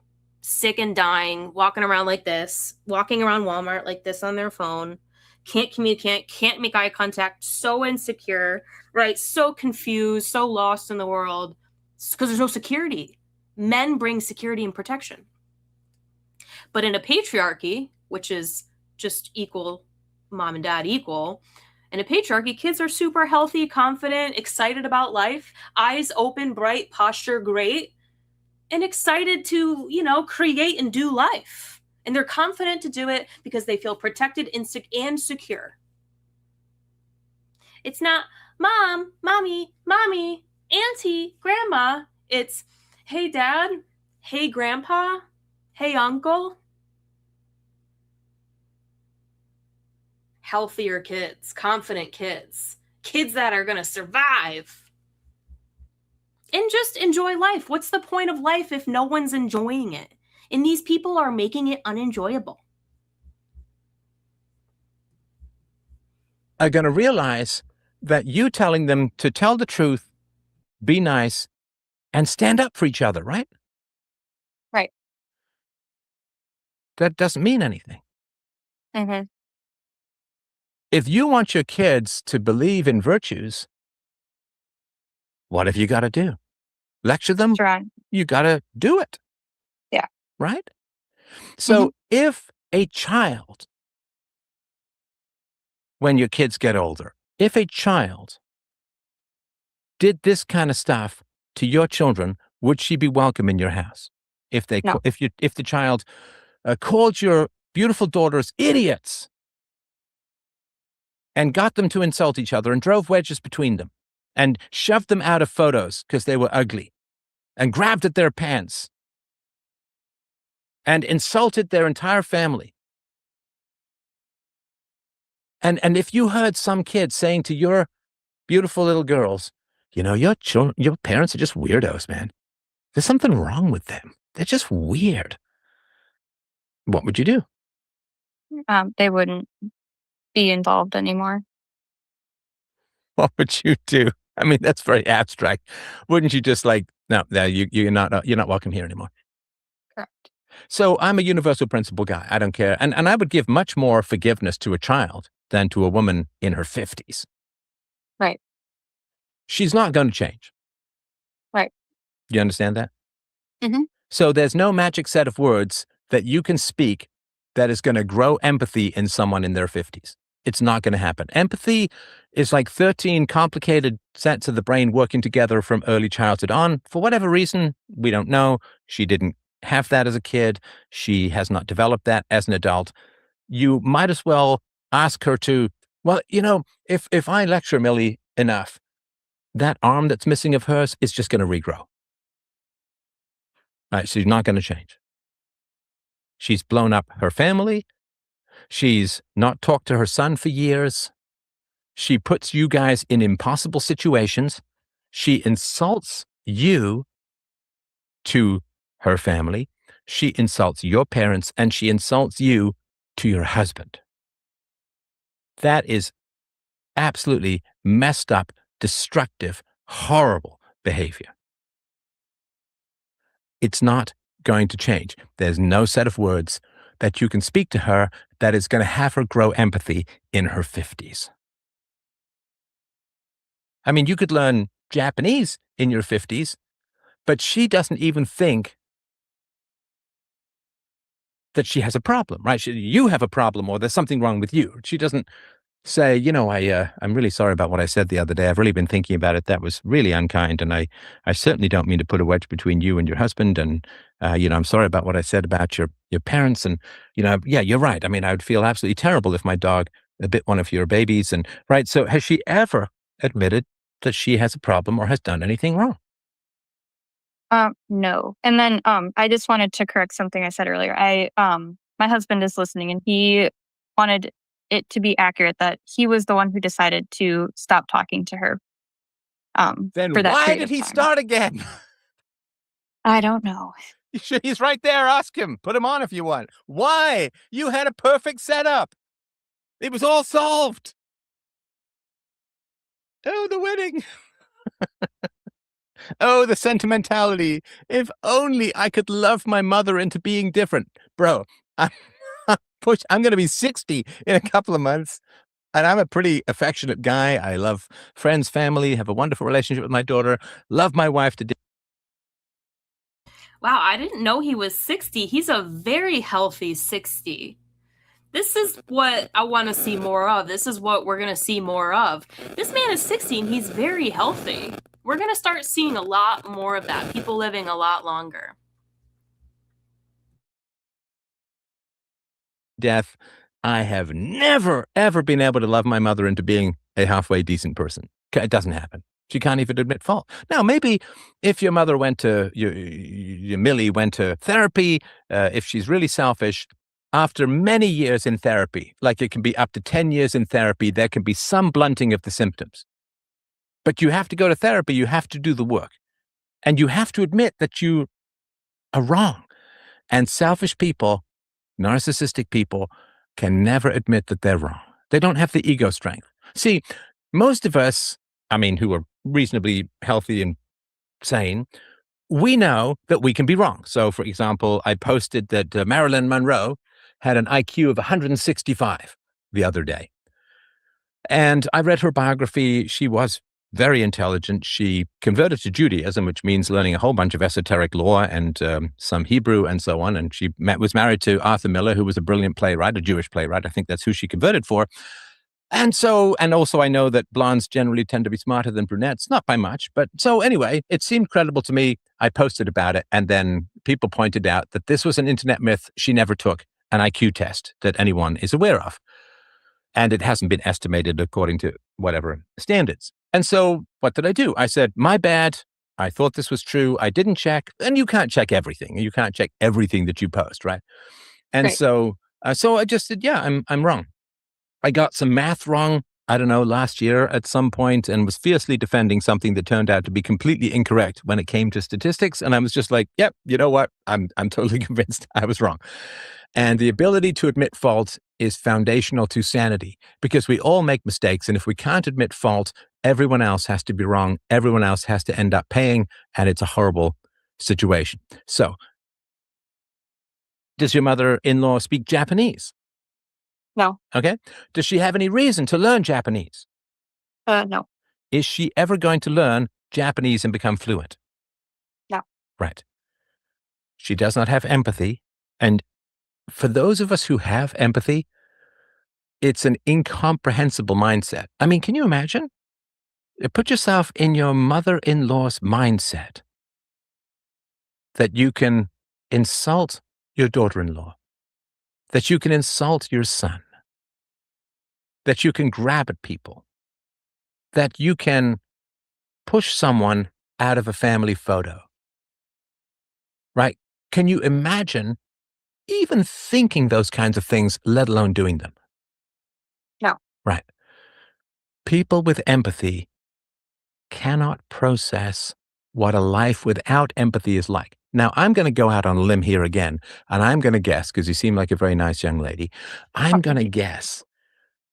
sick and dying, walking around like this, walking around Walmart like this on their phone, can't communicate, can't make eye contact, so insecure, right? So confused, so lost in the world, because there's no security. Men bring security and protection. But in a patriarchy, which is just equal, mom and dad equal, In a patriarchy, kids are super healthy, confident, excited about life, eyes open, bright, posture great, and excited to, create and do life. And they're confident to do it because they feel protected and secure. It's not mom, mommy, auntie, grandma. It's hey, dad, hey, grandpa, hey, uncle. Healthier kids, confident kids, kids that are going to survive and just enjoy life. What's the point of life if no one's enjoying it? And these people are making it unenjoyable. Are going to realize that you telling them to tell the truth, be nice, and stand up for each other, right? Right. That doesn't mean anything. Mm-hmm. If you want your kids to believe in virtues, what have you got to do? Lecture them? You got to do it. Yeah. Right? So if a child, when your kids get older, if a child did this kind of stuff to your children, would she be welcome in your house? If they, No. if the child called your beautiful daughters idiots and got them to insult each other and drove wedges between them and shoved them out of photos because they were ugly and grabbed at their pants and insulted their entire family. And if you heard some kid saying to your beautiful little girls, your parents are just weirdos, man. There's something wrong with them. They're just weird. What would you do? They wouldn't be involved anymore. What would you do? I mean, that's very abstract. Wouldn't you just no, you're not welcome here anymore? Correct. So I'm a universal principle guy. I don't care. And I would give much more forgiveness to a child than to a woman in her 50s. Right. She's not going to change. Right. You understand that? Mm-hmm. So there's no magic set of words that you can speak that is going to grow empathy in someone in their 50s. It's not going to happen. Empathy is like 13 complicated sets of the brain working together from early childhood on. For whatever reason, we don't know. She didn't have that as a kid. She has not developed that as an adult. You might as well ask her to, if I lecture Millie enough, that arm that's missing of hers is just going to regrow. Right, she's not going to change. She's blown up her family. She's not talked to her son for years. She puts you guys in impossible situations. She insults you to her family. She insults your parents, and she insults you to your husband. That is absolutely messed up, destructive, horrible behavior. It's not going to change. There's no set of words that you can speak to her that is going to have her grow empathy in her 50s. I mean, you could learn Japanese in your 50s, but she doesn't even think that she has a problem, right? You have a problem, or there's something wrong with you. She doesn't say, I'm really sorry about what I said the other day. I've really been thinking about it. That was really unkind. And I certainly don't mean to put a wedge between you and your husband. And, I'm sorry about what I said about your parents. And, yeah, you're right. I mean, I would feel absolutely terrible if my dog bit one of your babies. And right. So has she ever admitted that she has a problem or has done anything wrong? No. And then I just wanted to correct something I said earlier. My husband is listening, and he wanted it to be accurate that he was the one who decided to stop talking to her. Then for that why period did of he time. start again? I don't know. He's right there. Ask him. Put him on if you want. Why? You had a perfect setup. It was all solved. Oh, the wedding. Oh, the sentimentality. If only I could love my mother into being different. Bro, I'm going to be 60 in a couple of months. And I'm a pretty affectionate guy. I love friends, family, have a wonderful relationship with my daughter, love my wife to death. Wow, I didn't know he was 60. He's a very healthy 60. This is what I want to see more of. This is what we're going to see more of. This man is 16. He's very healthy. We're going to start seeing a lot more of that. People living a lot longer. Death, I have never, ever been able to love my mother into being a halfway decent person. It doesn't happen. She can't even admit fault. Now, maybe if your mother went to, your Millie went to therapy, if she's really selfish, after many years in therapy, like it can be up to 10 years in therapy, there can be some blunting of the symptoms. But you have to go to therapy, you have to do the work. And you have to admit that you are wrong. And selfish people, narcissistic people, can never admit that they're wrong. They don't have the ego strength. See, most of us, I mean, who are reasonably healthy and sane, we know that we can be wrong. So, for example, I posted that Marilyn Monroe had an IQ of 165 the other day. And I read her biography. She was very intelligent. She converted to Judaism, which means learning a whole bunch of esoteric law and some Hebrew and so on. And she was married to Arthur Miller, who was a brilliant playwright, a Jewish playwright. I think that's who she converted for. And also I know that blondes generally tend to be smarter than brunettes, not by much. But so anyway, it seemed credible to me. I posted about it. And then people pointed out that this was an internet myth. She never took an IQ test that anyone is aware of. And it hasn't been estimated according to whatever standards. And so what did I do? I said, my bad. I thought this was true. I didn't check. And you can't check everything. You can't check everything that you post, right? And Right. so I just said, yeah, I'm wrong. I got some math wrong, I don't know, last year at some point, and was fiercely defending something that turned out to be completely incorrect when it came to statistics. And I was just like, yep, you know what? I'm totally convinced I was wrong. And the ability to admit fault is foundational to sanity, because we all make mistakes. And if we can't admit fault, everyone else has to be wrong. Everyone else has to end up paying. And it's a horrible situation. So, does your mother-in-law speak Japanese? No. Okay. Does she have any reason to learn Japanese? No. Is she ever going to learn Japanese and become fluent? No. Right. She does not have empathy. And for those of us who have empathy, it's an incomprehensible mindset. I mean, can you imagine? Put yourself in your mother-in-law's mindset that you can insult your daughter-in-law, that you can insult your son, that you can grab at people, that you can push someone out of a family photo, right? Can you imagine even thinking those kinds of things, let alone doing them? No. Right. People with empathy cannot process what a life without empathy is like. Now, I'm going to go out on a limb here again, and I'm going to guess, because you seem like a very nice young lady, I'm going to guess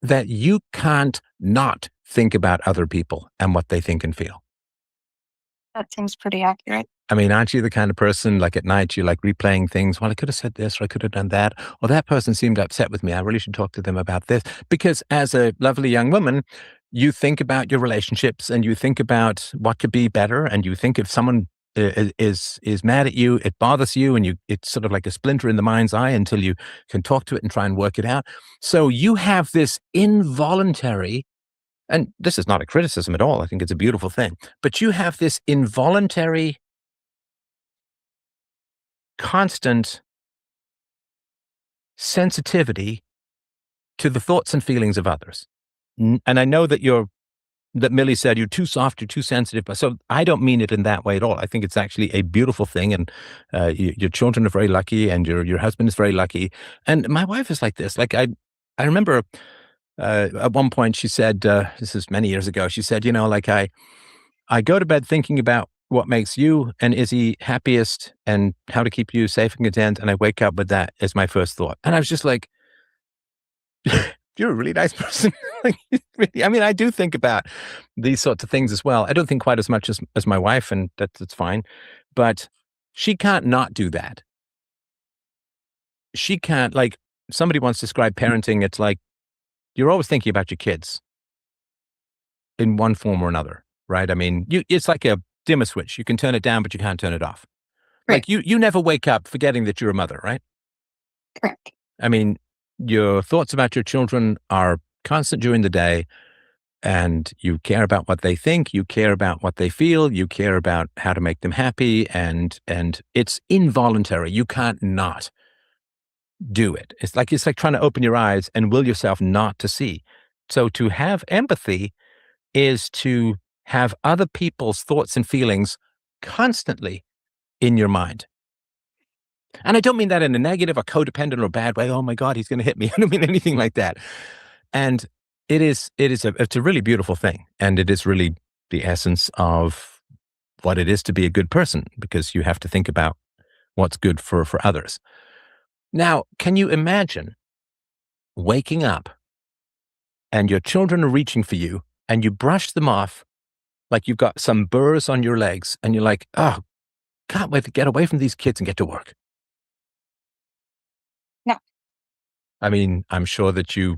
that you can't not think about other people and what they think and feel. That seems pretty accurate. I mean, aren't you the kind of person, like at night, you like replaying things? Well, I could have said this, or I could have done that. Or that person seemed upset with me. I really should talk to them about this. Because as a lovely young woman, you think about your relationships and you think about what could be better. And you think if someone is mad at you, it bothers you, and it's sort of like a splinter in the mind's eye until you can talk to it and try and work it out. So you have this involuntary, and this is not a criticism at all, I think it's a beautiful thing, but you have this involuntary, constant sensitivity to the thoughts and feelings of others. And I know that that Millie said you're too soft, you're too sensitive, but so I don't mean it in that way at all. I think it's actually a beautiful thing, and your children are very lucky, and your husband is very lucky. And my wife is like this. Like I remember at one point she said, this is many years ago, she said, like I go to bed thinking about what makes you and Izzy happiest and how to keep you safe and content, and I wake up with that as my first thought. And I was just like, you're a really nice person. Really, I mean, I do think about these sorts of things as well. I don't think quite as much as my wife, and that's fine. But she can't not do that. She can't, like, somebody once described parenting, it's like you're always thinking about your kids in one form or another, right? I mean, it's like a dimmer switch. You can turn it down, but you can't turn it off. Right. Like you never wake up forgetting that you're a mother, right? Correct. I mean, your thoughts about your children are constant during the day, and you care about what they think, you care about what they feel, you care about how to make them happy, and it's involuntary. You can't not do it. It's like trying to open your eyes and will yourself not to see. So to have empathy is to have other people's thoughts and feelings constantly in your mind. And I don't mean that in a negative or codependent or bad way. Oh my God, he's going to hit me. I don't mean anything like that. And it's a really beautiful thing. And it is really the essence of what it is to be a good person, because you have to think about what's good for others. Now, can you imagine waking up and your children are reaching for you and you brush them off like you've got some burrs on your legs and you're like, oh, can't wait to get away from these kids and get to work? No. I mean, I'm sure that you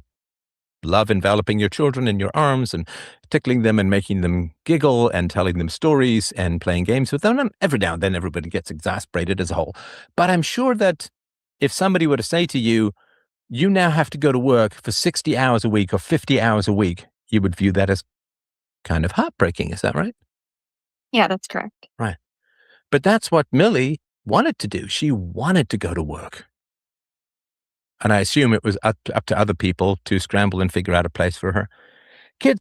love enveloping your children in your arms and tickling them and making them giggle and telling them stories and playing games with them. And every now and then everybody gets exasperated as a whole. But I'm sure that if somebody were to say to you, you now have to go to work for 60 hours a week or 50 hours a week, you would view that as kind of heartbreaking. Is that right? Yeah, that's correct. Right. But that's what Millie wanted to do. She wanted to go to work. And I assume it was up to other people to scramble and figure out a place for her. Kid.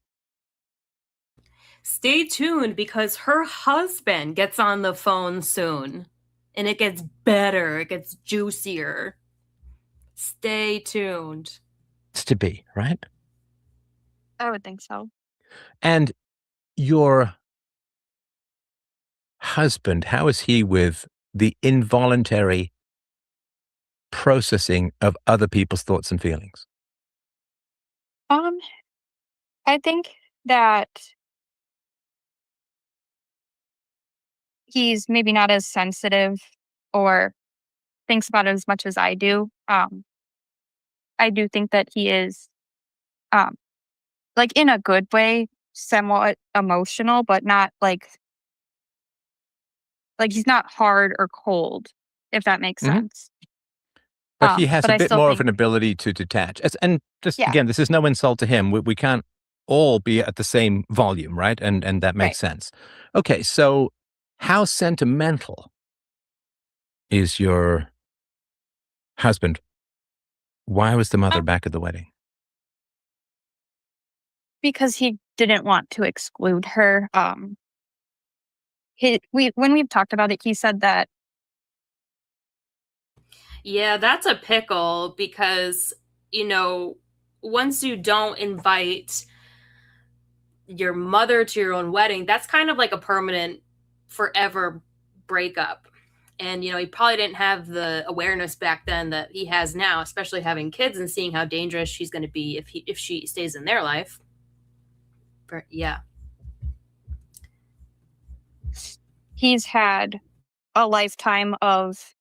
Stay tuned, because her husband gets on the phone soon. And it gets better. It gets juicier. Stay tuned. It's to be, right? I would think so. And your husband, how is he with the involuntary processing of other people's thoughts and feelings? I think that he's maybe not as sensitive or thinks about it as much as I do. I do think that he is, like in a good way, somewhat emotional, but not like he's not hard or cold, if that makes sense. But he has but a I bit still more think- of an ability to detach. And just, Yeah. again, this is no insult to him. We can't all be at the same volume, right? And that makes sense. Okay, so how sentimental is your husband? Why was the mother back at the wedding? Because he didn't want to exclude her. When we've talked about it, he said that Yeah, that's a pickle, because, once you don't invite your mother to your own wedding, that's kind of like a permanent, forever breakup. And, he probably didn't have the awareness back then that he has now, especially having kids and seeing how dangerous she's going to be if she stays in their life. But yeah. he's had a lifetime of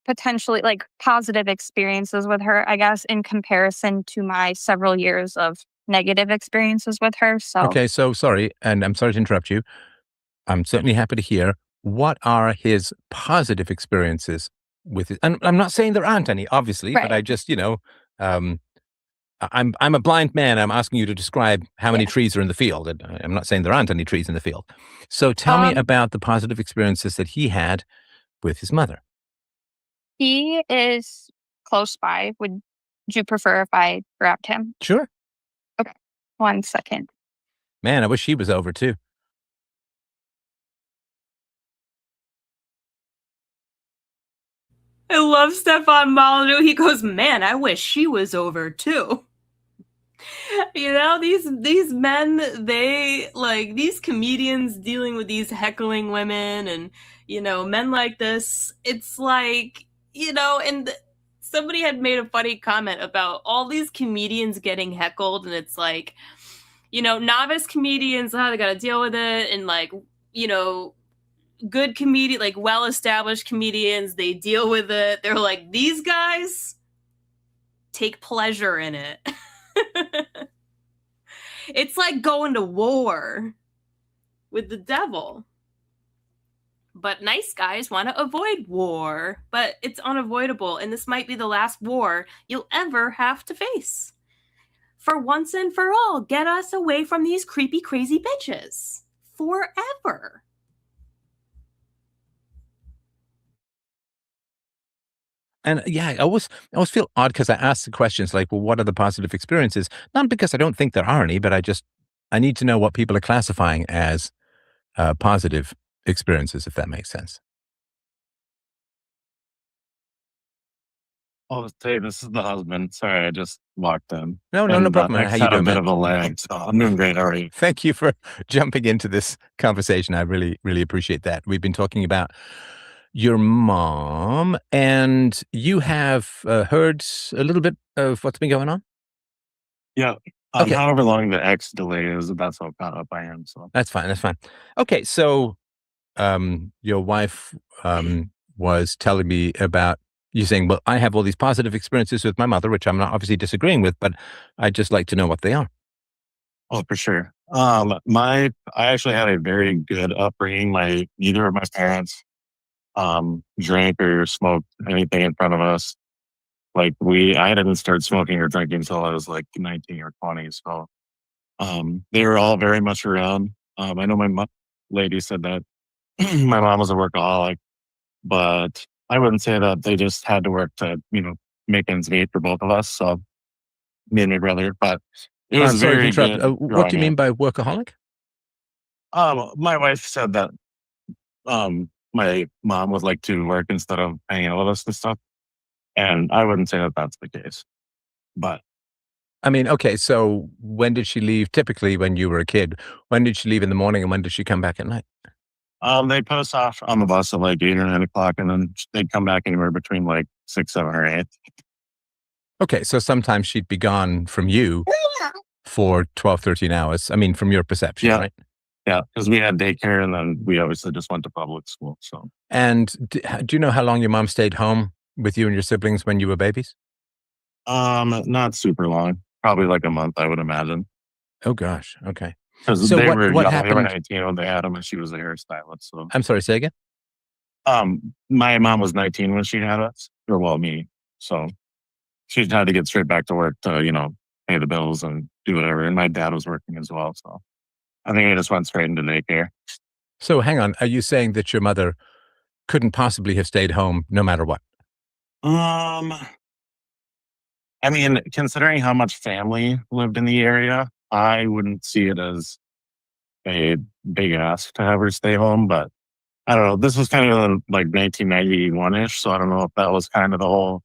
potentially like positive experiences with her, I guess, in comparison to my several years of negative experiences with her. So Okay, so sorry, and I'm sorry to interrupt you. I'm certainly happy to hear. What are his positive experiences with it? And I'm not saying there aren't any, obviously, but I just, I'm a blind man. I'm asking you to describe how many trees are in the field. And I'm not saying there aren't any trees in the field. So tell me about the positive experiences that he had with his mother. he is close by. Would you prefer if I grabbed him? Sure. Okay. 1 second. Man, I wish he was over too. I love Stefan Molyneux. He goes, man, I wish she was over too. These men, they like these comedians dealing with these heckling women and, men like this. It's like, and somebody had made a funny comment about all these comedians getting heckled. And it's like, novice comedians, how they got to deal with it. And like, good comedian, like well-established comedians, they deal with it. They're like, these guys take pleasure in it. It's like going to war with the devil. But nice guys want to avoid war. But it's unavoidable, and this might be the last war you'll ever have to face. For once and for all, get us away from these creepy, crazy bitches. Forever. And yeah, I always feel odd because I ask the questions like, well, what are the positive experiences? Not because I don't think there are any, but I need to know what people are classifying as positive experiences, if that makes sense. Oh, hey, this is the husband. Sorry, I just walked in. No problem. I How you had a doing, bit man? of a lag, so I'm doing great. How are you? Thank you for jumping into this conversation. I really, really appreciate that. We've been talking about your mom, and you have heard a little bit of what's been going on? Yeah. Okay. However long the X delay is, that's how caught up I am. So That's fine. Okay, so your wife was telling me about you saying, well, I have all these positive experiences with my mother, which I'm not obviously disagreeing with, but I'd just like to know what they are. Oh, for sure. I actually had a very good upbringing. Neither of my parents drank or smoked anything in front of us. I didn't start smoking or drinking until I was like 19 or 20. So they were all very much around. I know my lady said that my mom was a workaholic, but I wouldn't say that. They just had to work to, make ends meet for both of us. So me and my brother, but it was Sorry to very interrupt. good. What do you growing mean up. by workaholic? My wife said that my mom would like to work instead of hanging out with us and stuff. And I wouldn't say that that's the case. But I mean, okay, so when did she leave? Typically, when you were a kid, when did she leave in the morning and when did she come back at night? they put us off on the bus at like 8 or 9 o'clock, and then they'd come back anywhere between like 6, 7, or 8. Okay, so sometimes she'd be gone from you for 12, 13 hours. I mean, from your perception, Yeah. right? Yeah, because we had daycare, and then we obviously just went to public school. So And do you know how long your mom stayed home with you and your siblings when you were babies? not super long, probably like a month, I would imagine. Oh gosh, okay. Because So they what were what young. They were happened? 19 when they had him, and she was a hairstylist. So I'm sorry, say again? my mom was 19 when she had us, or well, me. So she had to get straight back to work to, pay the bills and do whatever. And my dad was working as well. So I think I just went straight into daycare. So hang on, are you saying that your mother couldn't possibly have stayed home no matter what? I mean, considering how much family lived in the area, I wouldn't see it as a big ask to have her stay home. But I don't know. This was kind of in like 1991-ish. So I don't know if that was kind of the whole,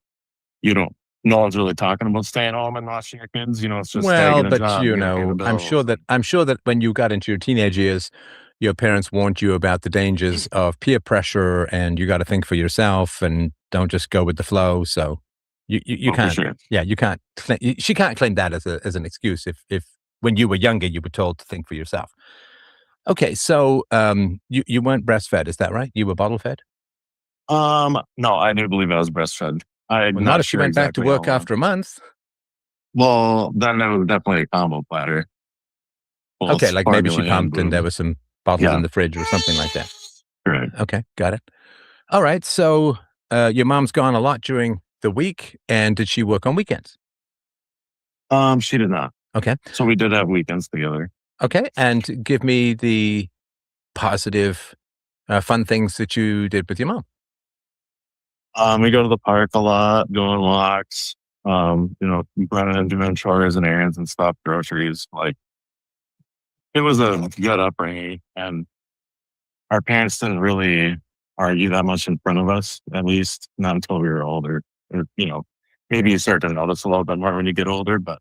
no one's really talking about staying home and watching your kids. It's just Well, taking a but job, you pay the know, I'm sure bills. that when you got into your teenage years, your parents warned you about the dangers of peer pressure, and you got to think for yourself and don't just go with the flow. So you For can't, sure. yeah, you can't. She can't claim that as an excuse if when you were younger you were told to think for yourself. Okay, so you weren't breastfed, is that right? You were bottle fed? No, I do believe I was breastfed. I'm Well, not not if she sure went back to exactly how work long. after a month. Well, then it was definitely a combo platter. Both Okay, like maybe she formula and pumped and there boob. was some bottles Yeah. in the fridge or something like that. Right. Okay, got it. All right, so your mom's gone a lot during the week, and did she work on weekends? She did not. Okay. So we did have weekends together. Okay, and give me the positive, fun things that you did with your mom. We go to the park a lot, go on walks, running and doing chores and errands and stuff, groceries. Like, it was a good upbringing, and our parents didn't really argue that much in front of us, at least not until we were older. Or, maybe you start to notice a little bit more when you get older, but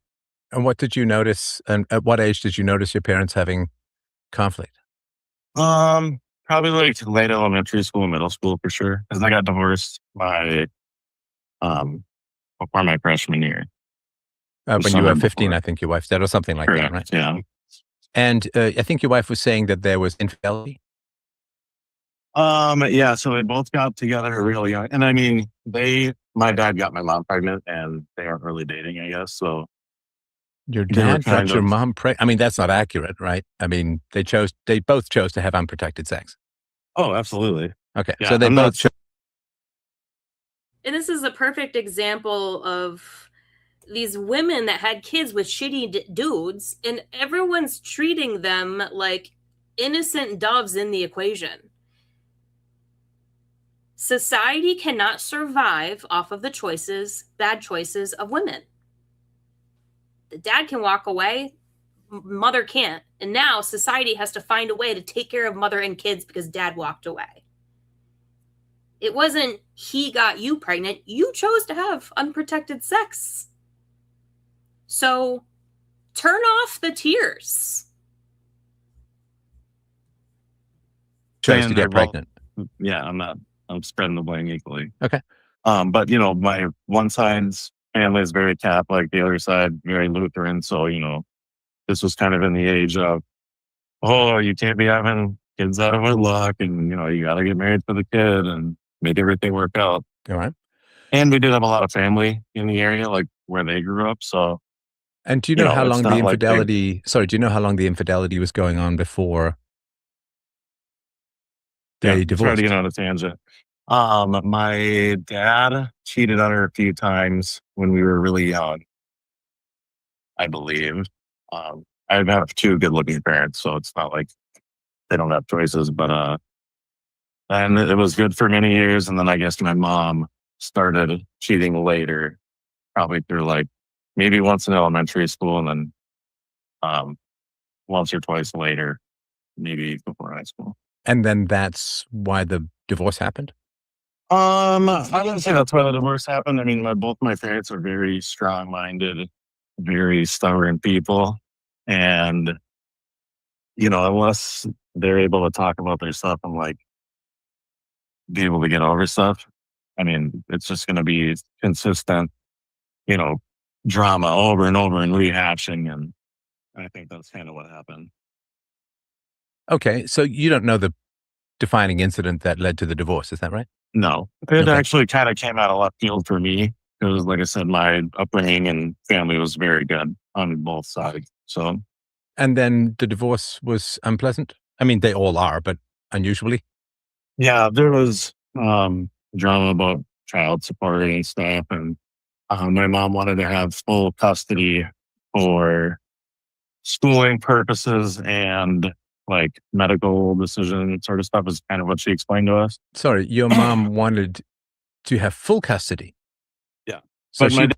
And what did you notice, and at what age did you notice your parents having conflict? probably like late elementary school, middle school for sure. Because I got divorced before my freshman year. The When you summer were 15, before. I think your wife said, or something like that, Correct. right? Yeah. And I think your wife was saying that there was infidelity. Yeah, so they both got together real young. And I mean, my dad got my mom pregnant, and they aren't really dating, I guess. So Your they were dad got kind your of, mom pregnant. I mean, that's not accurate, right? I mean, they both chose to have unprotected sex. oh, absolutely. Okay, Yeah, so they I'm both not chose. And this is a perfect example of these women that had kids with shitty dudes, and everyone's treating them like innocent doves in the equation. Society cannot survive off of the bad choices of women. The dad can walk away, mother can't. And now society has to find a way to take care of mother and kids because dad walked away. It wasn't he got you pregnant. You chose to have unprotected sex. So turn off the tears. Chose to saying get they're both- pregnant. Yeah, I'm spreading the blame equally. Okay. But my one side's family is very Catholic, the other side very Lutheran. So, this was kind of in the age of, oh, you can't be having kids out of wedlock, and you got to get married for the kid and make everything work out. All right. And we did have a lot of family in the area, like where they grew up. So, And do you know how it's long the not like they- infidelity? Sorry, do you know how long the infidelity was going on before they Sorry divorced? to get on a tangent. My dad cheated on her a few times when we were really young, I believe. I have two good-looking parents, so it's not like they don't have choices. But and it was good for many years, and then I guess my mom started cheating later, probably through like maybe once in elementary school, and then once or twice later, maybe before high school. And then that's why the divorce happened? I wouldn't say that's why the divorce happened. I mean, both my parents are very strong-minded, very stubborn people, and unless they're able to talk about their stuff and like be able to get over stuff, I mean, it's just going to be consistent, drama over and over and rehashing, and I think that's kind of what happened. Okay, so you don't know the defining incident that led to the divorce, is that right? No, it actually kind of came out of left field for me. Because, like I said, my upbringing and family was very good on both sides. So, And then the divorce was unpleasant? I mean, they all are, but unusually? yeah, there was drama about child support and stuff. And my mom wanted to have full custody for schooling purposes and like medical decision sort of stuff is kind of what she explained to us. Sorry, your mom wanted to have full custody. Yeah. So But my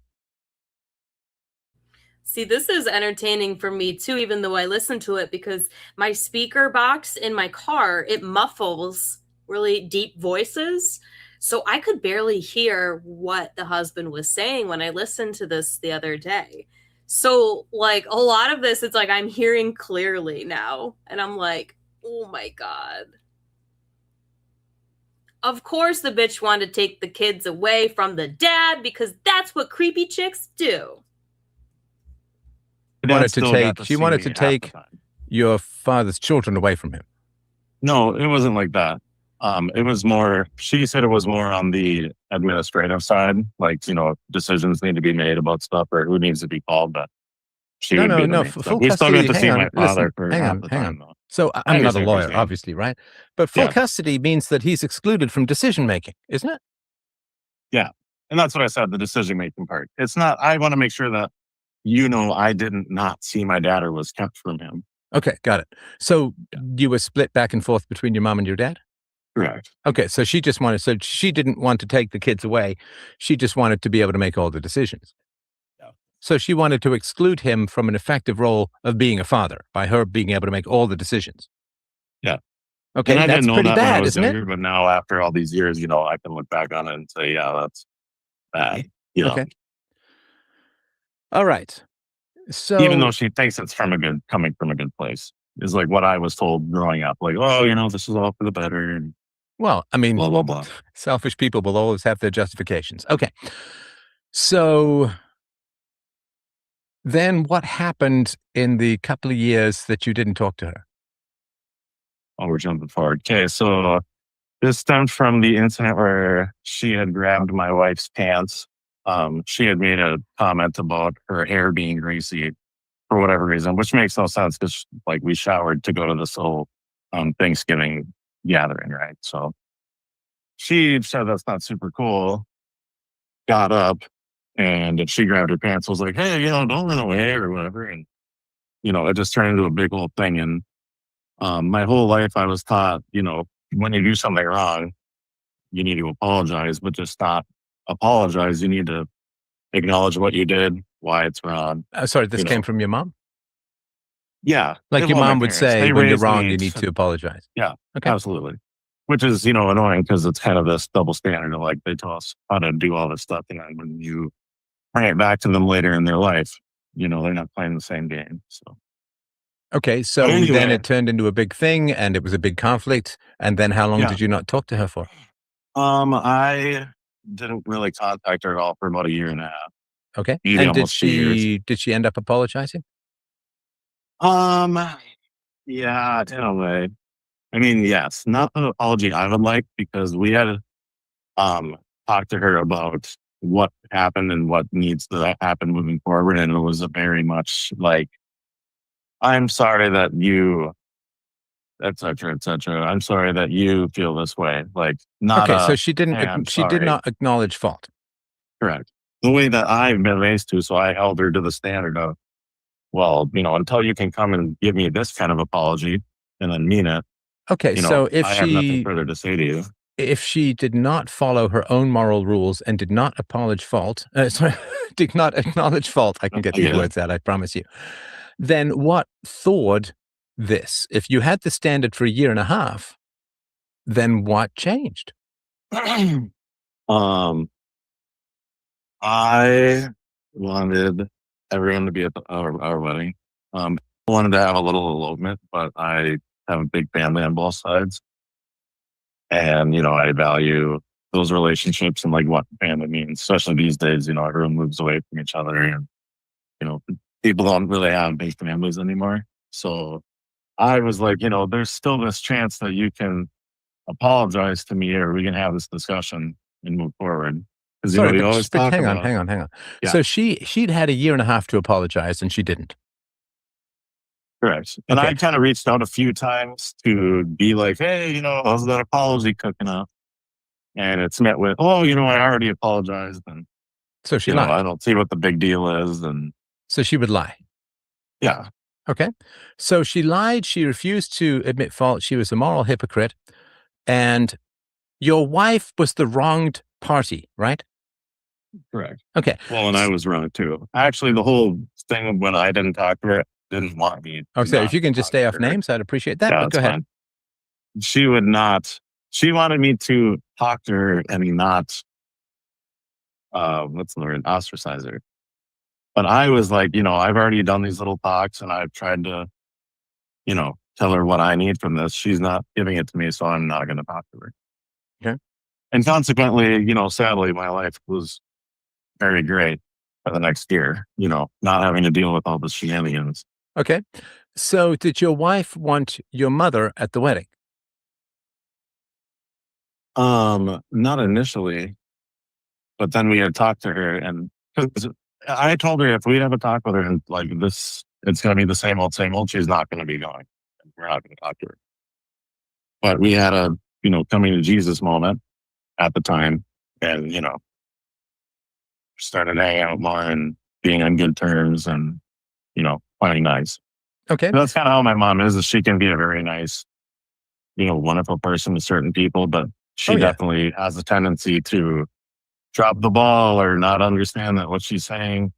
See, this is entertaining for me too, even though I listen to it, because my speaker box in my car, it muffles really deep voices. So I could barely hear what the husband was saying when I listened to this the other day. So like a lot of this, it's like I'm hearing clearly now. And I'm like, oh my God. Of course the bitch wanted to take the kids away from the dad because that's what creepy chicks do. She wanted to take your father's children away from him. No, it wasn't like that. It was more, she said it was more on the administrative side, like, decisions need to be made about stuff or who needs to be called, but she would be the main stuff. We still got to see my father for half the time, though. So I I'm not a understand what you're lawyer, saying. obviously, right? But full Yeah. custody means that he's excluded from decision making, isn't it? Yeah. And that's what I said, the decision-making part. It's not, I want to make sure that, I didn't not see my dad or was kept from him. Okay, got it. So you were split back and forth between your mom and your dad? Correct. Okay, so she didn't want to take the kids away. She just wanted to be able to make all the decisions. Yeah. So she wanted to exclude him from an effective role of being a father by her being able to make all the decisions. Yeah. Okay, And I that's didn't know pretty that when I bad, was isn't younger, it? but now after all these years, I can look back on it and say, yeah, that's bad. Okay. All right. So Even though she thinks it's coming from a good place, is like what I was told growing up. Like, oh, this is all for the better. And well, I mean, blah, blah, blah. selfish people will always have their justifications. Okay. So then what happened in the couple of years that you didn't talk to her? Oh, we're jumping forward. Okay, so this stemmed from the incident where she had grabbed my wife's pants. She had made a comment about her hair being greasy for whatever reason, which makes no sense because we showered to go to this whole Thanksgiving gathering, right? So she said that's not super cool, got up, and she grabbed her pants, was like, hey, don't run away or whatever. And, it just turned into a big old thing. And my whole life I was taught, when you do something wrong, you need to apologize, but just not apologize. You need to acknowledge what you did, why it's wrong. Sorry, this came from your mom? Yeah. Like your Well, my mom would parents, say, they when you're raised wrong, me you need to apologize. Yeah, Okay. absolutely. Which is, annoying because it's kind of this double standard of like they tell us how to do all this stuff. And then when you bring it back to them later in their life, they're not playing the same game. So, Okay, so then anyway. it turned into a big thing and it was a big conflict. And then how long Yeah. did you not talk to her for? I didn't really contact her at all for about a year and a half. Okay. Maybe And did almost 2 years. she end up apologizing? Yeah, in a way. I mean, yes, not the apology I would like because we had talked to her about what happened and what needs to happen moving forward, and it was a very much like, I'm sorry that you, et cetera, et cetera. I'm sorry that you feel this way. Like, not Okay, so a, she didn't. hey, I'm She did sorry. not acknowledge fault. Correct. The way that I've been raised to, so I held her to the standard of, well, until you can come and give me this kind of apology and then mean it, Okay, so if I have nothing she further to say to you. did not follow her own moral rules and did not acknowledge fault, did not acknowledge fault, I can get these Yeah. words out, I promise you. Then what thawed this? If you had the standard for a year and a half, then what changed? I wanted everyone to be at our wedding. I wanted to have a little elopement, but I have a big family on both sides. And, I value those relationships and like what family means, especially these days, everyone moves away from each other and, people don't really have big families anymore. So I was like, there's still this chance that you can apologize to me or we can have this discussion and move forward. Because, Sorry, we but always but talk hang about. on. Yeah. So she'd had a year and a half to apologize and she didn't. Correct. And Okay. I kind of reached out a few times to be like, hey, how's that apology cooking up? And it's met with, oh, I already apologized. And, So she lied. I don't see what the big deal is. And So she would lie. yeah, Okay. So she lied. She refused to admit fault. She was a moral hypocrite. And your wife was the wronged party, right? correct. Okay. Well, and I was wrong too. Actually, the whole thing of when I didn't talk to her, didn't want me. Oh, to so not if you can just talk stay to off her. names, I'd appreciate that. Yeah, But go that's ahead. fine. She would not. She wanted me to talk to her and not, what's the word, ostracize her. But I was like, I've already done these little talks and I've tried to, tell her what I need from this. She's not giving it to me, so I'm not going to talk to her. Okay. And consequently, sadly, my life was very great for the next year, not having to deal with all the shenanigans. Okay. So did your wife want your mother at the wedding? Not initially, but then we had talked to her and because I told her if we have a talk with her and like this, it's going to be the same old, she's not going to be going. We're not going to talk to her. But we had a, coming to Jesus moment at the time and, started hanging out more and being on good terms and, playing nice. Okay. That's kind of how my mom is she can be a very nice, wonderful person to certain people, but she definitely has a tendency to drop the ball or not understand that what she's saying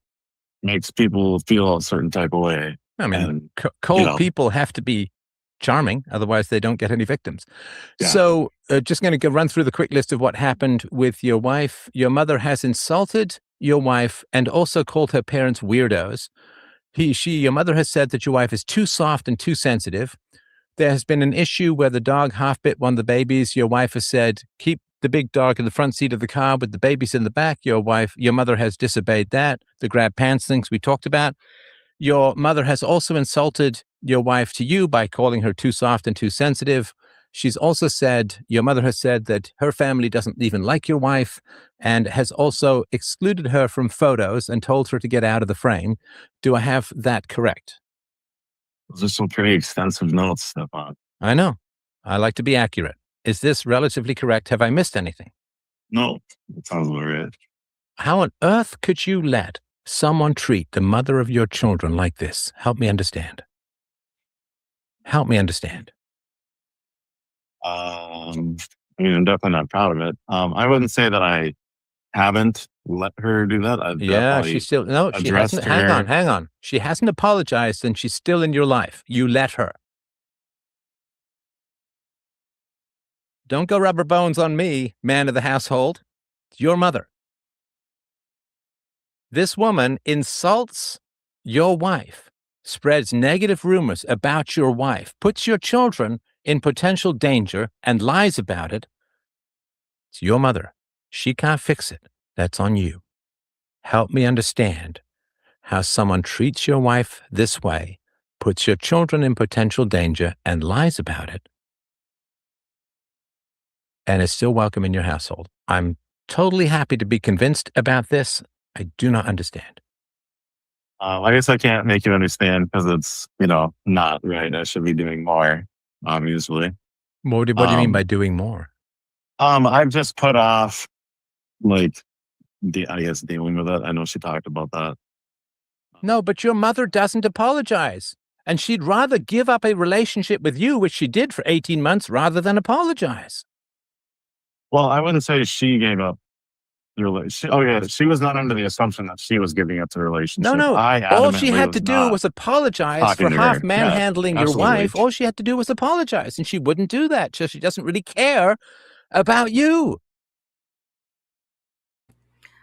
makes people feel a certain type of way. I mean, And, cold people have to be charming, otherwise they don't get any victims. Yeah. So just going to run through the quick list of what happened with your wife. Your mother has insulted your wife and also called her parents weirdos. Your mother has said that your wife is too soft and too sensitive. There has been an issue where the dog half bit one of the babies. Your wife has said, keep the big dog in the front seat of the car with the babies in the back. Your mother has disobeyed that. The grab pants things we talked about. Your mother has also insulted your wife to you by calling her too soft and too sensitive. She's also said, your mother has said that her family doesn't even like your wife and has also excluded her from photos and told her to get out of the frame. Do I have that correct? Those are some pretty extensive notes, Stefan. I know. I like to be accurate. Is this relatively correct? Have I missed anything? No, it sounds about right. How on earth could you let someone treat the mother of your children like this? Help me understand. Help me understand. I mean, I'm definitely not proud of it. I wouldn't say that I haven't let her do that. I've Yeah, definitely she's still, no, she addressed hasn't. her. Hang on. She hasn't apologized and she's still in your life. You let her. Don't go rubber bones on me, man of the household. It's your mother. This woman insults your wife, spreads negative rumors about your wife, puts your children in potential danger, and lies about it. It's your mother. She can't fix it. That's on you. Help me understand how someone treats your wife this way, puts your children in potential danger, and lies about it, and is still welcome in your household. I'm totally happy to be convinced about this. I do not understand. I guess I can't make you understand because it's, not right. I should be doing more, obviously. What do you mean by doing more? I've just put off, I guess, dealing with it. I know she talked about that. No, but your mother doesn't apologize. And she'd rather give up a relationship with you, which she did for 18 months, rather than apologize. Well, I wouldn't say she gave up the relationship. She was not under the assumption that she was giving up the relationship. No. I All she adamantly had to do was apologize for talking to half her. manhandling Yeah, your absolutely. wife. All she had to do was apologize, and she wouldn't do that. So she doesn't really care about you.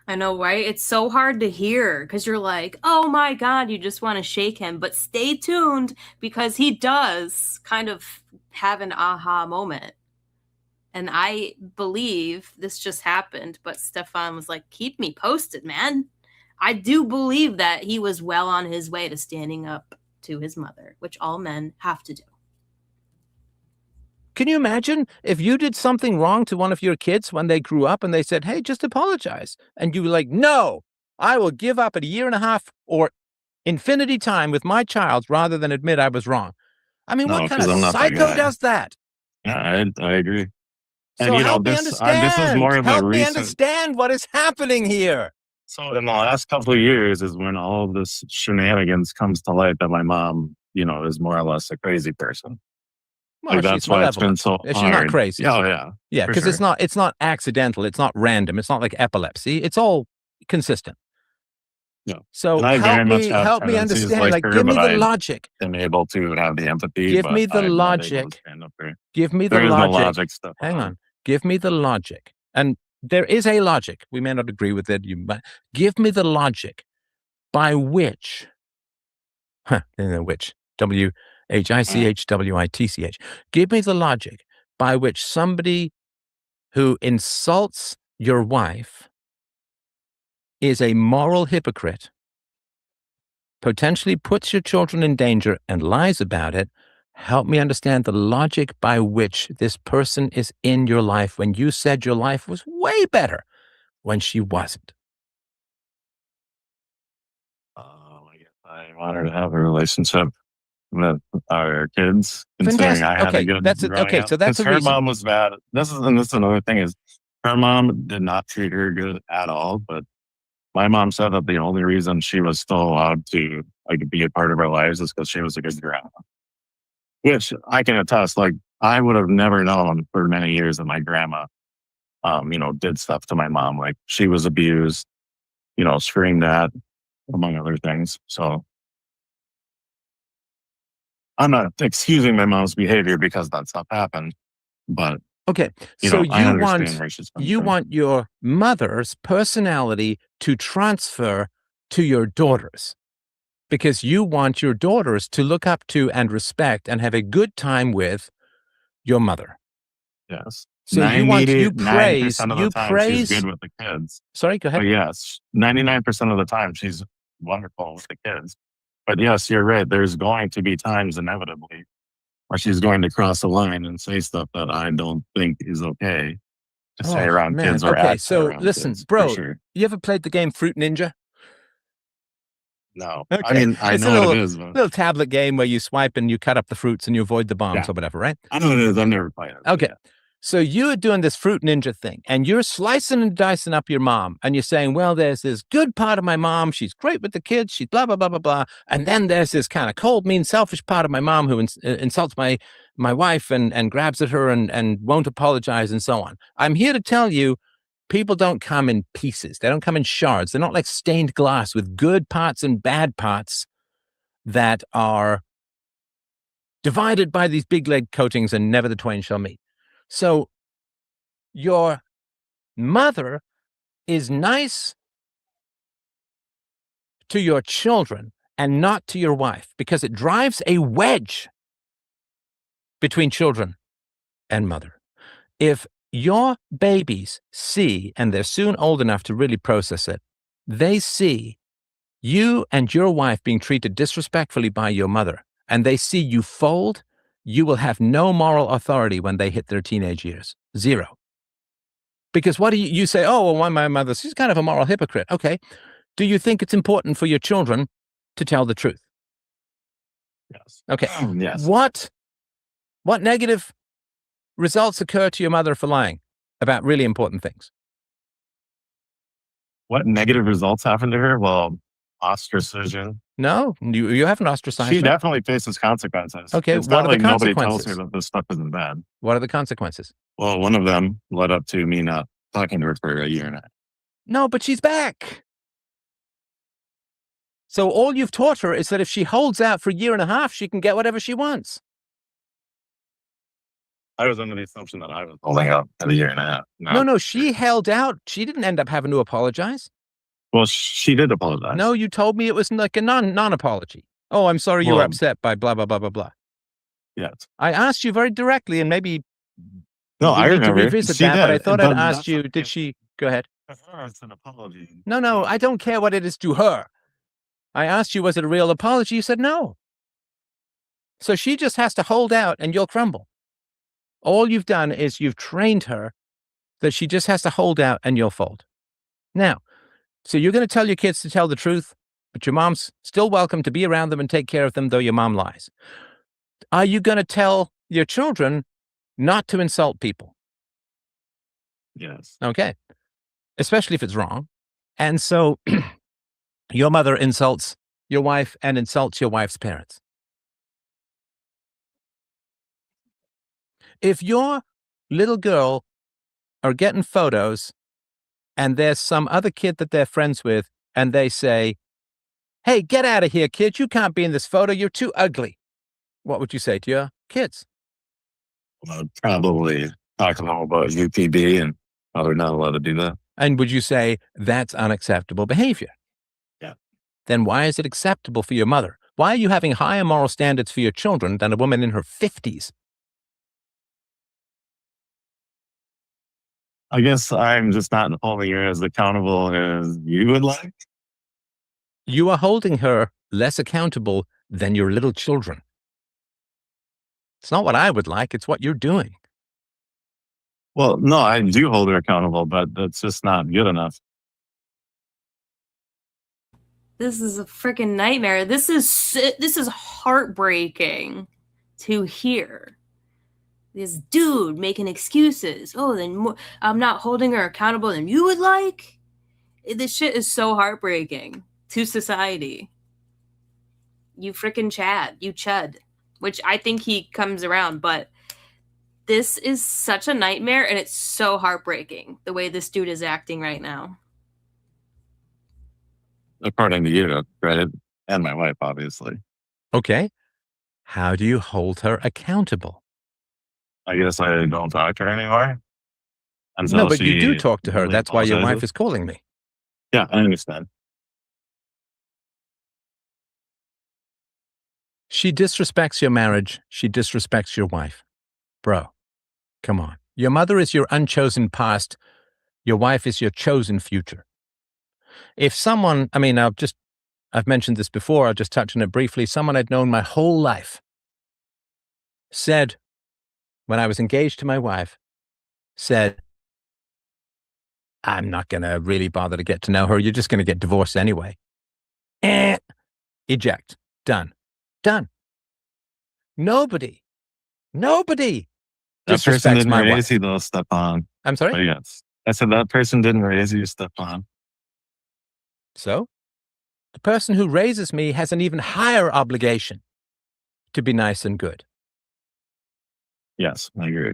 I know, right? It's so hard to hear because you're like, oh my God, you just want to shake him. But stay tuned because he does kind of have an aha moment. And I believe this just happened, but Stefan was like, keep me posted, man. I do believe that he was well on his way to standing up to his mother, which all men have to do. Can you imagine if you did something wrong to one of your kids when they grew up and they said, hey, just apologize. And you were like, no, I will give up at 1.5 years or infinity time with my child rather than admit I was wrong. I mean, what kind of psycho does that? Yeah, I agree. So And help me this understand. is more of Help a me recent. understand what is happening here. So in the last couple of years is when all of this shenanigans comes to light that my mom, is more or less a crazy person. Well, that's she's why it's been malevolent. so She's hard. not crazy. Oh, yeah. Yeah, for because sure. it's not accidental. It's not random. It's not like epilepsy. It's all consistent. Yeah. So And I very much have help me tendencies understand. Like, her, give me but the I logic. am able to have the empathy. Give but me the I'm not able to logic. stand up for it. Give me the There is logic. no logic stuff. Hang on. Give me the logic. And there is a logic. We may not agree with it. Give me the logic by which, which, WHICHWITCH. Give me the logic by which somebody who insults your wife is a moral hypocrite, potentially puts your children in danger and lies about it. Help me understand the logic by which this person is in your life when you said your life was way better when she wasn't. I want her to have a relationship with our kids, considering Fantastic. I had Okay, a good that's it. growing Okay, up. so that's 'Cause a her reason. mom was bad. This is another thing is her mom did not treat her good at all. But my mom said that the only reason she was still allowed to be a part of our lives is because she was a good grandma. Which I can attest. I would have never known for many years that my grandma, did stuff to my mom. Like she was abused, screamed at, among other things. So I'm not excusing my mom's behavior because that stuff happened, but okay, so I you understand where she's coming from. want your mother's personality to transfer to your daughters because you want your daughters to look up to and respect and have a good time with your mother. Yes. So you praise 99% of the time she's good with the kids. Sorry, go ahead. But yes, 99% of the time she's wonderful with the kids. But yes, you're right. There's going to be times inevitably where she's going to cross the line and say stuff that I don't think is okay to say around kids or Okay, act so around listen, kids, for bro, sure. you ever played the game Fruit Ninja? No. Okay. I mean, I It's know a what it is, but little tablet game where you swipe and you cut up the fruits and you avoid the bombs or whatever, right? I know what it is. I've never played it. Okay. So you're doing this fruit ninja thing, and you're slicing and dicing up your mom, and you're saying, well, there's this good part of my mom. She's great with the kids. She's blah, blah, blah, blah, blah. And then there's this kind of cold, mean, selfish part of my mom who insults my wife and grabs at her and won't apologize and so on. I'm here to tell you, people don't come in pieces. They don't come in shards. They're not like stained glass with good parts and bad parts that are divided by these big lead coatings, and never the twain shall meet. So your mother is nice to your children and not to your wife, because it drives a wedge between children and mother. If your babies see, and they're soon old enough to really process it, they see you and your wife being treated disrespectfully by your mother, and they see you fold, you will have no moral authority when they hit their teenage years. Zero. Because what do you say? Oh, well, my mother, she's kind of a moral hypocrite. Okay. Do you think it's important for your children to tell the truth? Yes. Okay. Yes. What negative results occur to your mother for lying about really important things? What negative results happened to her? Well, ostracism. No, you haven't ostracized She her. definitely faces consequences. Okay, It's what not are the like nobody tells consequences? her that this stuff isn't bad. What are the consequences? Well, one of them led up to me not talking to her for a year and a half. No, but she's back. So all you've taught her is that if she holds out for a year and a half, she can get whatever she wants. I was under the assumption that I was holding out at a year and a half. No, she held out. She didn't end up having to apologize. Well, she did apologize. No, you told me it was like a non-apology. Oh, I'm sorry you were Well- upset by blah, blah, blah, blah, blah. Yes. I asked you very directly, and maybe No, we I need remember. to revisit She that, but I did, thought but I'd asked that's you, not- did she? Go ahead. It's an apology. No, I don't care what it is to her. I asked you, was it a real apology? You said no. So she just has to hold out and you'll crumble. All you've done is you've trained her that she just has to hold out and you'll fold. Now, so you're going to tell your kids to tell the truth, but your mom's still welcome to be around them and take care of them, though your mom lies. Are you going to tell your children not to insult people? Yes. Okay. Especially if it's wrong. And so your mother insults your wife and insults your wife's parents. If your little girl are getting photos and there's some other kid that they're friends with and they say, hey, get out of here, kid. You can't be in this photo. You're too ugly. What would you say to your kids? Well, probably talk to them about UPB and how they're not allowed to do that. And would you say that's unacceptable behavior? Yeah. Then why is it acceptable for your mother? Why are you having higher moral standards for your children than a woman in her 50s? I guess I'm just not holding her as accountable as you would like. You are holding her less accountable than your little children. It's not what I would like. It's what you're doing. Well, no, I do hold her accountable, but that's just not good enough. This is a freaking nightmare. This is heartbreaking to hear. This dude making excuses. Oh, then I'm not holding her accountable than you would like. This shit is so heartbreaking to society. You freaking Chad. You Chud. Which I think he comes around, but this is such a nightmare and it's so heartbreaking the way this dude is acting right now. According to you, right? And my wife, obviously. Okay. How do you hold her accountable? I guess I don't talk to her anymore. Until No, but you do she talk to her. really That's why your wife apologizes. is calling me. Yeah, I understand. She disrespects your marriage. She disrespects your wife. Bro, come on. Your mother is your unchosen past. Your wife is your chosen future. If someone, I've mentioned this before, I'll just touch on it briefly. Someone I'd known my whole life said, when I was engaged to my wife, said, I'm not going to really bother to get to know her. You're just going to get divorced anyway. Eject. Done. Done. Nobody That person disrespects didn't my raise wife. you, though, Stefan. I'm sorry? But yes. I said that person didn't raise you, Stefan. So, the person who raises me has an even higher obligation to be nice and good. Yes, I agree.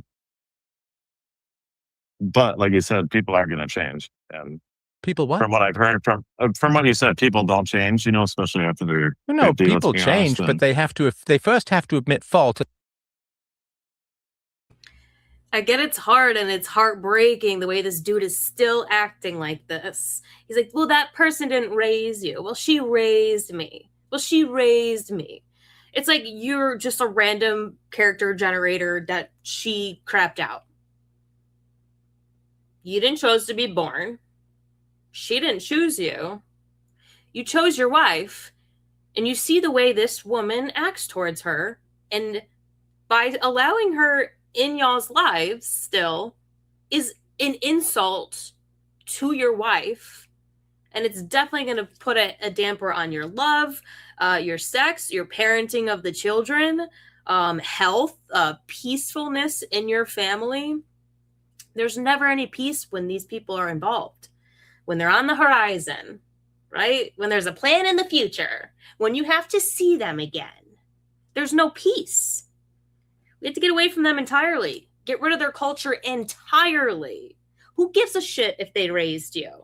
But like you said, people are going to change. And people what? From what I've heard, from what you said, people don't change, especially after they're No, 50, let's people be change, honest, but they have to. If they first have to admit fault. I get it's hard and it's heartbreaking the way this dude is still acting like this. He's like, well, that person didn't raise you. Well, she raised me. Well, she raised me. It's like you're just a random character generator that she crapped out. You didn't choose to be born. She didn't choose you. You chose your wife, and you see the way this woman acts towards her, and by allowing her in y'all's lives still is an insult to your wife, and it's definitely going to put a damper on your love, your sex, your parenting of the children, health, peacefulness in your family. There's never any peace when these people are involved, when they're on the horizon, right? When there's a plan in the future, when you have to see them again, there's no peace. We have to get away from them entirely. Get rid of their culture entirely. Who gives a shit if they raised you?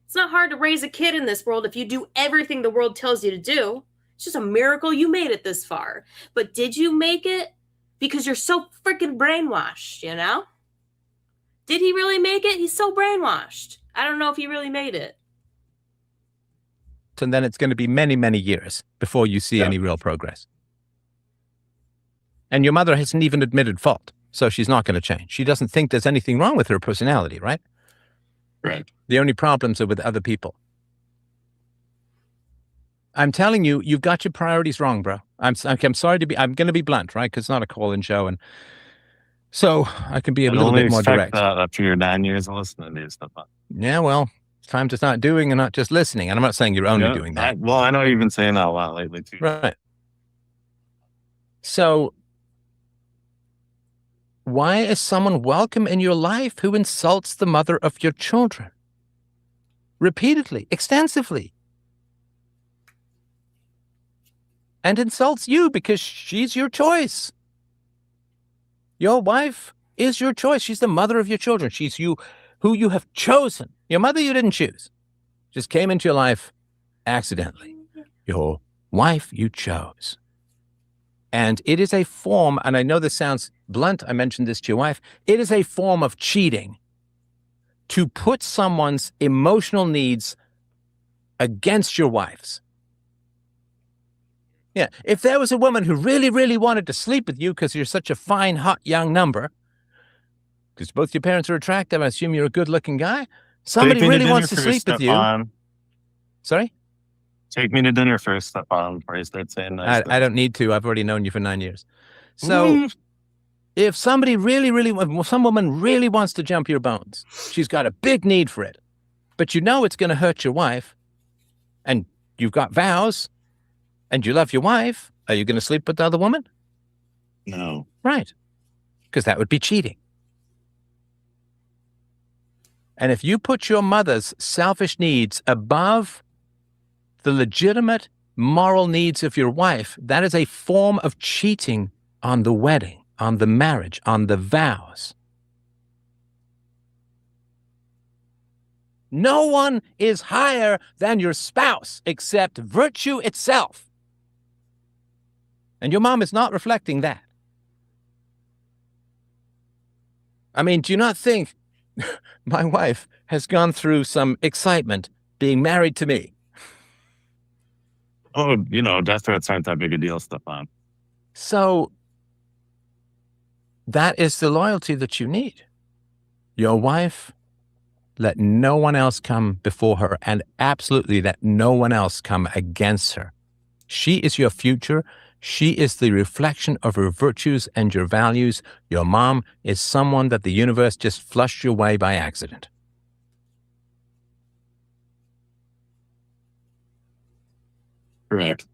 It's not hard to raise a kid in this world if you do everything the world tells you to do. It's just a miracle you made it this far. But did you make it? Because you're so freaking brainwashed, Did he really make it? He's so brainwashed. I don't know if he really made it. And then it's going to be many, many years before you see any real progress. And your mother hasn't even admitted fault, so she's not going to change. She doesn't think there's anything wrong with her personality, right? Right. The only problems are with other people. I'm telling you, you've got your priorities wrong, bro. I'm sorry to be. I'm going to be blunt, right? Because it's not a call-in show, and so I can be a little bit more direct. That after your 9 years of listening to stuff. Yeah, well, it's time to start doing and not just listening. And I'm not saying you're only doing that. I know you've been saying that a lot lately too. Right. So, why is someone welcome in your life who insults the mother of your children? Repeatedly, extensively. And insults you because she's your choice. Your wife is your choice. She's the mother of your children. She's you, who you have chosen. Your mother you didn't choose. Just came into your life accidentally. Your wife you chose. And it is a form, and I know this sounds blunt, I mentioned this to your wife, it is a form of cheating to put someone's emotional needs against your wife's. Yeah, if there was a woman who really, really wanted to sleep with you because you're such a fine, hot, young number, because both your parents are attractive, I assume you're a good-looking guy, somebody really wants to sleep with you. Sorry? Take me to dinner first, Stefan, before you start saying nice I don't need to. I've already known you for 9 years. So if somebody some woman really wants to jump your bones, she's got a big need for it, but you know it's going to hurt your wife, and you've got vows, and you love your wife, are you going to sleep with the other woman? No. Right. Because that would be cheating. And if you put your mother's selfish needs above the legitimate moral needs of your wife, that is a form of cheating on the wedding, on the marriage, on the vows. No one is higher than your spouse except virtue itself. And your mom is not reflecting that. I mean, do you not think my wife has gone through some excitement being married to me? Oh, death threats aren't that big a deal, Stefan. So that is the loyalty that you need. Your wife, let no one else come before her, and absolutely let no one else come against her. She is your future. She is the reflection of your virtues and your values. Your mom is someone that the universe just flushed your way by accident. Correct.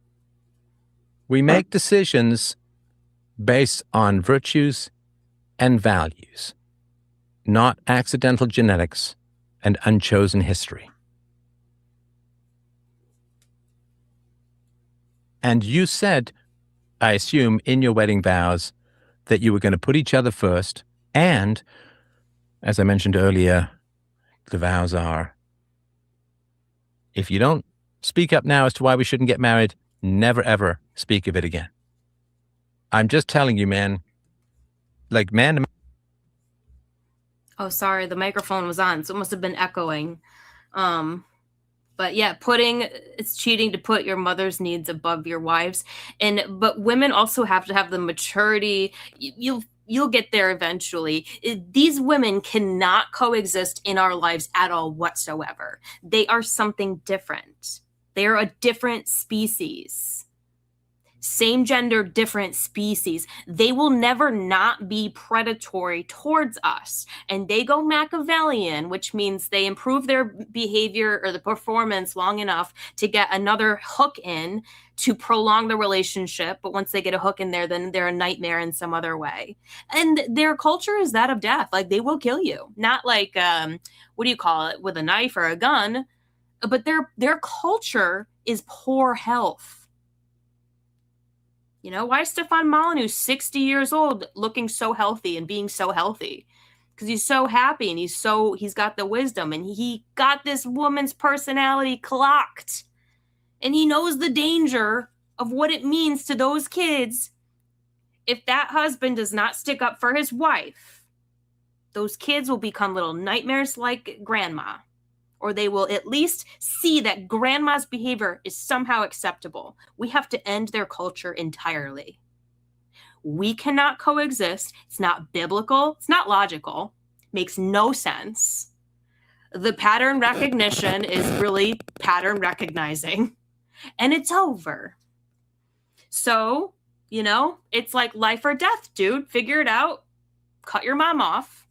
We make decisions based on virtues and values, not accidental genetics and unchosen history. And you said, I assume, in your wedding vows that you were going to put each other first. And, as I mentioned earlier, the vows are, if you don't speak up now as to why we shouldn't get married, never, ever speak of it again. I'm just telling you, man, like, man. Oh, sorry, the microphone was on, so it must have been echoing. But yeah, it's cheating to put your mother's needs above your wife's. But women also have to have the maturity. You'll get there eventually. These women cannot coexist in our lives at all whatsoever. They are something different. They are a different species. Same gender, different species. They will never not be predatory towards us. And they go Machiavellian, which means they improve their behavior or the performance long enough to get another hook in to prolong the relationship. But once they get a hook in there, then they're a nightmare in some other way. And their culture is that of death. Like, they will kill you. Not like, what do you call it, with a knife or a gun. But their culture is poor health. You know, why is Stefan Molyneux 60 years old looking so healthy and being so healthy? Because he's so happy and he's got the wisdom and he got this woman's personality clocked. And he knows the danger of what it means to those kids if that husband does not stick up for his wife. Those kids will become little nightmares like grandma. Or they will at least see that grandma's behavior is somehow acceptable. We have to end their culture entirely. We cannot coexist. It's not biblical. It's not logical. Makes no sense. The pattern recognition is really pattern recognizing. And it's over. So, you know, it's like life or death, dude. Figure it out. Cut your mom off.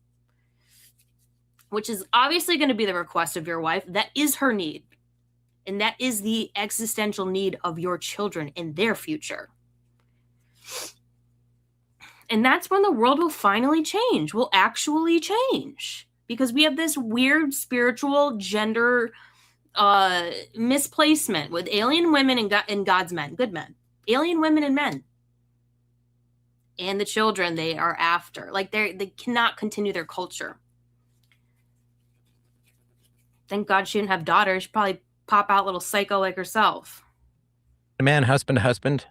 Which is obviously going to be the request of your wife. That is her need. And that is the existential need of your children and their future. And that's when the world will finally change, will actually change. Because we have this weird spiritual gender misplacement with alien women and God's men, good men. Alien women and men. And the children they are after. Like, they cannot continue their culture. Thank God she didn't have daughters. She'd probably pop out little psycho like herself. Man, husband to husband,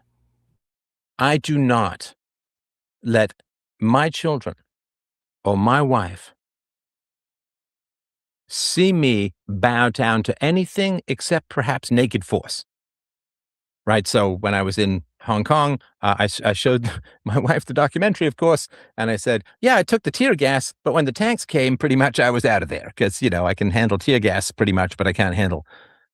I do not let my children or my wife see me bow down to anything except perhaps naked force. Right? So when I was in Hong Kong, I showed my wife the documentary, of course, and I said, yeah, I took the tear gas, but when the tanks came, pretty much I was out of there because, you know, I can handle tear gas pretty much, but I can't handle,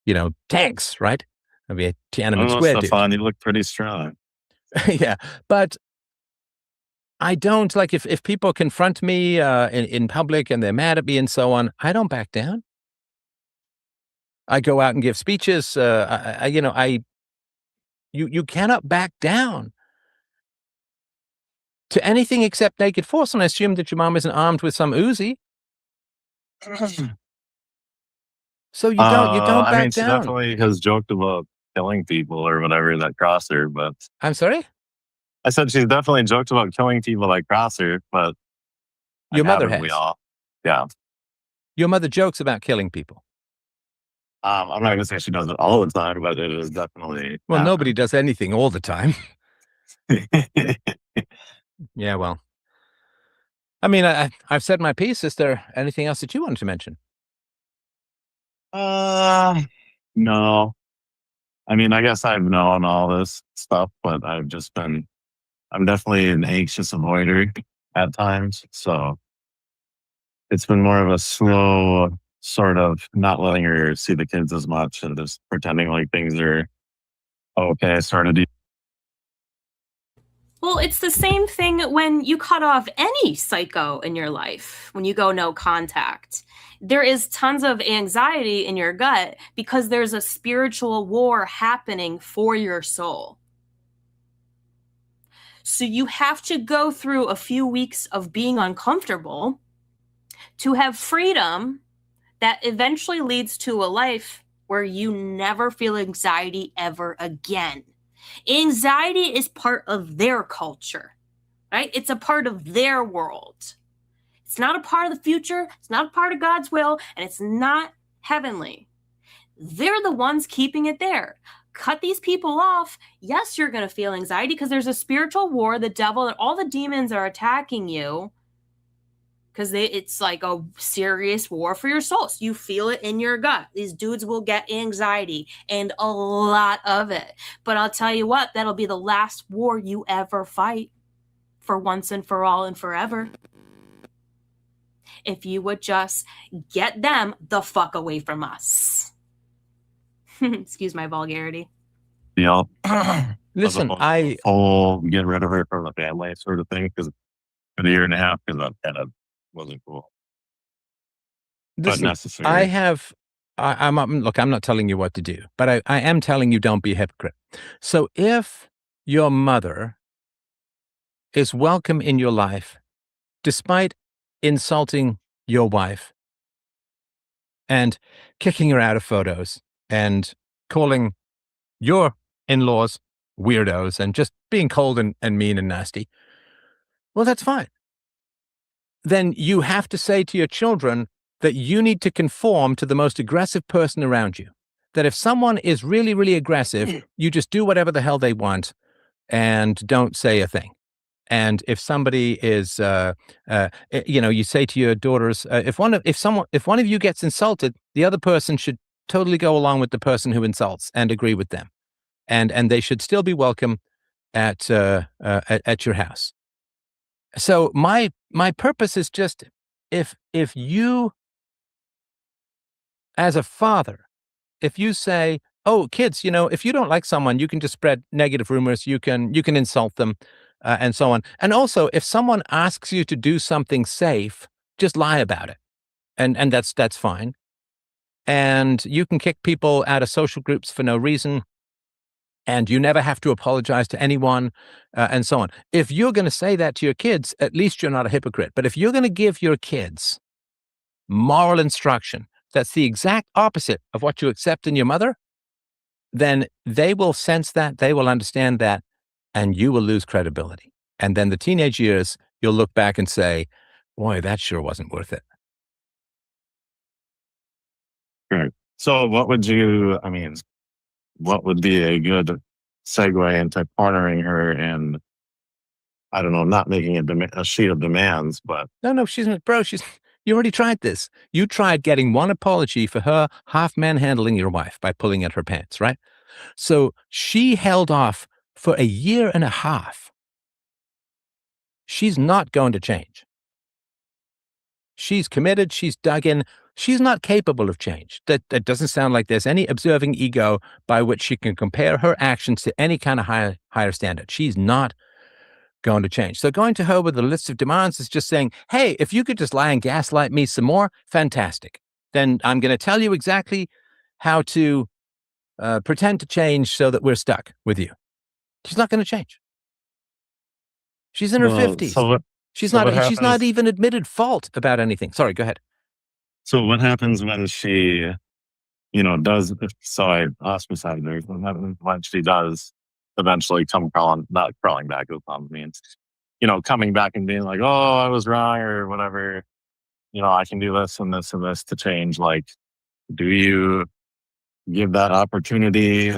you know, tanks, right? I'd be a Tiananmen Square dude. Stefan, you look pretty strong. Yeah, but I don't, like, if people confront me in public and they're mad at me and so on, I don't back down. I go out and give speeches. You cannot back down to anything except naked force. And I assume that your mom isn't armed with some Uzi. So you don't back she down. definitely has joked about killing people or whatever that cross her, but I'm sorry? I said she's definitely joked about killing people that cross her, but Your mother haven't has. we all? Yeah. Your mother jokes about killing people. I'm not going to say she does it all the time, but it is definitely. Well, nobody does anything all the time. Yeah, well. I mean, I've said my piece. Is there anything else that you wanted to mention? No. I mean, I guess I've known all this stuff, but I'm definitely an anxious avoider at times. So it's been more of a slow sort of not letting her see the kids as much and just pretending like things are okay sort of deal. Well, it's the same thing when you cut off any psycho in your life, when you go no contact. There is tons of anxiety in your gut because there's a spiritual war happening for your soul. So you have to go through a few weeks of being uncomfortable to have freedom that eventually leads to a life where you never feel anxiety ever again. Anxiety is part of their culture, right? It's a part of their world. It's not a part of the future. It's not a part of God's will, and it's not heavenly. They're the ones keeping it there. Cut these people off. Yes, you're going to feel anxiety because there's a spiritual war. The devil and all the demons are attacking you because it's like a serious war for your soul. So you feel it in your gut. These dudes will get anxiety and a lot of it. But I'll tell you what, that'll be the last war you ever fight for once and for all and forever. If you would just get them the fuck away from us. Excuse my vulgarity. Yeah. Listen, get rid of her from the family sort of thing, because for a year and a half, because that kind of wasn't cool. But listen, necessary. look, I'm not telling you what to do, but I am telling you don't be a hypocrite. So if your mother is welcome in your life, despite insulting your wife and kicking her out of photos and calling your in-laws weirdos and just being cold and mean and nasty, well, that's fine. Then you have to say to your children that you need to conform to the most aggressive person around you. That if someone is really, really aggressive, you just do whatever the hell they want and don't say a thing. And if somebody is, you say to your daughters, if one of you gets insulted, the other person should totally go along with the person who insults and agree with them, and they should still be welcome at your house. So my purpose is just if you, as a father, if you say, oh, kids, if you don't like someone, you can just spread negative rumors, you can insult them. And so on. And also, if someone asks you to do something safe, just lie about it. And that's fine. And you can kick people out of social groups for no reason. And you never have to apologize to anyone, and so on. If you're going to say that to your kids, at least you're not a hypocrite. But if you're going to give your kids moral instruction that's the exact opposite of what you accept in your mother, then they will sense that, they will understand that, and you will lose credibility. And then the teenage years, you'll look back and say, boy, that sure wasn't worth it. Right. So what would be a good segue into cornering her and, I don't know, not making a sheet of demands, but... No, you already tried this. You tried getting one apology for her half manhandling your wife by pulling at her pants, right? So she held off for a year and a half. She's not going to change. She's committed. She's dug in. She's not capable of change. That doesn't sound like there's any observing ego by which she can compare her actions to any kind of higher standard. She's not going to change. So going to her with a list of demands is just saying, hey, if you could just lie and gaslight me some more, fantastic. Then I'm going to tell you exactly how to pretend to change so that we're stuck with you. She's not going to change. She's in her 50s. She's not even admitted fault about anything. Sorry, go ahead. So what happens when she, does, so I ostracized her, when she does eventually not crawling back, it means, coming back and being like, oh, I was wrong or whatever, I can do this and this and this to change. Like, do you give that opportunity?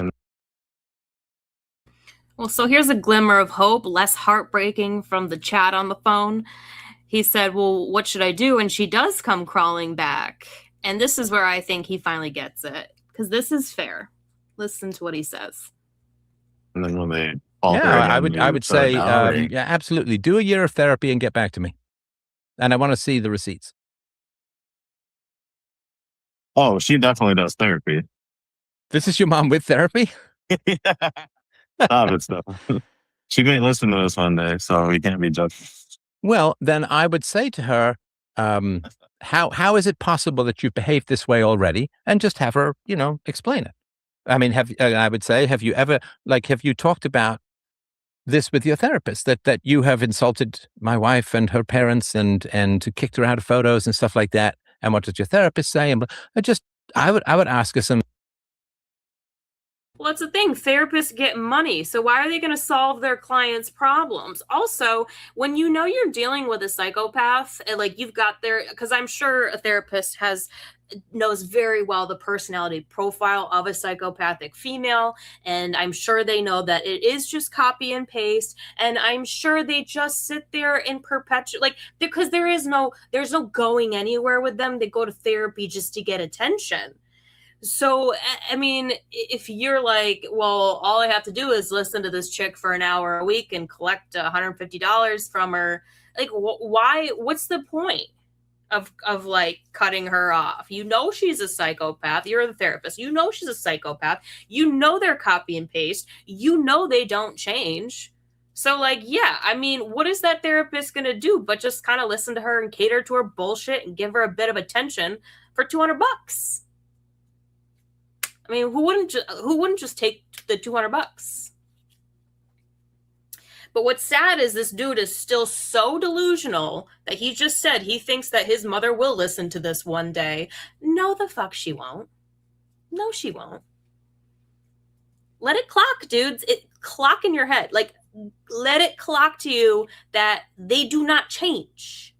Well, so here's a glimmer of hope, less heartbreaking from the chat on the phone. He said, well, what should I do? And she does come crawling back. And this is where I think he finally gets it, because this is fair. Listen to what he says. And then when they I would say, absolutely. Do a year of therapy and get back to me. And I want to see the receipts. Oh, she definitely does therapy. This is your mom with therapy? Stop it, stuff. She may listen to this one day, so we can't be judged. Well, then I would say to her, how is it possible that you've behaved this way already? And just have her, explain it. I mean, I would say, have you talked about this with your therapist, that you have insulted my wife and her parents and kicked her out of photos and stuff like that. And what does your therapist say? And I would ask her some. Well, that's the thing. Therapists get money. So why are they going to solve their clients' problems? Also, when you know you're dealing with a psychopath, and like you've got their, because I'm sure a therapist knows very well the personality profile of a psychopathic female, and I'm sure they know that it is just copy and paste, and I'm sure they just sit there and perpetuate, like, because there's no going anywhere with them. They go to therapy just to get attention. So, I mean, if you're like, well, all I have to do is listen to this chick for an hour a week and collect $150 from her, like, why? What's the point of like cutting her off? You know she's a psychopath. You're the therapist. You know she's a psychopath. You know they're copy and paste. You know they don't change. So, like, yeah, I mean, what is that therapist going to do but just kind of listen to her and cater to her bullshit and give her a bit of attention for $200? I mean, who wouldn't just take the $200? But what's sad is this dude is still so delusional that he just said he thinks that his mother will listen to this one day. No, the fuck she won't. No, she won't. Let it clock, dudes. It clock in your head. Like, let it clock to you that they do not change.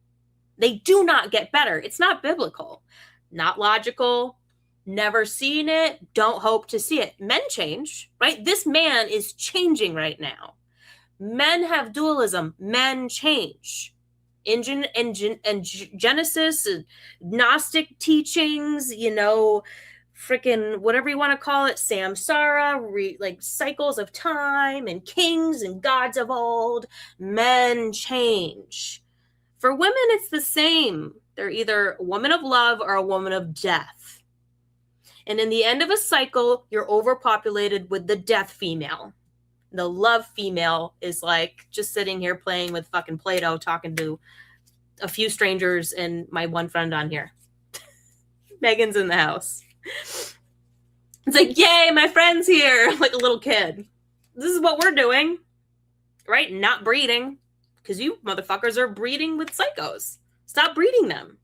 They do not get better. It's not biblical, not logical. Never seen it, don't hope to see it. Men change, right? This man is changing right now. Men have dualism. Men change. In Genesis, Gnostic teachings, freaking whatever you want to call it, samsara, like cycles of time and kings and gods of old. Men change. For women, it's the same. They're either a woman of love or a woman of death. And in the end of a cycle, you're overpopulated with the death female. The love female is like just sitting here playing with fucking Play-Doh, talking to a few strangers and my one friend on here. Megan's in the house. It's like, yay, my friend's here, like a little kid. This is what we're doing, right? Not breeding, because you motherfuckers are breeding with psychos. Stop breeding them.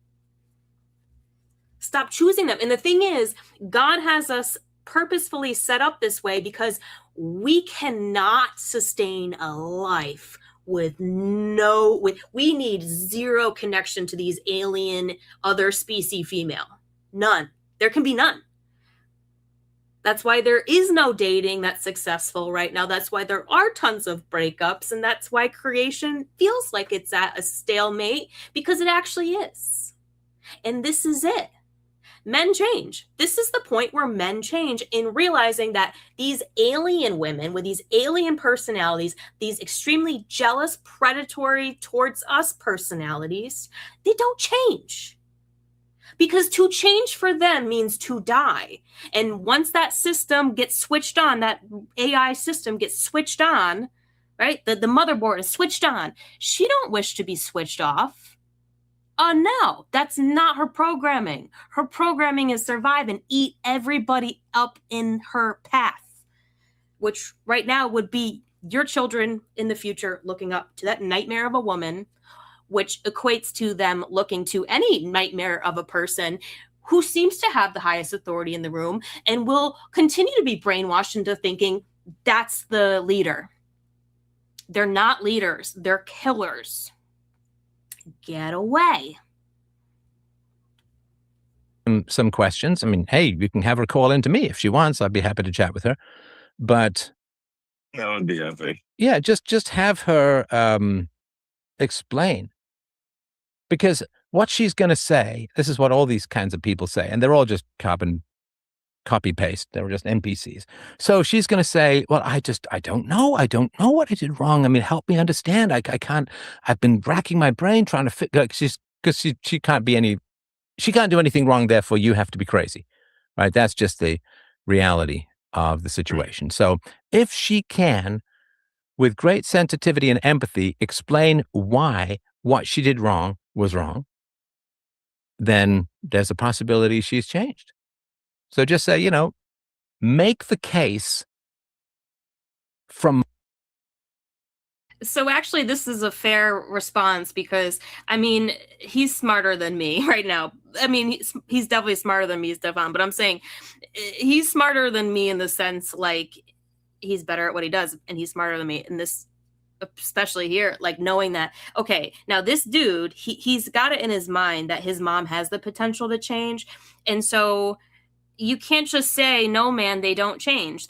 Stop choosing them. And the thing is, God has us purposefully set up this way because we cannot sustain a life we need zero connection to these alien other species female. None. There can be none. That's why there is no dating that's successful right now. That's why there are tons of breakups. And that's why creation feels like it's at a stalemate, because it actually is. And this is it. Men change. This is the point where men change in realizing that these alien women with these alien personalities, these extremely jealous, predatory towards us personalities, they don't change. Because to change for them means to die. And once that system gets switched on, that AI system gets switched on, right? The motherboard is switched on. She don't wish to be switched off. No, that's not her programming. Her programming is survive and eat everybody up in her path, which right now would be your children in the future looking up to that nightmare of a woman, which equates to them looking to any nightmare of a person who seems to have the highest authority in the room and will continue to be brainwashed into thinking that's the leader. They're not leaders. They're killers. Get away. Some questions. I mean, hey, you can have her call into me if she wants. I'd be happy to chat with her. But that would be epic. Yeah, just have her explain. Because what she's going to say, this is what all these kinds of people say, and they're all just copy paste. They were just NPCs. So she's going to say, well, I don't know. I don't know what I did wrong. I mean, help me understand. I can't, I've been racking my brain trying to figure, because she can't do anything wrong. Therefore you have to be crazy, right? That's just the reality of the situation. So if she can, with great sensitivity and empathy, explain why what she did wrong was wrong, then there's a possibility she's changed. So just say, make the case from So actually, this is a fair response because I mean he's smarter than me right now. I mean he's definitely smarter than me, Stefan. But I'm saying he's smarter than me in the sense like he's better at what he does, and he's smarter than me in this, especially here, like knowing that okay, now this dude he's got it in his mind that his mom has the potential to change, and so you can't just say no man they don't change,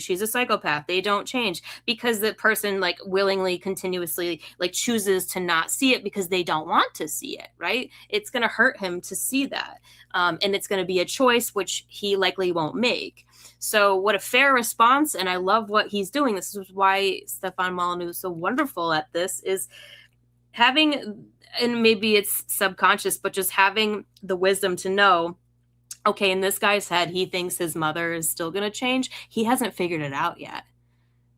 she's a psychopath, they don't change, because the person like willingly continuously like chooses to not see it because they don't want to see it, right? It's going to hurt him to see that, and it's going to be a choice which he likely won't make. So what a fair response, and I love what he's doing. This is why Stefan Molyneux is so wonderful at this, is having, and maybe it's subconscious, but just having the wisdom to know, okay, in this guy's head, he thinks his mother is still going to change. He hasn't figured it out yet.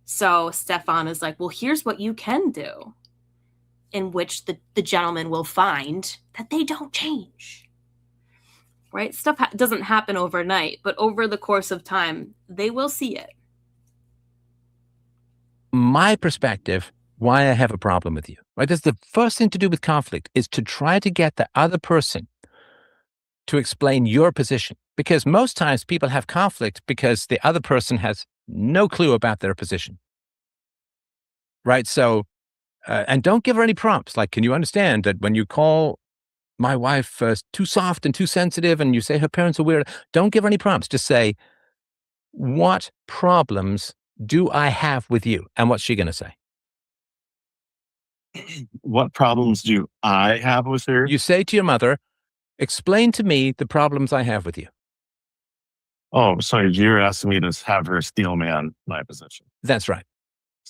So Stefan is like, well, here's what you can do, in which the gentleman will find that they don't change. Right? Stuff doesn't happen overnight, but over the course of time, they will see it. My perspective, why I have a problem with you, right? That's the first thing to do with conflict, is to try to get the other person to explain your position. Because most times people have conflict because the other person has no clue about their position. Right? So, and don't give her any prompts. Like, can you understand that when you call my wife too soft and too sensitive and you say her parents are weird, don't give her any prompts. Just say, what problems do I have with you? And what's she going to say? What problems do I have with her? You say to your mother, explain to me the problems I have with you. Oh, so you're asking me to have her steel man my position. That's right.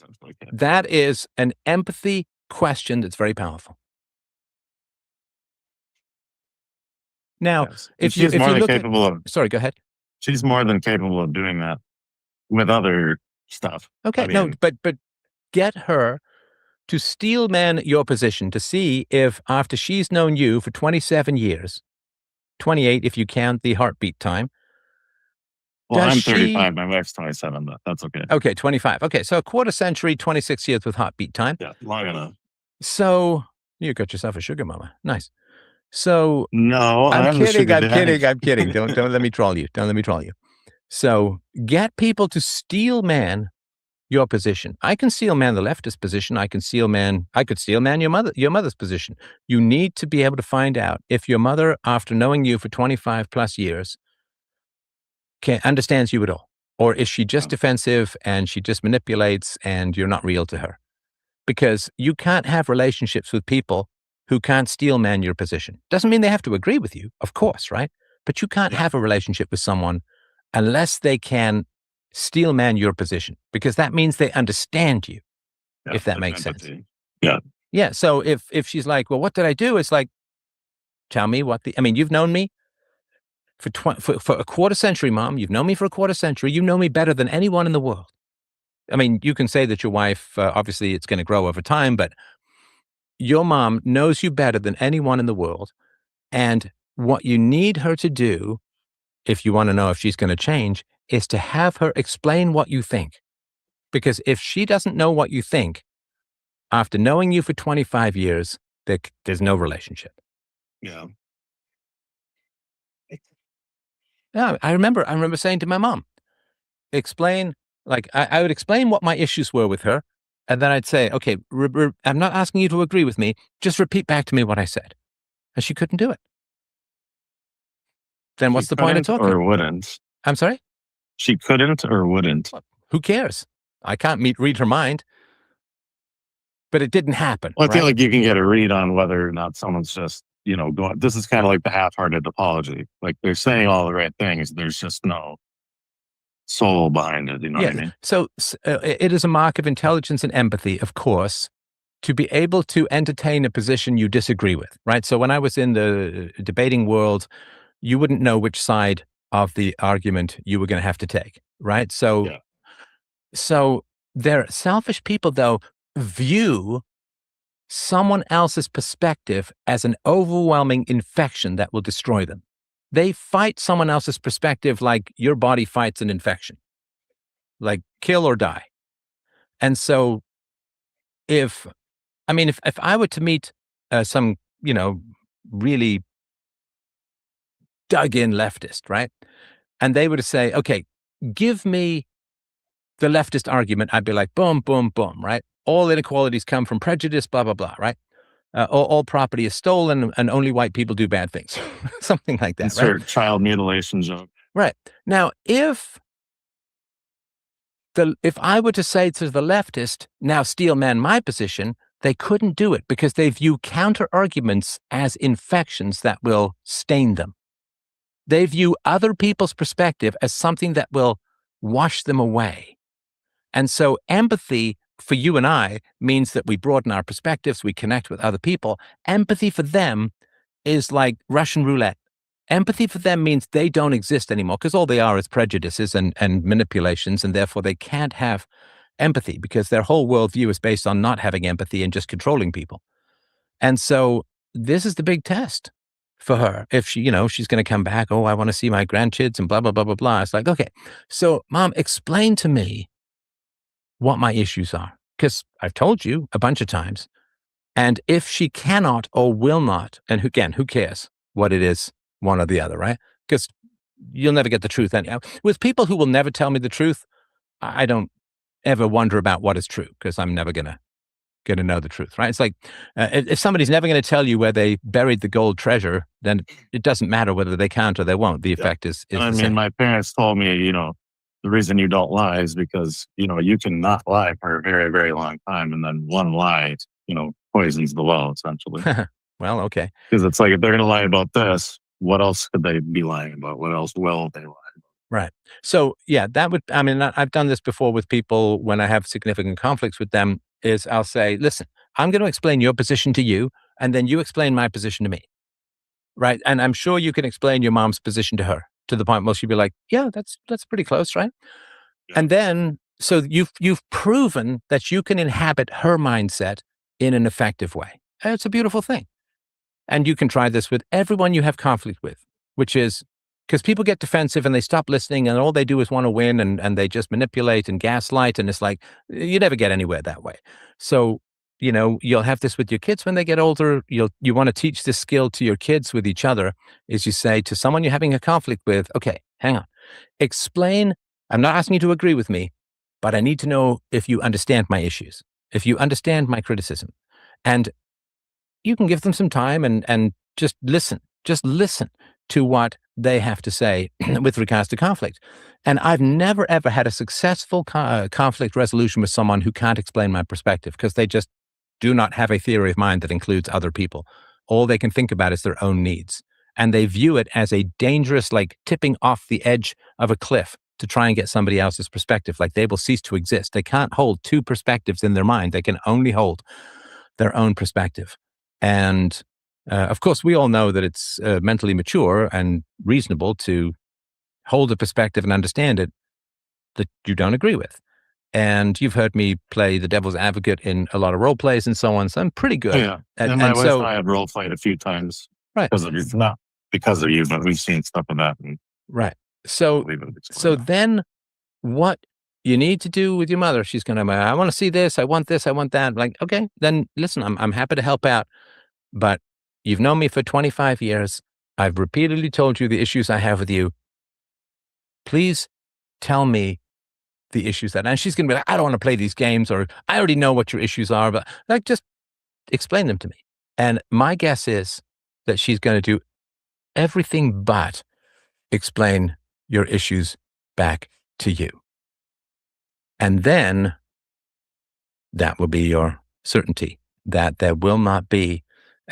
Okay. That is an empathy question that's very powerful. Now, Yes. if She's you more than look capable at, of. sorry, go ahead. She's more than capable of doing that with other stuff. Okay, I no, mean, but get her to steel man your position to see if after she's known you for 27 years, 28 if you count the heartbeat time. well, does I'm she- 35. My wife's 27, but that's okay. Okay, 25. Okay, so a quarter century, 26 years with heartbeat time. Yeah, long enough. So you got yourself a sugar mama. Nice. So No, I'm I'm the kidding. sugar I'm daddy. kidding. I'm kidding. Don't let me troll you. Don't let me troll you. So get people to steel man your position. I can steel man the leftist position. I could steel man your mother's position. You need to be able to find out if your mother, after knowing you for 25 plus years, understands you at all, or is she just defensive and she just manipulates and you're not real to her? Because you can't have relationships with people who can't steel man your position. Doesn't mean they have to agree with you, of course, right? But you can't have a relationship with someone unless they can steel man your position, because that means they understand you, if that makes sense. Yeah. Yeah. So if she's like, well, what did I do? It's like, tell me you've known me for a quarter century, Mom. You've known me for a quarter century. You know me better than anyone in the world. I mean, you can say that your wife, obviously it's going to grow over time, but your mom knows you better than anyone in the world. And what you need her to do, if you want to know if she's going to change, is to have her explain what you think. Because if she doesn't know what you think, after knowing you for 25 years, there's no relationship. Yeah. Yeah, I remember saying to my mom, explain, like I would explain what my issues were with her. And then I'd say, okay, I'm not asking you to agree with me. Just repeat back to me what I said. And she couldn't do it. Then what's the point of talking? Or wouldn't. I'm sorry? She couldn't or wouldn't. Who cares? I can't read her mind. But it didn't happen. Well, I feel right? like you can get a read on whether or not someone's just, going. This is kind of like the half-hearted apology. Like they're saying all the right things. There's just no soul behind it. You know what I mean? So it is a mark of intelligence and empathy, of course, to be able to entertain a position you disagree with, right? So when I was in the debating world, you wouldn't know which side of the argument you were going to have to take, right? So, so they're selfish people, though, view someone else's perspective as an overwhelming infection that will destroy them. They fight someone else's perspective like your body fights an infection, like kill or die. And so if I were to meet some, really dug in leftist, right? And they were to say, okay, give me the leftist argument, I'd be like, boom, boom, boom, right? All inequalities come from prejudice, blah, blah, blah, right? All property is stolen and only white people do bad things. Something like that, right? Insert child mutilation joke. Right. Now, if I were to say to the leftist, now steel man my position, they couldn't do it because they view counter arguments as infections that will stain them. They view other people's perspective as something that will wash them away. And so empathy for you and I means that we broaden our perspectives, we connect with other people. Empathy for them is like Russian roulette. Empathy for them means they don't exist anymore because all they are is prejudices and manipulations, and therefore they can't have empathy because their whole worldview is based on not having empathy and just controlling people. And so this is the big test for her. If she, she's going to come back, oh, I want to see my grandkids and blah, blah, blah, blah, blah. It's like, okay, so Mom, explain to me what my issues are, because I've told you a bunch of times. And if she cannot or will not, and again, who cares what it is, one or the other, right? Because you'll never get the truth anyhow. With people who will never tell me the truth, I don't ever wonder about what is true because I'm never going to know the truth, right? It's like if somebody's never going to tell you where they buried the gold treasure, then it doesn't matter whether they can't or they won't. The effect is I the mean, same. my parents told me, the reason you don't lie is because, you can not lie for a very, very long time. And then one lie, poisons the well, essentially. Well, okay. Because it's like, if they're going to lie about this, what else could they be lying about? What else will they lie about? Right. So, yeah, I've done this before with people when I have significant conflicts with them, is I'll say, listen, I'm going to explain your position to you, and then you explain my position to me. Right. And I'm sure you can explain your mom's position to her to the point where she'll be like, yeah, that's pretty close, right? Yeah. And then, so you've proven that you can inhabit her mindset in an effective way. And it's a beautiful thing. And you can try this with everyone you have conflict with, which is because people get defensive and they stop listening and all they do is want to win and they just manipulate and gaslight. And it's like, you never get anywhere that way. So, you'll have this with your kids when they get older. You want to teach this skill to your kids with each other is you say to someone you're having a conflict with, okay, hang on, explain. I'm not asking you to agree with me, but I need to know if you understand my issues, if you understand my criticism. And you can give them some time and just listen to what they have to say with regards to conflict. And I've never, ever had a successful conflict resolution with someone who can't explain my perspective because they just do not have a theory of mind that includes other people. All they can think about is their own needs. And they view it as a dangerous, like tipping off the edge of a cliff to try and get somebody else's perspective. Like they will cease to exist. They can't hold two perspectives in their mind. They can only hold their own perspective. And of course, we all know that it's mentally mature and reasonable to hold a perspective and understand it that you don't agree with. And you've heard me play the devil's advocate in a lot of role plays and so on. So I'm pretty good. Yeah. And my wife and I have role played a few times. Right. Not because of you, but we've seen stuff of that. Right. So then what you need to do with your mother, she's going to, I want to see this, I want that. I'm like, okay, then listen, I'm happy to help out. But you've known me for 25 years. I've repeatedly told you the issues I have with you. Please tell me the issues and she's going to be like, I don't want to play these games, or I already know what your issues are, but like, just explain them to me. And my guess is that she's going to do everything but explain your issues back to you. And then that will be your certainty that there will not be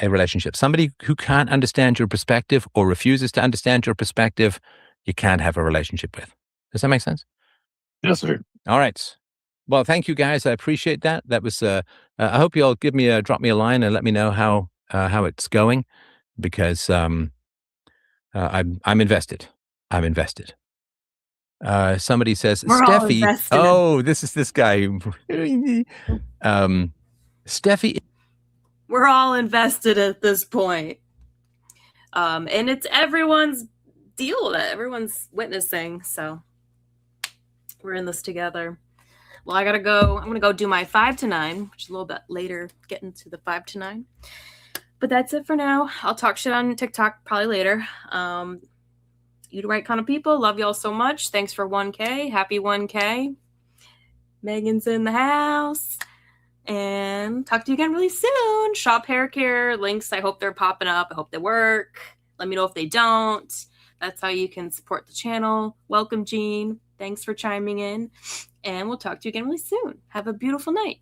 a relationship. Somebody who can't understand your perspective or refuses to understand your perspective, you can't have a relationship with. Does that make sense? Yes, sir. All right. Well, thank you guys. I appreciate that. That was, I hope you all drop me a line and let me know how it's going, because I'm invested. I'm invested. Somebody says, We're Steffi. Oh, this is this guy. Steffi. We're all invested at this point. And it's everyone's deal that everyone's witnessing. So we're in this together. Well, I gotta go. I'm gonna go do my 5 to 9, which is a little bit later, getting to the 5 to 9. But that's it for now. I'll talk shit on TikTok probably later. You the right kind of people. Love y'all so much. Thanks for 1K. Happy 1K. Megan's in the house. And talk to you again really soon. Shop hair care links. I hope they're popping up. I hope they work. Let me know if they don't. That's how you can support the channel. Welcome, Jean. Thanks for chiming in. And we'll talk to you again really soon. Have a beautiful night.